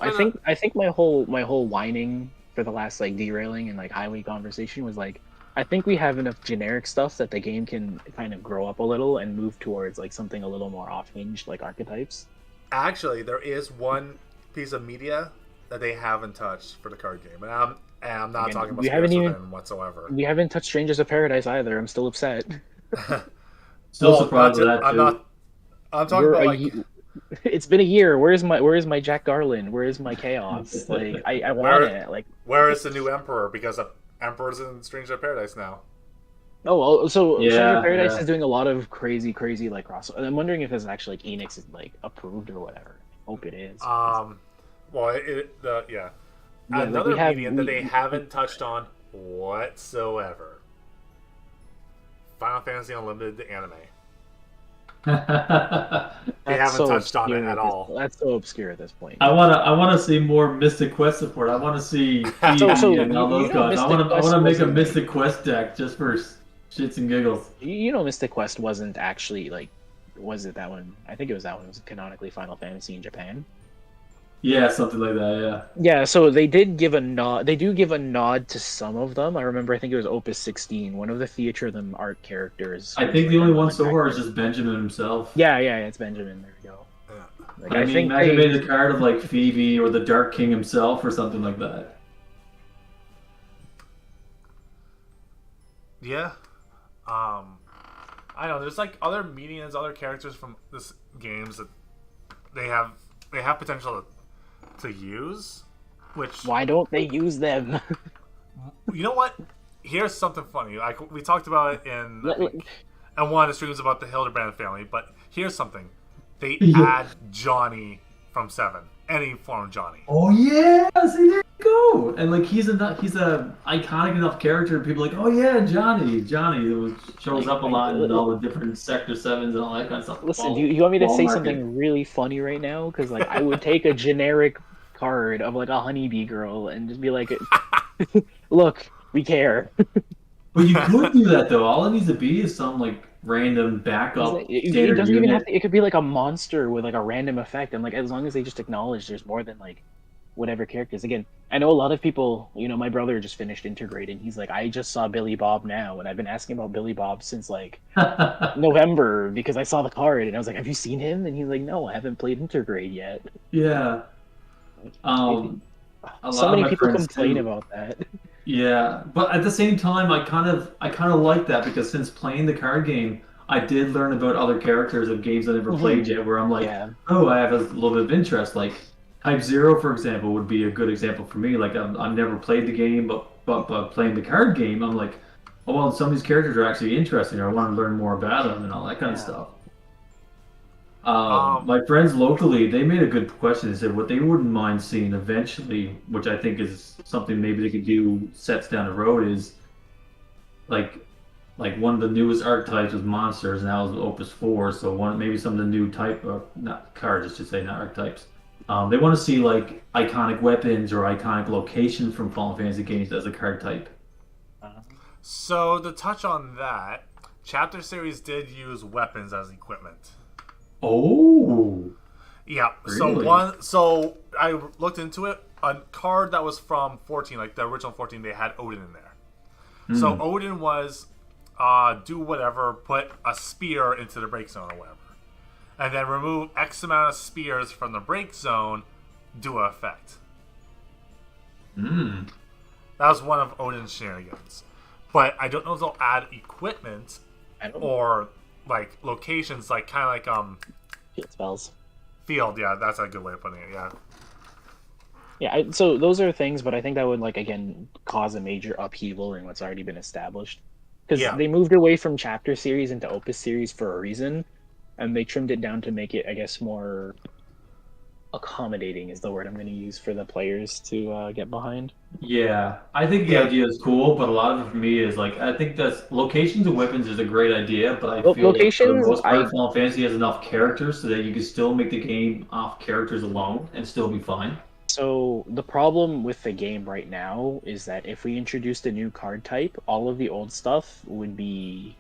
I think my whole whining for the last like derailing and like highway conversation was like, I think we have enough generic stuff that the game can kind of grow up a little and move towards like something a little more off-hinge, like archetypes. Actually, there is one piece of media that they haven't touched for the card game, and I'm not talking about Spirits Within whatsoever. We haven't touched Strangers of Paradise either. I'm still upset. Still surprised with that too. I'm talking about like. It's been a year. Where's my Jack Garland? Where's my Chaos? Like I want it. Like where is the new Emperor? Because the Emperor's in Stranger of Paradise now. So Stranger of Paradise is doing a lot of crazy like crossover. I'm wondering if it's actually like Enix is like approved or whatever. Hope it is. Another medium that they haven't touched on whatsoever. Final Fantasy Unlimited, the anime. They haven't touched on it at all. That's so obscure at this point. I wanna see more Mystic Quest support. I wanna see Phoebe and all those guys. I wanna make a Mystic Quest deck just for shits and giggles. You know, Mystic Quest wasn't actually like, was it that one? I think it was that one. It was canonically Final Fantasy in Japan. Yeah, something like that. Yeah. So they did give a nod. They do give a nod to some of them. I remember. I think it was Opus 16. One of the Theatrhythm art characters. I think the only one so far is just Benjamin himself. Yeah, it's Benjamin. There we go. Yeah. Like, I think imagine made a card of like Phoebe or the Dark King himself or something like that. Yeah. I know there's like other mediums, other characters from this games that they have potential to use, which why don't they use them? You know what? Here's something funny. Like we talked about it in one of the streams about the Hildebrand family, but here's something. They add Johnny from 7. Any form of Johnny. Oh yeah, see there you go. And like he's a iconic enough character. People are like, oh yeah, Johnny who shows up a lot in all the different Sector 7s and all that kind of stuff. Listen, you want me to say something really funny right now? Because like I would take a generic card of like a honeybee girl and just be like, look, we care. But you could do that though. All it needs to be is some like random backup. It doesn't even have to. It could be like a monster with like a random effect, and like as long as they just acknowledge there's more than like whatever characters. Again, I know a lot of people. You know, my brother just finished Intergrade, and he's like, I just saw Billy Bob now, and I've been asking about Billy Bob since like November because I saw the card, and I was like, have you seen him? And he's like, no, I haven't played Intergrade yet. Yeah. So many people complain about that. Yeah, but at the same time, I kind of like that because since playing the card game, I did learn about other characters of games I never played yet. Where I'm like, oh, I have a little bit of interest. Like Type 0, for example, would be a good example for me. Like I've never played the game, but playing the card game, I'm like, oh well, some of these characters are actually interesting. Or I want to learn more about them and all that kind of stuff. My friends locally, they made a good question. They said what they wouldn't mind seeing eventually, which I think is something maybe they could do sets down the road, is like one of the newest archetypes was monsters, now is Opus 4. So maybe some of the new type of not cards, I should say, not archetypes. They want to see like iconic weapons or iconic locations from Final Fantasy games as a card type. So to touch on that, Chapter Series did use weapons as equipment. Oh. Yeah. Really? So I looked into it. A card that was from 14, like the original 14, they had Odin in there. So Odin was do whatever, put a spear into the break zone or whatever, and then remove X amount of spears from the break zone, do an effect. That was one of Odin's shenanigans. but I don't know if they'll add equipment I don't know. or like locations, like kind of like Field spells. field. Yeah, that's a good way of putting it. Yeah. Yeah, so those are things, but I think that would like again cause a major upheaval in what's already been established, because Yeah. they moved away from chapter series into Opus series for a reason, and they trimmed it down to make it, I guess, more accommodating is the word I'm going to use for the players to get behind. Yeah, I think the idea is cool, but a lot of it for me is like I think that locations and weapons is a great idea, but I feel like for the Locations, most part, Final Fantasy has enough characters so that you can still make the game off characters alone and still be fine. So the problem with the game right now is that if we introduced a new card type, all of the old stuff would be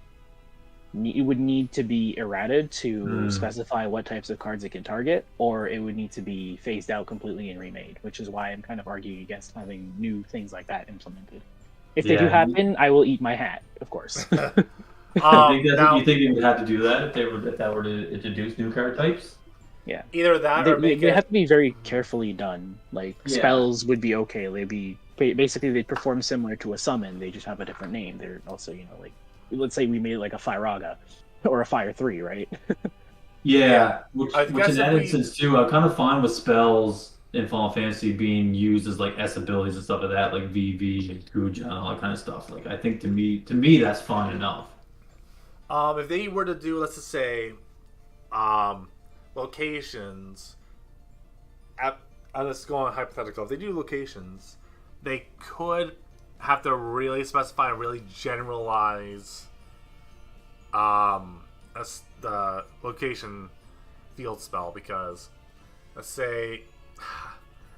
it would need to be errated to specify what types of cards it can target, or it would need to be phased out completely and remade, which is why I'm kind of arguing against having new things like that implemented. If they do happen, I will eat my hat, of course. You think they would have to do that if that were to introduce new card types? Yeah. Either that or make they it. have to be very carefully done. Like spells would be okay. They'd be basically they'd perform similar to a summon. They just have a different name. They're also like, let's say we made like a Firaga or a Fire 3, right? Yeah, which in that we- instance too, I'm kind of fine with spells in Final Fantasy being used as like S abilities and stuff like that, like VV and Kuja and all that kind of stuff. Like I think to me that's fine enough. If they were to do, let's just say, locations. I'm just going hypothetical. If they do locations, they could have to really specify and really generalize the location field spell, because let's say it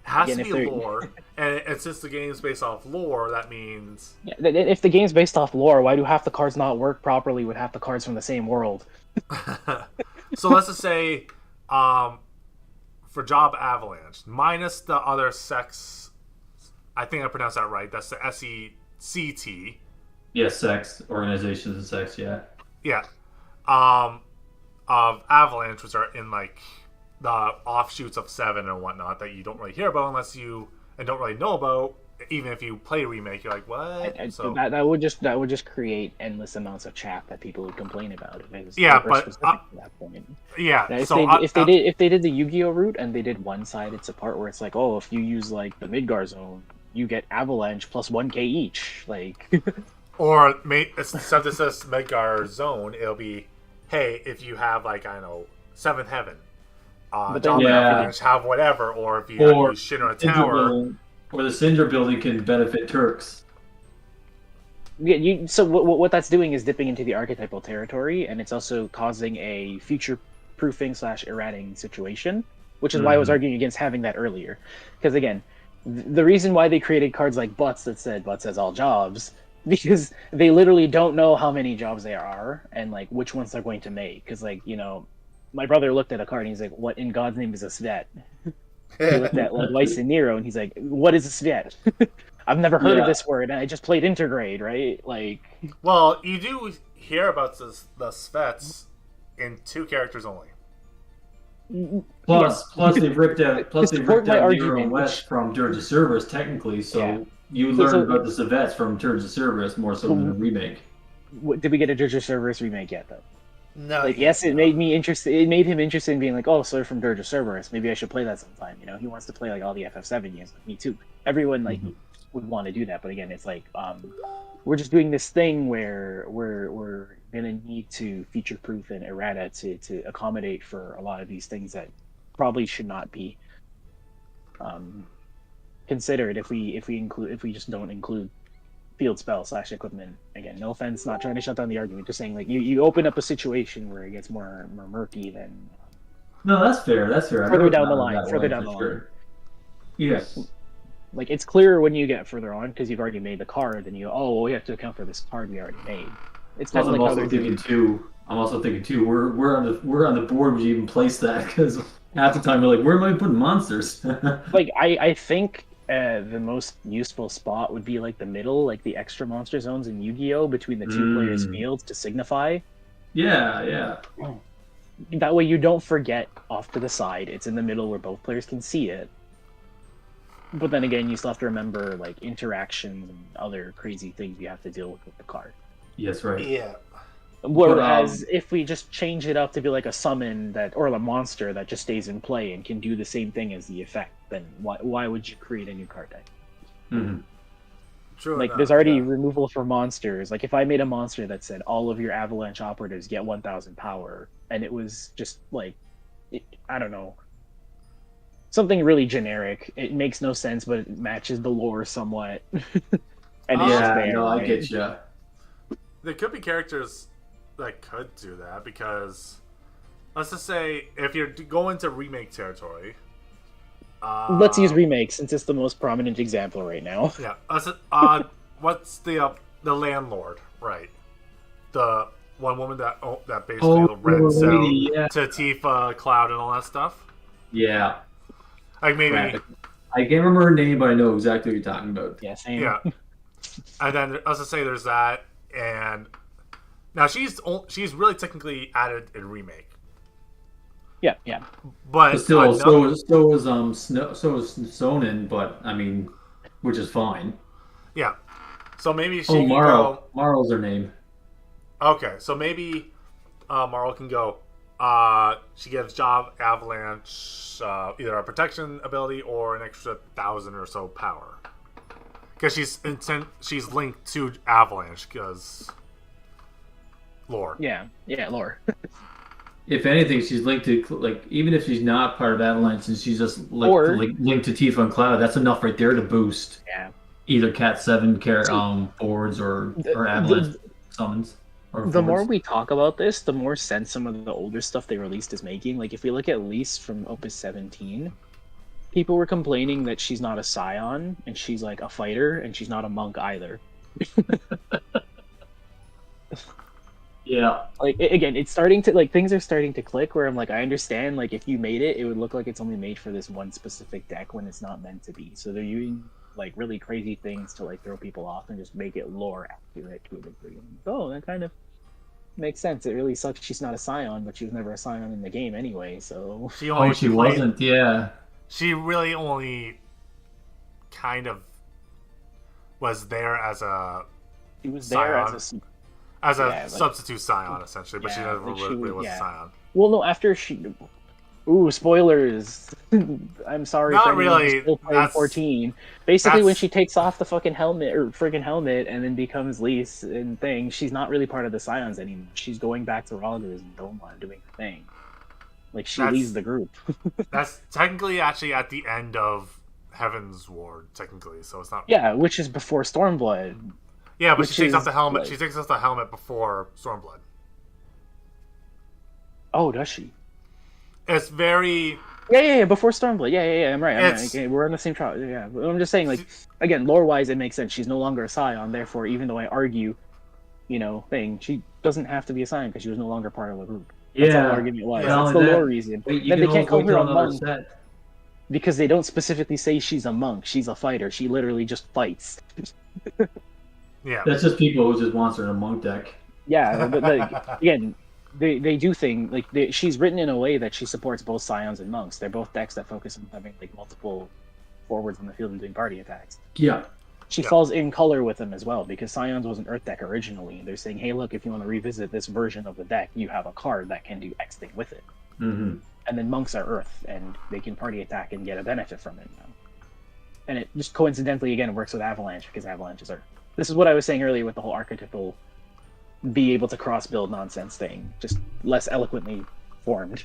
has Again, to be lore, and since the game's based off lore, that means if the game's based off lore, why do half the cards not work properly with half the cards from the same world? so let's just say for Job Avalanche, minus the other sex, I think I pronounced that right. That's the SECT. Yeah, sex organizations and sex. Yeah. Yeah. Of Avalanche, which are in like the offshoots of 7 and whatnot that you don't really hear about unless you and don't really know about. Even if you play remake, you're like, what? So that would just create endless amounts of chat that people would complain about. If it was specific to that point. Yeah. Now, if they did the Yu-Gi-Oh route and they did one-sided support where it's like, oh, if you use like the Midgar zone, you get Avalanche plus 1k each, like. Or instead of this Midgar zone, it'll be, hey, if you have like, I don't know, 7th Heaven, Job Avalanche have whatever, or if you have Shinra Tower. Or the Cinder building can benefit Turks. Yeah, so what that's doing is dipping into the archetypal territory, and it's also causing a future-proofing / errating situation, which is why I was arguing against having that earlier. Because again, the reason why they created cards like Butts that said Butts has all jobs, because they literally don't know how many jobs there are and like which ones they're going to make. Because like, my brother looked at a card and he's like, "What in God's name is a Svet?" He looked at like Weiss and Nero and he's like, "What is a Svet?" I've never heard of this word, and I just played Intergrade, right? Like, well, you do hear about the Svets in 2 characters only. Plus they've ripped out Nero and West from Dirge of Cerberus technically, so you learned about the Svets from Dirge of Cerberus more so than the remake. Did we get a Dirge of Cerberus remake yet, though? No. Like, yes, it made me interested. It made him interested in being like, oh, so they're from Dirge of Cerberus. Maybe I should play that sometime. He wants to play like all the FF7 games. Like, me too. Everyone like would want to do that, but again, it's like we're just doing this thing where we're gonna need to future-proof and errata to accommodate for a lot of these things that probably should not be considered if we just don't include field spell / equipment. Again, no offense, not trying to shut down the argument, just saying like you open up a situation where it gets more murky than. No, that's fair. Further down the line. Yes. Like, it's clearer when you get further on because you've already made the card, and we have to account for this card we already made. It's kind of like I'm also thinking too. We're on the board. Would you even place that? Because half the time we're like, where am I putting monsters? Like I think the most useful spot would be like the middle, like the extra monster zones in Yu-Gi-Oh between the 2 players' fields to signify. Yeah. That way you don't forget off to the side. It's in the middle where both players can see it. But then again, you still have to remember like interactions and other crazy things you have to deal with the card. Yes, right. Yeah. Whereas if we just change it up to be like a summon that or a monster that just stays in play and can do the same thing as the effect, then why would you create a new card deck? Mm-hmm. True Like enough, there's already yeah. removal for monsters. Like if I made a monster that said all of your avalanche operatives get 1,000 power, and it was just like, I don't know, something really generic. It makes no sense, but it matches the lore somewhat. And it's just Yeah, there, no, I right? get you. There could be characters that could do that because, let's just say, if you're going to remake territory, Let's use remake since it's the most prominent example right now. yeah. What's the landlord, right? The one woman that basically rents lady, out yeah. to Tifa, Cloud, and all that stuff. Yeah. Like maybe, Crap. I can't remember her name, but I know exactly what you're talking about. Yeah, same. yeah. And then let's just say there's that, and now she's really technically added in remake. Yeah. But But still, so is Sonnen, but I mean, which is fine. yeah. So maybe she Oh, can Maro. go. Maro's her name. Okay, so maybe Marl can go. She gives Job Avalanche either a protection ability or an extra 1,000 or so power. Because she's linked to Avalanche because lore. Yeah, lore. If anything, she's linked to, like, even if she's not part of Avalanche and she's just Or- linked to Tifa and Cloud, that's enough right there to boost Yeah. either Cat 7 boards or Avalanche summons. Or The more forwards. we talk about this, the more sense some of the older stuff they released is making. Like, if we look at Lise from Opus 17, people were complaining that she's not a Scion, and she's, like, a fighter, and she's not a monk either. Yeah. Like, again, it's starting to, like, things are starting to click where I'm like, I understand, like, if you made it, it would look like it's only made for this one specific deck when it's not meant to be. So they're using, like, really crazy things to, like, throw people off and just make it lore accurate to a degree. Oh, that kind of makes sense. It really sucks she's not a Scion, but she was never a Scion in the game anyway, so... She Oh, she wasn't. Yeah. She really only kind of was there as a She was there Scion. as a... substitute Scion, essentially, but she Yeah, never like she really was- was yeah. a Scion. Well, no, after she... Ooh, spoilers. I'm sorry Not for anyone who's really. still playing That's- 14. Basically, when that's- she takes off the fucking helmet, or friggin' helmet, and then becomes Lise and thing, she's not really part of the Scions anymore. She's going back to Rogers and Doma and doing her thing. Like, she That's- leaves the group. That's technically actually at the end of Heaven's Ward, technically, so it's not. Yeah, which is before Stormblood. Yeah, but which she takes off is, the helmet. like- She takes off the helmet before Stormblood. Oh, does she? It's very. Yeah, before Stormblood. Yeah, I'm right. It's- Okay, we're on the same trial. Yeah, but I'm just saying, like, again, lore-wise, it makes sense. She's no longer a Scion, therefore, even though I argue, she doesn't have to be a Scion because she was no longer part of the group. That's all the argument was. Not That's the only that, lore reason. Wait, you Then can they can't always call wait her till a another monk set. because they don't specifically say she's a monk. She's a fighter. She literally just fights. Yeah. That's just people who just wants her in a monk deck. Yeah, but like, again, they do things like she's written in a way that she supports both Scions and monks. They're both decks that focus on having like multiple forwards on the field and doing party attacks. Yeah. She Yeah. falls in color with them as well because Scions was an Earth deck originally. They're saying, hey, look, if you want to revisit this version of the deck, you have a card that can do X thing with it. Mm-hmm. And then monks are Earth, and they can party attack and get a benefit from it now. And it just coincidentally, again, works with Avalanche because Avalanche is Earth. This is what I was saying earlier with the whole archetypal be able to cross-build nonsense thing, just less eloquently formed.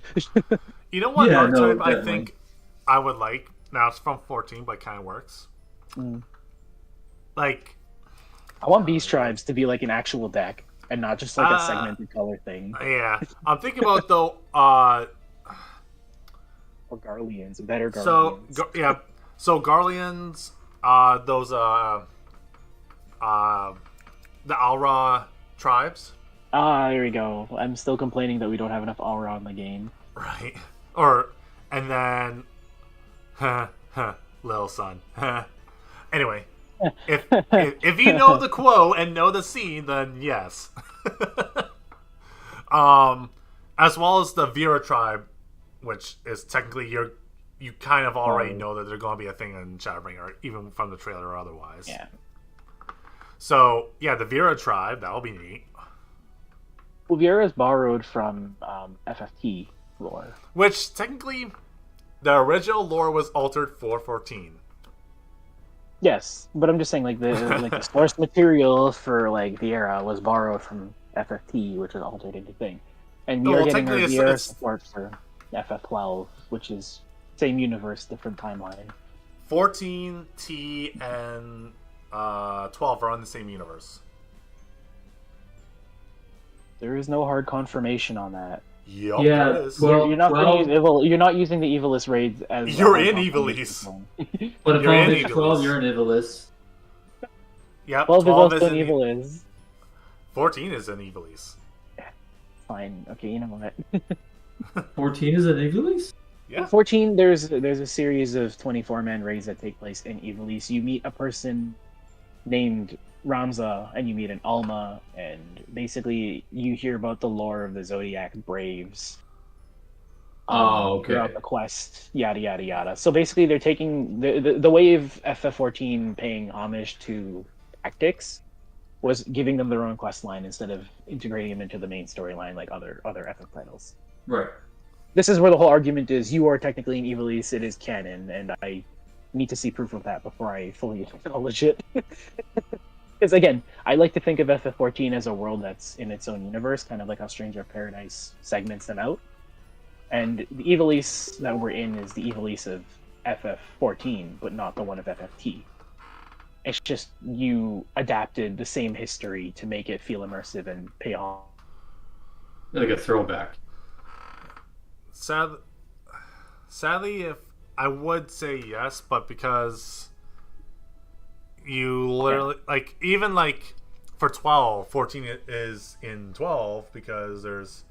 You know what Yeah, archetype no, I definitely. think I would like? Now it's from 14, but it kind of works. Mm. Like, I want Beast Tribes to be like an actual deck and not just like a segmented color thing. yeah. I'm thinking about, though, Or Garleans, better Garleans. So Garleans, those, the Alra tribes, Ah, there we go. I'm still complaining that we don't have enough aura in the game. right? And then, little son. Anyway, if you know the quote and know the scene, then yes. As well as the Vera tribe, which is technically you kind of already know that they're going to be a thing in Shadowbringer, even from the trailer or otherwise. Yeah. So, yeah, the Vera tribe, that'll be neat. Well, Viera is borrowed from FFT lore. Which, technically, the original lore was altered for 14. Yes, but I'm just saying, like the source material for like Viera was borrowed from FFT, which is altered into thing, and we are getting our Viera support for FF12, which is same universe, different timeline. 14, T, and 12 are on the same universe. There is no hard confirmation on that. Yep, yeah, there is. Well, you're not using the Evilist raids as you're in Evilist. But if 12 is 12, you're in Evilist. Yep, 12 is also an Evilist. 14 is an Evilist. Fine. Okay, you know what? 14 is an Evilist? Yeah. 14, there's a series of 24-man raids that take place in Evilist. You meet a person named Ramza, and you meet an Alma, and basically you hear about the lore of the Zodiac Braves. Throughout the quest, yada yada yada. So basically, they're taking the way of FF14 paying homage to tactics was giving them their own quest line instead of integrating them into the main storyline like other FF titles. Right. This is where the whole argument is: you are technically an Evilist, it is canon, and I need to see proof of that before I fully acknowledge it. Because again, I like to think of FF14 as a world that's in its own universe, kind of like how Stranger of Paradise segments them out. And the Evilist that we're in is the Evilist of FF14, but not the one of FFT. It's just you adapted the same history to make it feel immersive and pay off. Like a throwback. Sadly, if I would say yes, but because you literally even for 12, 14 is in 12 because there's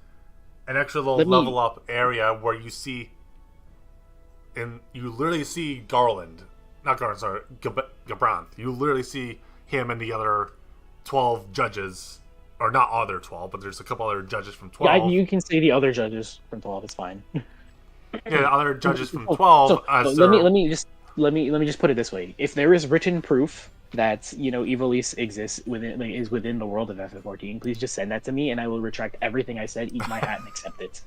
an extra little level up area where you literally see Gabranth. You literally see him and the other 12 judges, or not other 12, but there's a couple other judges from 12. Yeah, you can say the other judges from 12. It's fine. Yeah, other judges from 12. Let me just put it this way: if there is written proof that Evilist exists within the world of FF14, please just send that to me, and I will retract everything I said, eat my hat, and accept it.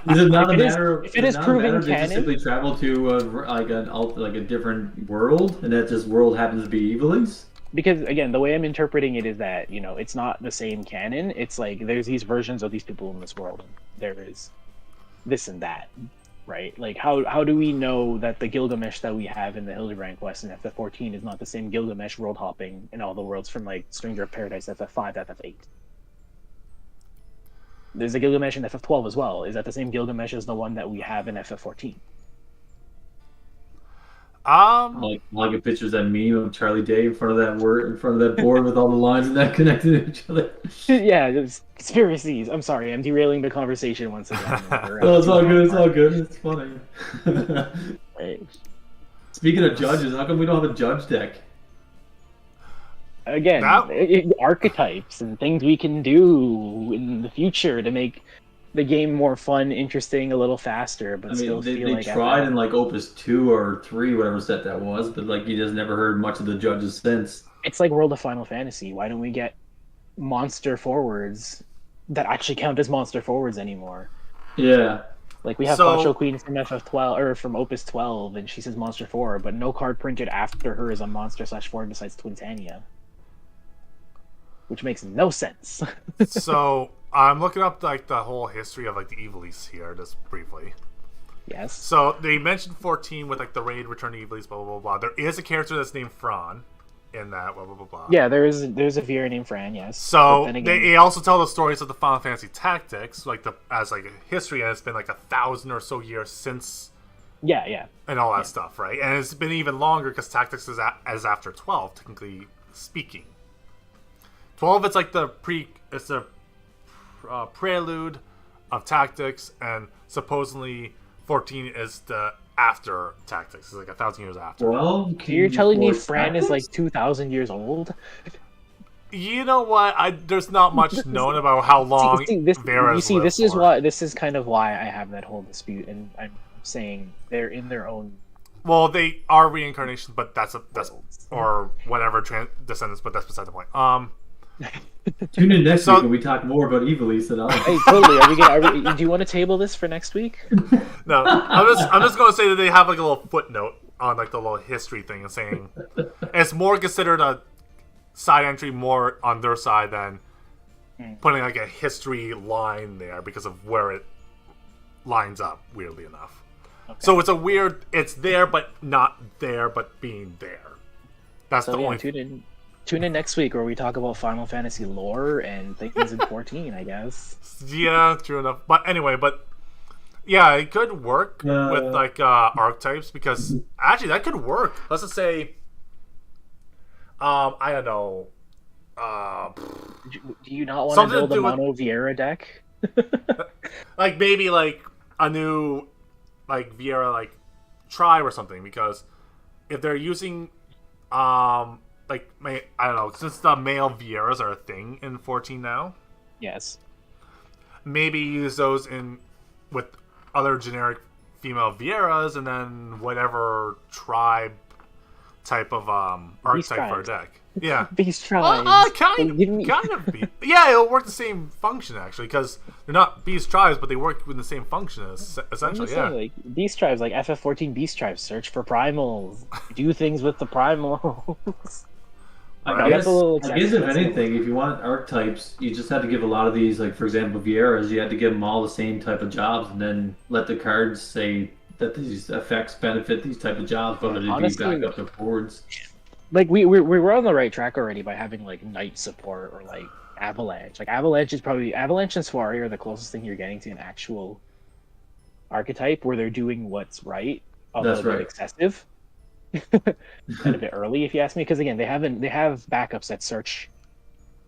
Is it not a matter? If it is proven canon, they simply travel to a different world, and that this world happens to be Evilist? Because again, the way I'm interpreting it is that it's not the same canon. It's like there's these versions of these people in this world, and there is this and that. Right? Like, how do we know that the Gilgamesh that we have in the Hildebrand quest in FF14 is not the same Gilgamesh world hopping in all the worlds from, like, Stranger of Paradise, FF5, FF8? There's a Gilgamesh in FF12 as well. Is that the same Gilgamesh as the one that we have in FF14? Like a picture of that meme of Charlie Day in front of that board with all the lines and that connected to each other. Yeah, it's conspiracies. I'm sorry, I'm derailing the conversation once again. No, it's all good. It's all good. It's funny. Right. Speaking of judges, how come we don't have a judge deck? Again, archetypes and things we can do in the future to make the game more fun, interesting, a little faster, but still feel like... They tried in, Opus 2 or 3, whatever set that was, but, you just never heard much of the judges since. It's like World of Final Fantasy. Why don't we get monster forwards that actually count as monster forwards anymore? Yeah. Like, we have Poncho Queen from FF12, or from Opus 12, and she says monster forward, but no card printed after her is a monster/forward besides Twintania. Which makes no sense. So... I'm looking up the whole history of the Evilist here, just briefly. Yes. So they mentioned 14 with the raid, Return to Evilist, blah blah blah blah. There is a character that's named Fran in that, blah blah blah blah. Yeah, there's a Vera named Fran, yes. So they also tell the stories of the Final Fantasy tactics, as a history, and it's been 1,000 or so years since. Yeah. And all that stuff, right? And it's been even longer because tactics is after 12, technically speaking. 12, it's it's a prelude of tactics, and supposedly 14 is the after tactics. It's 1,000 years after. Well, you're telling me Fran is 2,000 years old? You know what? There's not much known about how long Vera. This is kind of why I have that whole dispute, and I'm saying they're in their own. Well, they are reincarnations, but that's worlds. or whatever descendants, but that's beside the point. Tune in next week when we talk more about Evil East and all. Hey, totally. Do you want to table this for next week? No, I'm just going to say that they have like a little footnote on like the little history thing and saying it's more considered a side entry more on their side than putting like a history line there because of where it lines up, weirdly enough. Okay. So it's there but not there but being there. That's the only Tune in next week where we talk about Final Fantasy lore and things in 14, I guess. Yeah, true enough. But anyway, yeah, it could work with like archetypes because actually that could work. Let's just say, I don't know. Do you not want to build a Mono Vieira deck? Like maybe like a new like Vieira like tribe or something, because if they're using like I don't know, since the male Vieiras are a thing in 14 now. Yes. Maybe use those in with other generic female Vieiras, and then whatever tribe type of archetype for a deck. Yeah. Beast tribes. Kind of. Yeah, it'll work the same function actually, because they're not beast tribes, but they work with the same function essentially. Yeah. Like beast tribes, like FF14 beast tribes, search for primals, do things with the primals. I guess if anything, if you want archetypes, you just had to give a lot of these, like for example, Vieiras, you had to give them all the same type of jobs, and then let the cards say that these effects benefit these type of jobs, but it'd be back up to boards. Like we were on the right track already by having like Knight support or like Avalanche. Like Avalanche and Soiree are the closest thing you're getting to an actual archetype where they're doing what's right, although they're excessive. And a bit early, if you ask me, because again, they have backups that search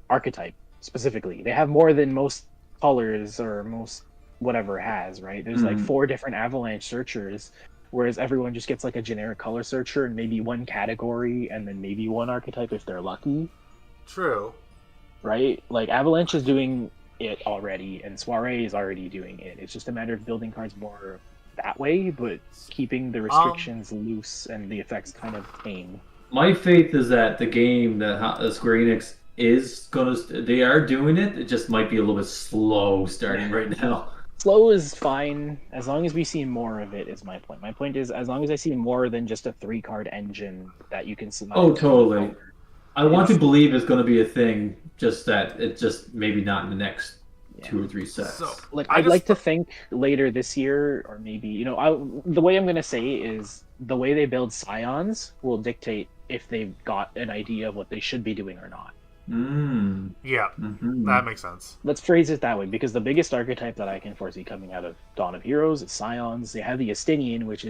archetype specifically. They have more than most colors or most whatever has, right? There's like 4 different Avalanche searchers, whereas everyone just gets like a generic color searcher and maybe one category and then maybe one archetype if they're lucky. True. Right? Like Avalanche is doing it already and Soiree is already doing it. It's just a matter of building cards more that way, but keeping the restrictions loose and the effects kind of tame. My faith is that the game that Square Enix is they are doing it. It just might be a little bit slow starting right now. Slow is fine as long as we see more of it. Is my point. My point is as long as I see more than just a 3-card engine that you can select. Oh, totally. I want to believe it's going to be a thing. Just that it just maybe not in the next 2 or 3 sets. So, like, I'd like to think later this year, or maybe the way I'm gonna say is the way they build Scions will dictate if they've got an idea of what they should be doing or not. Yeah, that makes sense. Let's phrase it that way, because the biggest archetype that I can foresee coming out of Dawn of Heroes is Scions. They have the Estinian, which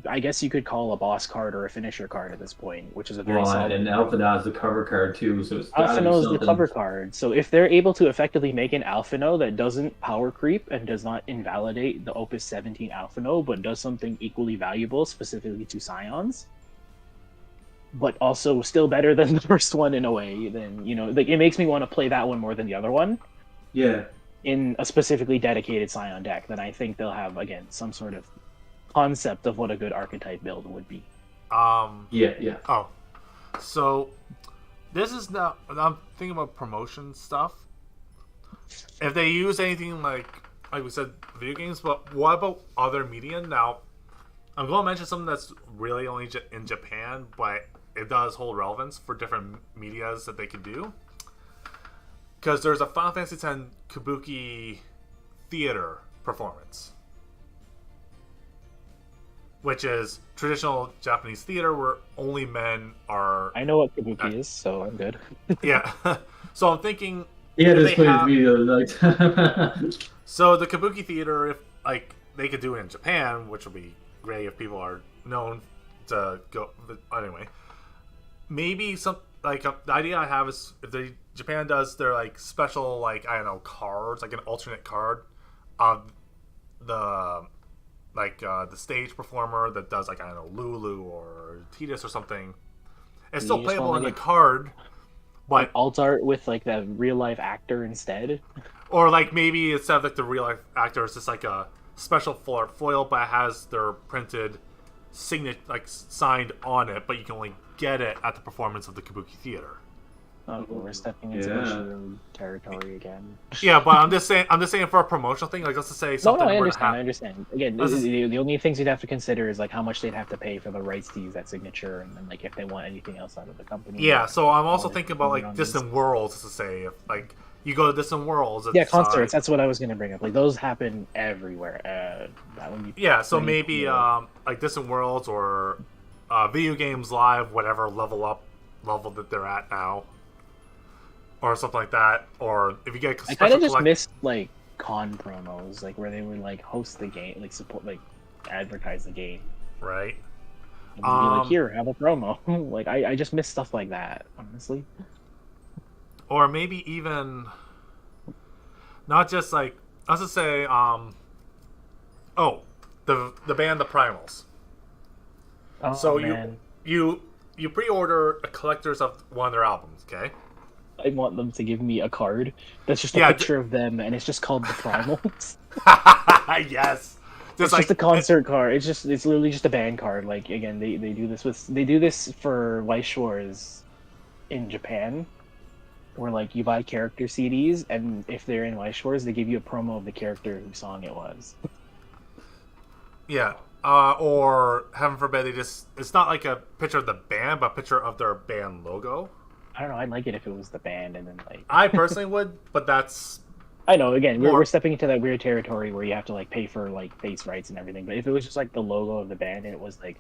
I guess you could call a boss card or a finisher card at this point, which is a very solid. And Alphinaud is the cover card too, so it's Alphinaud is the cover card. So if they're able to effectively make an Alphinaud that doesn't power creep and does not invalidate the Opus 17 Alphinaud, but does something equally valuable specifically to Scions, but also still better than the first one in a way, then, like, it makes me want to play that one more than the other one. Yeah. In a specifically dedicated Scion deck, then I think they'll have, again, some sort of concept of what a good archetype build would be. Yeah. Oh. So, this is now, I'm thinking about promotion stuff. If they use anything like we said, video games, but what about other media? Now, I'm going to mention something that's really only in Japan, but it does hold relevance for different medias that they could do. Because there's a Final Fantasy X Kabuki theater performance, which is traditional Japanese theater where only men are... I know what Kabuki is, so I'm good. Yeah. So I'm thinking... Yeah, this played with me the other night. So the Kabuki theater, if they could do it in Japan, which would be great if people are known to go. Anyway, maybe some the idea I have is if Japan does their special cards, like an alternate card of the the stage performer that does Lulu or Tidus or something. It's still playable in the card, but alt art with the real life actor instead. Or maybe instead of the real life actor, it's just a special foil, but it has their printed signature, like signed on it, but you can only get it at the performance of the Kabuki Theater. Oh, we're stepping into Bushido territory again. Yeah, but I'm just saying for a promotional thing, like let's just say something. No, I understand. Again, the only things you'd have to consider is like how much they'd have to pay for the rights to use that signature, and then like if they want anything else out of the company. Yeah, so I'm also thinking about like Distant Worlds, to say if like you go to Distant Worlds. Concerts. That's what I was gonna bring up. Like those happen everywhere. That would be so maybe like Distant Worlds or Video Games Live, whatever level that they're at now. Or something like that, or if you get I kind of just missed like con promos, like where they would like host the game, like support, like advertise the game, right? And be like, here, have a promo. Like I just miss stuff like that, honestly. Or maybe even not just like let's just say, the band The Primals. Oh, so man. you pre-order a collector's of one of their albums, okay? I want them to give me a card that's just a picture of them, and it's just called The Primals. Yes, It's like, just a concert card. It's literally just a band card. Like again, they do this for Weiss Schwarz in Japan, where like you buy character CDs, and if they're in Weiss Schwarz, they give you a promo of the character whose song it was. Yeah. Or heaven forbid, it's not like a picture of the band, but a picture of their band logo. I don't know. I'd like it if it was the band, and then like I personally would, but that's. I know. Again, we're stepping into that weird territory where you have to like pay for like face rights and everything. But if it was just like the logo of the band and it was like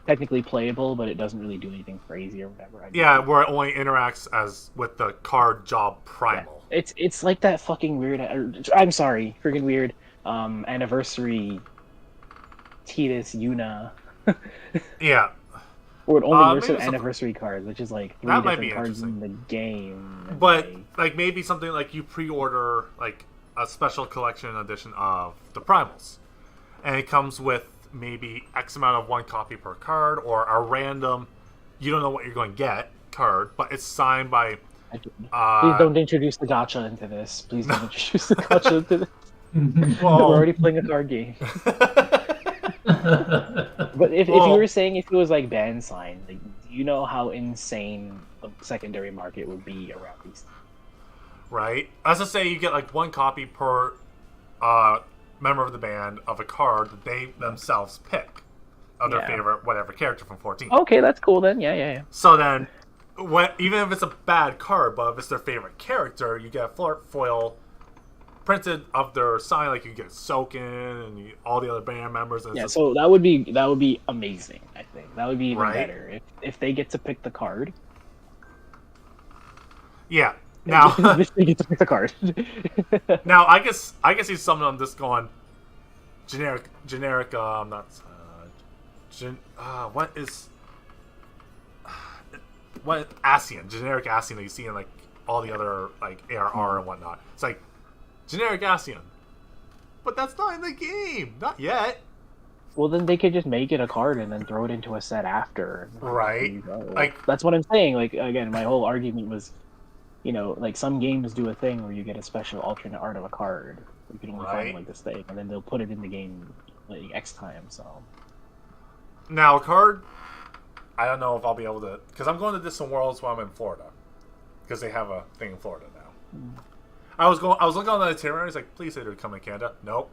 technically playable, but it doesn't really do anything crazy or whatever. Where it only interacts as with the card job Primal. Yeah. It's like that fucking weird. I'm sorry, freaking weird. Anniversary. Titus Yuna. Yeah. Or it only works with anniversary cards, which is like 3 different cards in the game. But like maybe something like you pre-order like a special collection edition of the Primals, and it comes with maybe X amount of one copy per card, or a random, you don't know what you're going to get card, but it's signed by. Please don't introduce the gacha into this. Please don't introduce the gacha into this. Well, we're already playing a card game. But if you were saying if it was like band signed, like, do you know how insane the secondary market would be around these things? Right. As I say, you get like one copy per member of the band of a card that they themselves pick of their favorite whatever character from 14. Okay, that's cool then. Yeah. So then, even if it's a bad card, but if it's their favorite character, you get a foil printed of their sign, like you get Soken and all the other band members. And so that would be amazing. I think that would be even better if they get to pick the card. Yeah. Now they get to pick the card. Now I guess he's something I'm just going generic. What ASEAN generic ASEAN that you see in like all the other like ARR and whatnot. It's like generic ASEAN, but that's not in the game, not yet. Well, then they could just make it a card and then throw it into a set after. Right. Like that's what I'm saying. Like again, my whole argument was, like some games do a thing where you get a special alternate art of a card. You can only find like this thing, and then they'll put it in the game like X time. So now a card, I don't know if I'll be able to, because I'm going to Distant Worlds while I'm in Florida, because they have a thing in Florida now. I was looking on the itinerary. It's like, please say they're coming to Canada. Nope.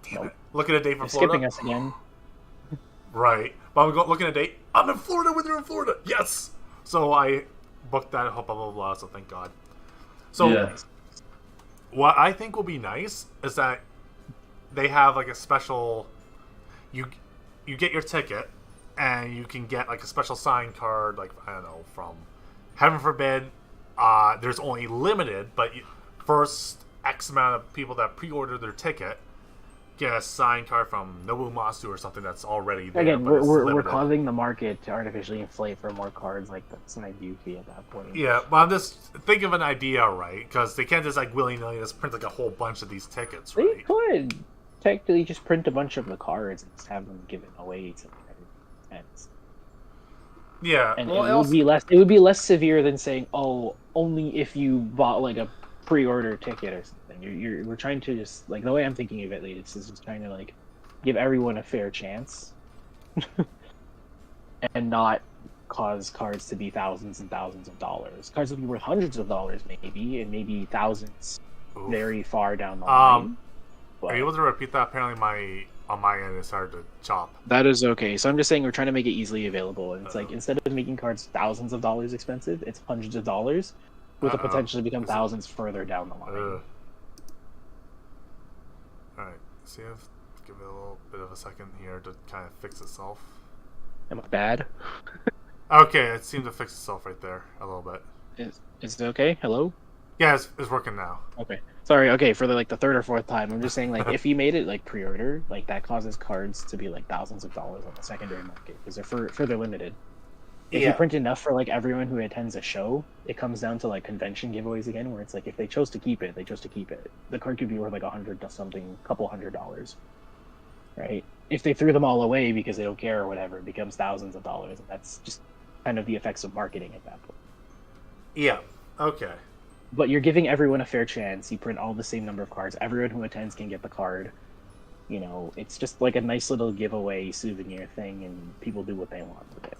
Damn it. Look at a date for Florida. Skipping us again. Right. But I'm looking at a date. I'm in Florida when they're in Florida. Yes. So I booked that. Blah blah blah. So thank God. So what I think will be nice is that they have like a special. You get your ticket, and you can get like a special signed card. Like I don't know, from heaven forbid. There's only limited, but first X amount of people that pre-order their ticket get a signed card from Nobumatsu or something that's already there. Again, we're causing the market to artificially inflate for more cards. Like that's an idea at that point. Yeah, but I'm just think of an idea, right? Because they can't just like willy-nilly just print like a whole bunch of these tickets, right? They could technically just print a bunch of the cards and just have them given away to fans. Yeah, and it would be less severe than saying, "Oh, only if you bought like a pre-order ticket or something. We're trying to just like the way I'm thinking of it, is just trying to like give everyone a fair chance, and not cause cards to be thousands and thousands of dollars. Cards will be worth hundreds of dollars, maybe, and maybe thousands very far down the line. Are you able to repeat that? Apparently, on my end, it started to chop. That is okay. So I'm just saying we're trying to make it easily available, and it's like instead of making cards thousands of dollars expensive, it's hundreds of dollars, with the potential to become thousands further down the line. Alright, see if give it a little bit of a second here to kind of fix itself. Am I bad? Okay, it seemed to fix itself right there a little bit. Is it okay? Hello? Yeah, it's working now. Okay. Sorry, okay, for the third or fourth time, I'm just saying, like, if you made it, like, pre-order, like, that causes cards to be, like, thousands of dollars on the secondary market, because they're further limited. If you print enough for, like, everyone who attends a show, it comes down to, like, convention giveaways again, where it's like, if they chose to keep it, they chose to keep it. The card could be worth, like, couple $100, right? If they threw them all away because they don't care or whatever, it becomes thousands of dollars, and that's just kind of the effects of marketing at that point. Yeah, okay. But you're giving everyone a fair chance. You print all the same number of cards. Everyone who attends can get the card. You know, it's just like a nice little giveaway souvenir thing, and people do what they want with it.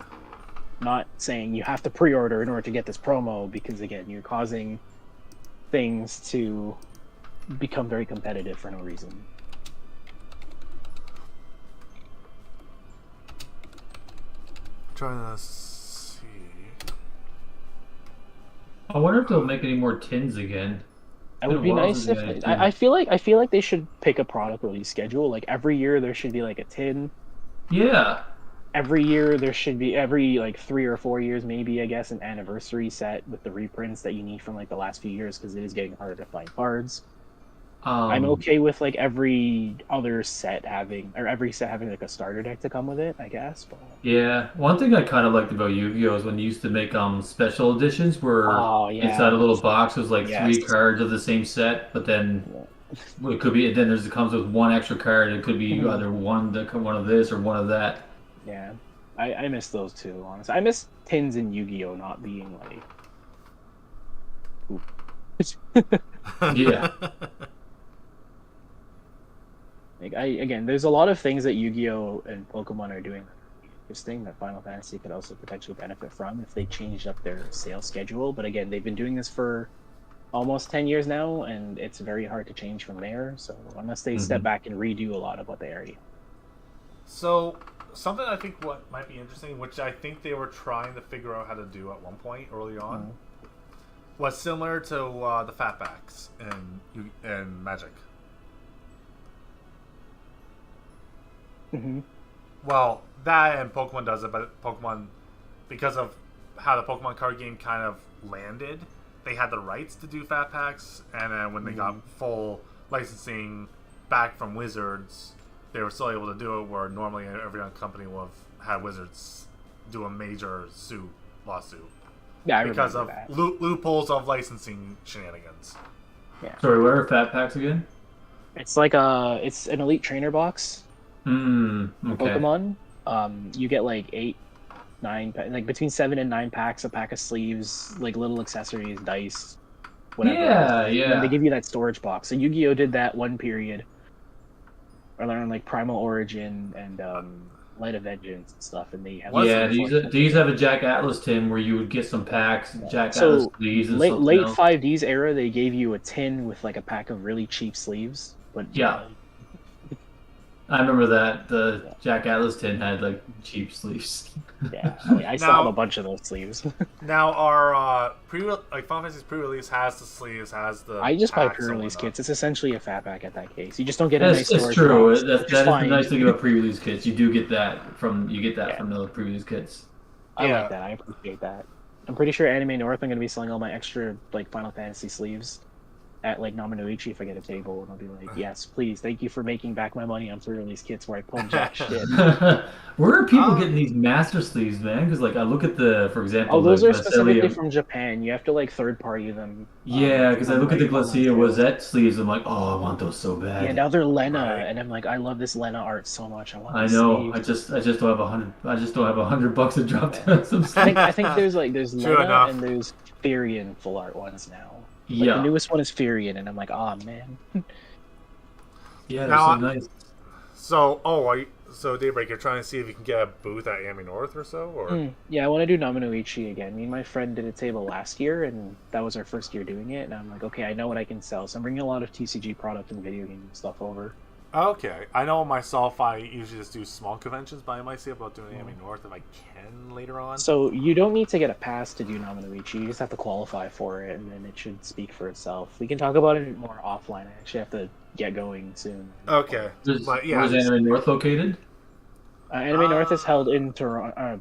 Not saying you have to pre-order in order to get this promo, because again, you're causing things to become very competitive for no reason. Trying to see. I wonder if they'll make any more tins again. It would be nice if I feel like they should pick a product release schedule. Like every year there should be like a tin. Yeah. Every year there should be every like 3 or 4 years maybe, I guess, an anniversary set with the reprints that you need from like the last few years, because it is getting harder to find cards. I'm okay with like every set having like a starter deck to come with it, I guess. But... Yeah, one thing I kind of liked about Yu-Gi-Oh is when you used to make special editions where inside a little box was like 3 cards of the same set, but then it could be it comes with 1 extra card. It could be either one of this or one of that. Yeah, I miss those too. Honestly, I miss tins in Yu-Gi-Oh not being like. Yeah. Like there's a lot of things that Yu-Gi-Oh and Pokemon are doing interesting that Final Fantasy could also potentially benefit from if they changed up their sales schedule. But again, they've been doing this for almost 10 years now, and it's very hard to change from there. So unless they step back and redo a lot of what they already. So something I think what might be interesting, which I think they were trying to figure out how to do at one point early on, was similar to the fatbacks in Magic. Mm-hmm. Well, that and Pokemon does it, but Pokemon, because of how the Pokemon card game kind of landed, they had the rights to do fat packs, and then when they got full licensing back from Wizards, they were still able to do it, where normally every other company would have had Wizards do a major lawsuit. Yeah, because of loopholes of licensing shenanigans. Yeah. Sorry, what are fat packs again? It's like it's an elite trainer box. Okay. Pokemon. You get like 8, 9, like between 7 and 9 packs, a pack of sleeves, like little accessories, dice, whatever. Yeah. And they give you that storage box. So Yu-Gi-Oh did that one period. I learned like Primal Origin and Light of Vengeance and stuff, and they have. Yeah, these have a Jack Atlas tin where you would get some packs, Jack Atlas sleeves, and late 5Ds era, they gave you a tin with like a pack of really cheap sleeves, but I remember that the Jack Atlas tin had like cheap sleeves. Yeah, I still have a bunch of those sleeves. Now our Final Fantasy's pre-release has the sleeves, has the. I just buy pre-release kits. It's essentially a fat pack at that case. You just don't get a nice storage. It's true. Box. That is the nice thing about pre-release kits. You do get that from the pre-release kits. I like that. I appreciate that. I'm pretty sure Anime North, I'm going to be selling all my extra like Final Fantasy sleeves at like Namanoichi if I get a table, and I'll be like, yes, please, thank you for making back my money on pre-release kits where I pulled jack shit. Where are people getting these master sleeves, man? Because like I look at for example, those are specifically from Japan. You have to like third party them. Yeah, because I look at the Glacia Rosette sleeves. I'm like, oh, I want those so bad. Yeah, now they're Lena, and I'm like, I love this Lena art so much. I know. I just don't have $100 to drop down some sleeves. I think there's Lena and there's Therian full art ones now. Like, Yeah. the newest one is Furion, and I'm like, oh man. Yeah, Now, that's so nice. So Daybreak, you're trying to see if you can get a booth at Ami North or so, or Yeah, I want to do Namanoichi again. Me and my friend did a table last year, and that was our first year doing it. And I'm like, okay, I know what I can sell, so I'm bringing a lot of TCG product and video game stuff over. okay. I know myself. I usually just do small conventions, but I might see about doing Ami North if I can later on. So you don't need to get a pass to do Namanoichi. You just have to qualify for it, and then it should speak for itself. We can talk about it more offline. I actually have to get going soon. Okay, but yeah, Where's Anime North located? Anime North is held in Toronto,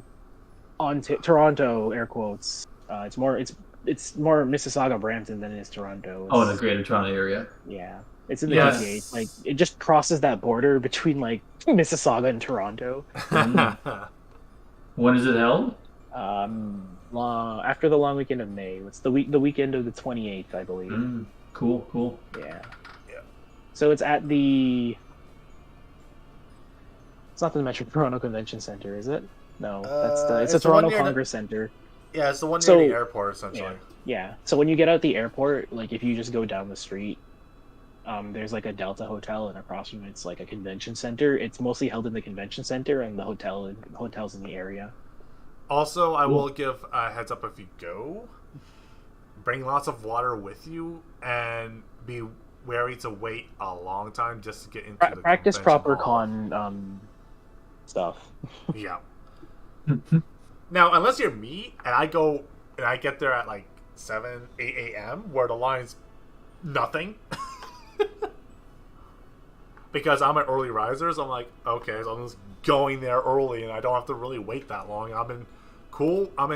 air quotes. It's more Mississauga, Brampton than it is Toronto. Oh, in the Greater Toronto area. Yeah, it's in the Yes. GTA. Like, it just crosses that border between like Mississauga and Toronto. When is it held? After the long weekend of May. It's the weekend of the 28th, I believe. Cool. Yeah. Yeah. So it's at the. It's not the Metro Toronto Convention Center, is it? No, it's the it's the one Toronto near the- Congress Center. yeah, it's the one near So- the airport essentially. Yeah. So when you get out the airport, like if you just go down the street, there's like a Delta Hotel, and across from it's like a convention center. It's mostly held in the convention center, and the hotels in the area. Also, I will give a heads up if you go. Bring lots of water with you, and be wary to wait a long time just to get into the Practice convention proper hall. con stuff. Yeah. Now, unless you're me, and I go and I get there at like 7, 8 a.m., where the line's nothing. Because I'm an early riser, so I'm like, okay, so I'm just going there early, and I don't have to really wait that long. I'm in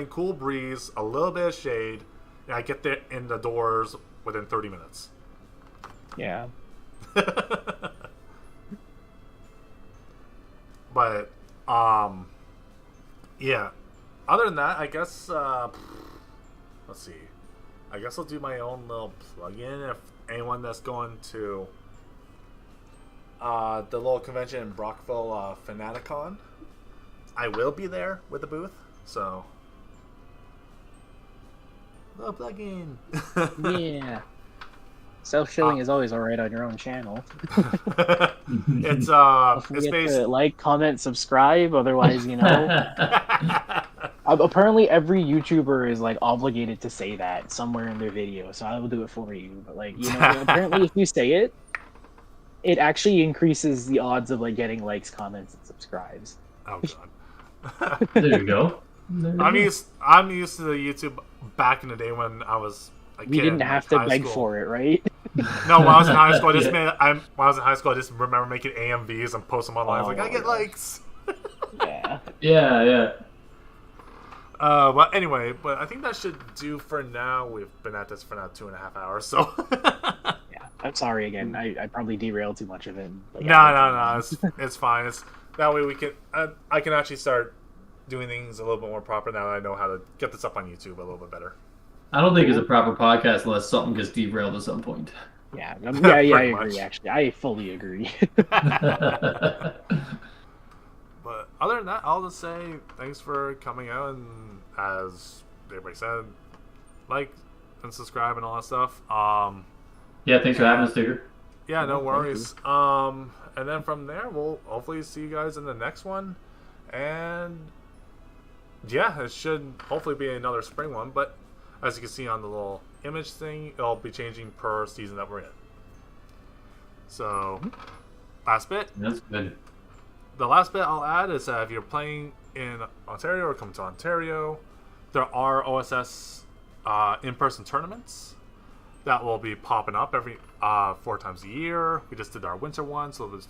cool breeze, a little bit of shade, and I get there in the doors within 30 minutes. Yeah. But yeah. Other than that, I guess let's see. I guess I'll do my own little plug-in. If anyone that's going to the little convention in Brockville, Fanaticon, I will be there with the booth. So, little plug-in. Yeah. Self-shilling is always alright on your own channel. It's Don't it's forget based. to like, comment, subscribe. Otherwise, apparently every YouTuber is like obligated to say that somewhere in their video, so I will do it for you. But like, apparently if you say it, it actually increases the odds of like getting likes, comments, and subscribes. Oh god. There you go. I'm used to the YouTube back in the day when I was a kid. We didn't in, have like, to high beg school. for it, right? No, when I was in high school, Yeah. when I was in high school, I just remember making AMVs and post them online. I was like, I get yeah. likes. Yeah. Yeah. But anyway, I think that should do for now. We've been at this for now 2.5 hours, so. Yeah. I'm sorry again. I probably derailed too much of it. But No, it's fine. It's that way we can. I can actually start doing things a little bit more proper now that I know how to get this up on YouTube a little bit better. I don't think it's a proper podcast unless something gets derailed at some point. Yeah, I Pretty agree. much. Actually, I fully agree. But other than that, I'll just say thanks for coming out, and as everybody said, like and subscribe and all that stuff. Yeah, thanks for having us, Digger. Yeah, no thank worries. And then from there, we'll hopefully see you guys in the next one. And yeah, it should hopefully be another spring one. But as you can see on the little image thing, it'll be changing per season that we're in. So, last bit. That's good. The last bit I'll add is that if you're playing in Ontario or come to Ontario, there are OSS in-person tournaments that will be popping up every 4 times a year. We just did our winter one, so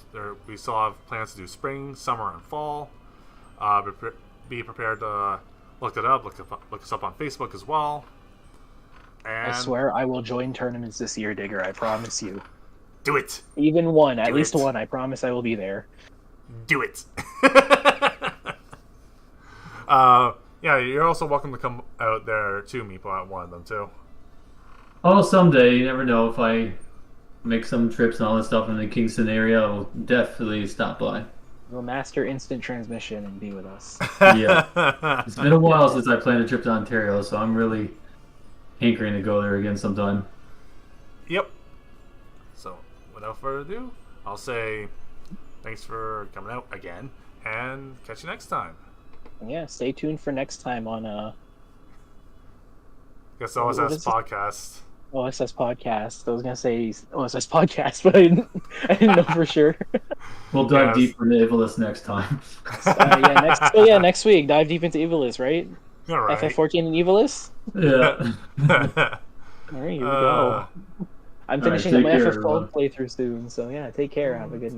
we still have plans to do spring, summer, and fall. Be prepared to look us up on Facebook as well. And I swear I will join tournaments this year, Digger. I promise you. do it. Even one, at Do least it. one. I promise I will be there. Do it. Yeah, you're also welcome to come out there too, Meeple, at one of them too. Oh, someday, you never know. If I make some trips and all this stuff in the Kingston area, I'll definitely stop by. We'll master instant transmission and be with us. Yeah. It's been a while since I planned a trip to Ontario, so I'm really hankering to go there again sometime. without further ado, I'll say thanks for coming out again, and catch you next time. Yeah, stay tuned for next time on Guess OSS Podcast. OSS Podcast. I was gonna say OSS Podcast, but I didn't know for sure. We'll dive deeper into Evilus next time. Next week, dive deep into Evilus, right? All right. FF14 and Evilus? Yeah. All right, here we go. I'm finishing up my FF12 playthrough soon, so yeah, take care. Have a good night.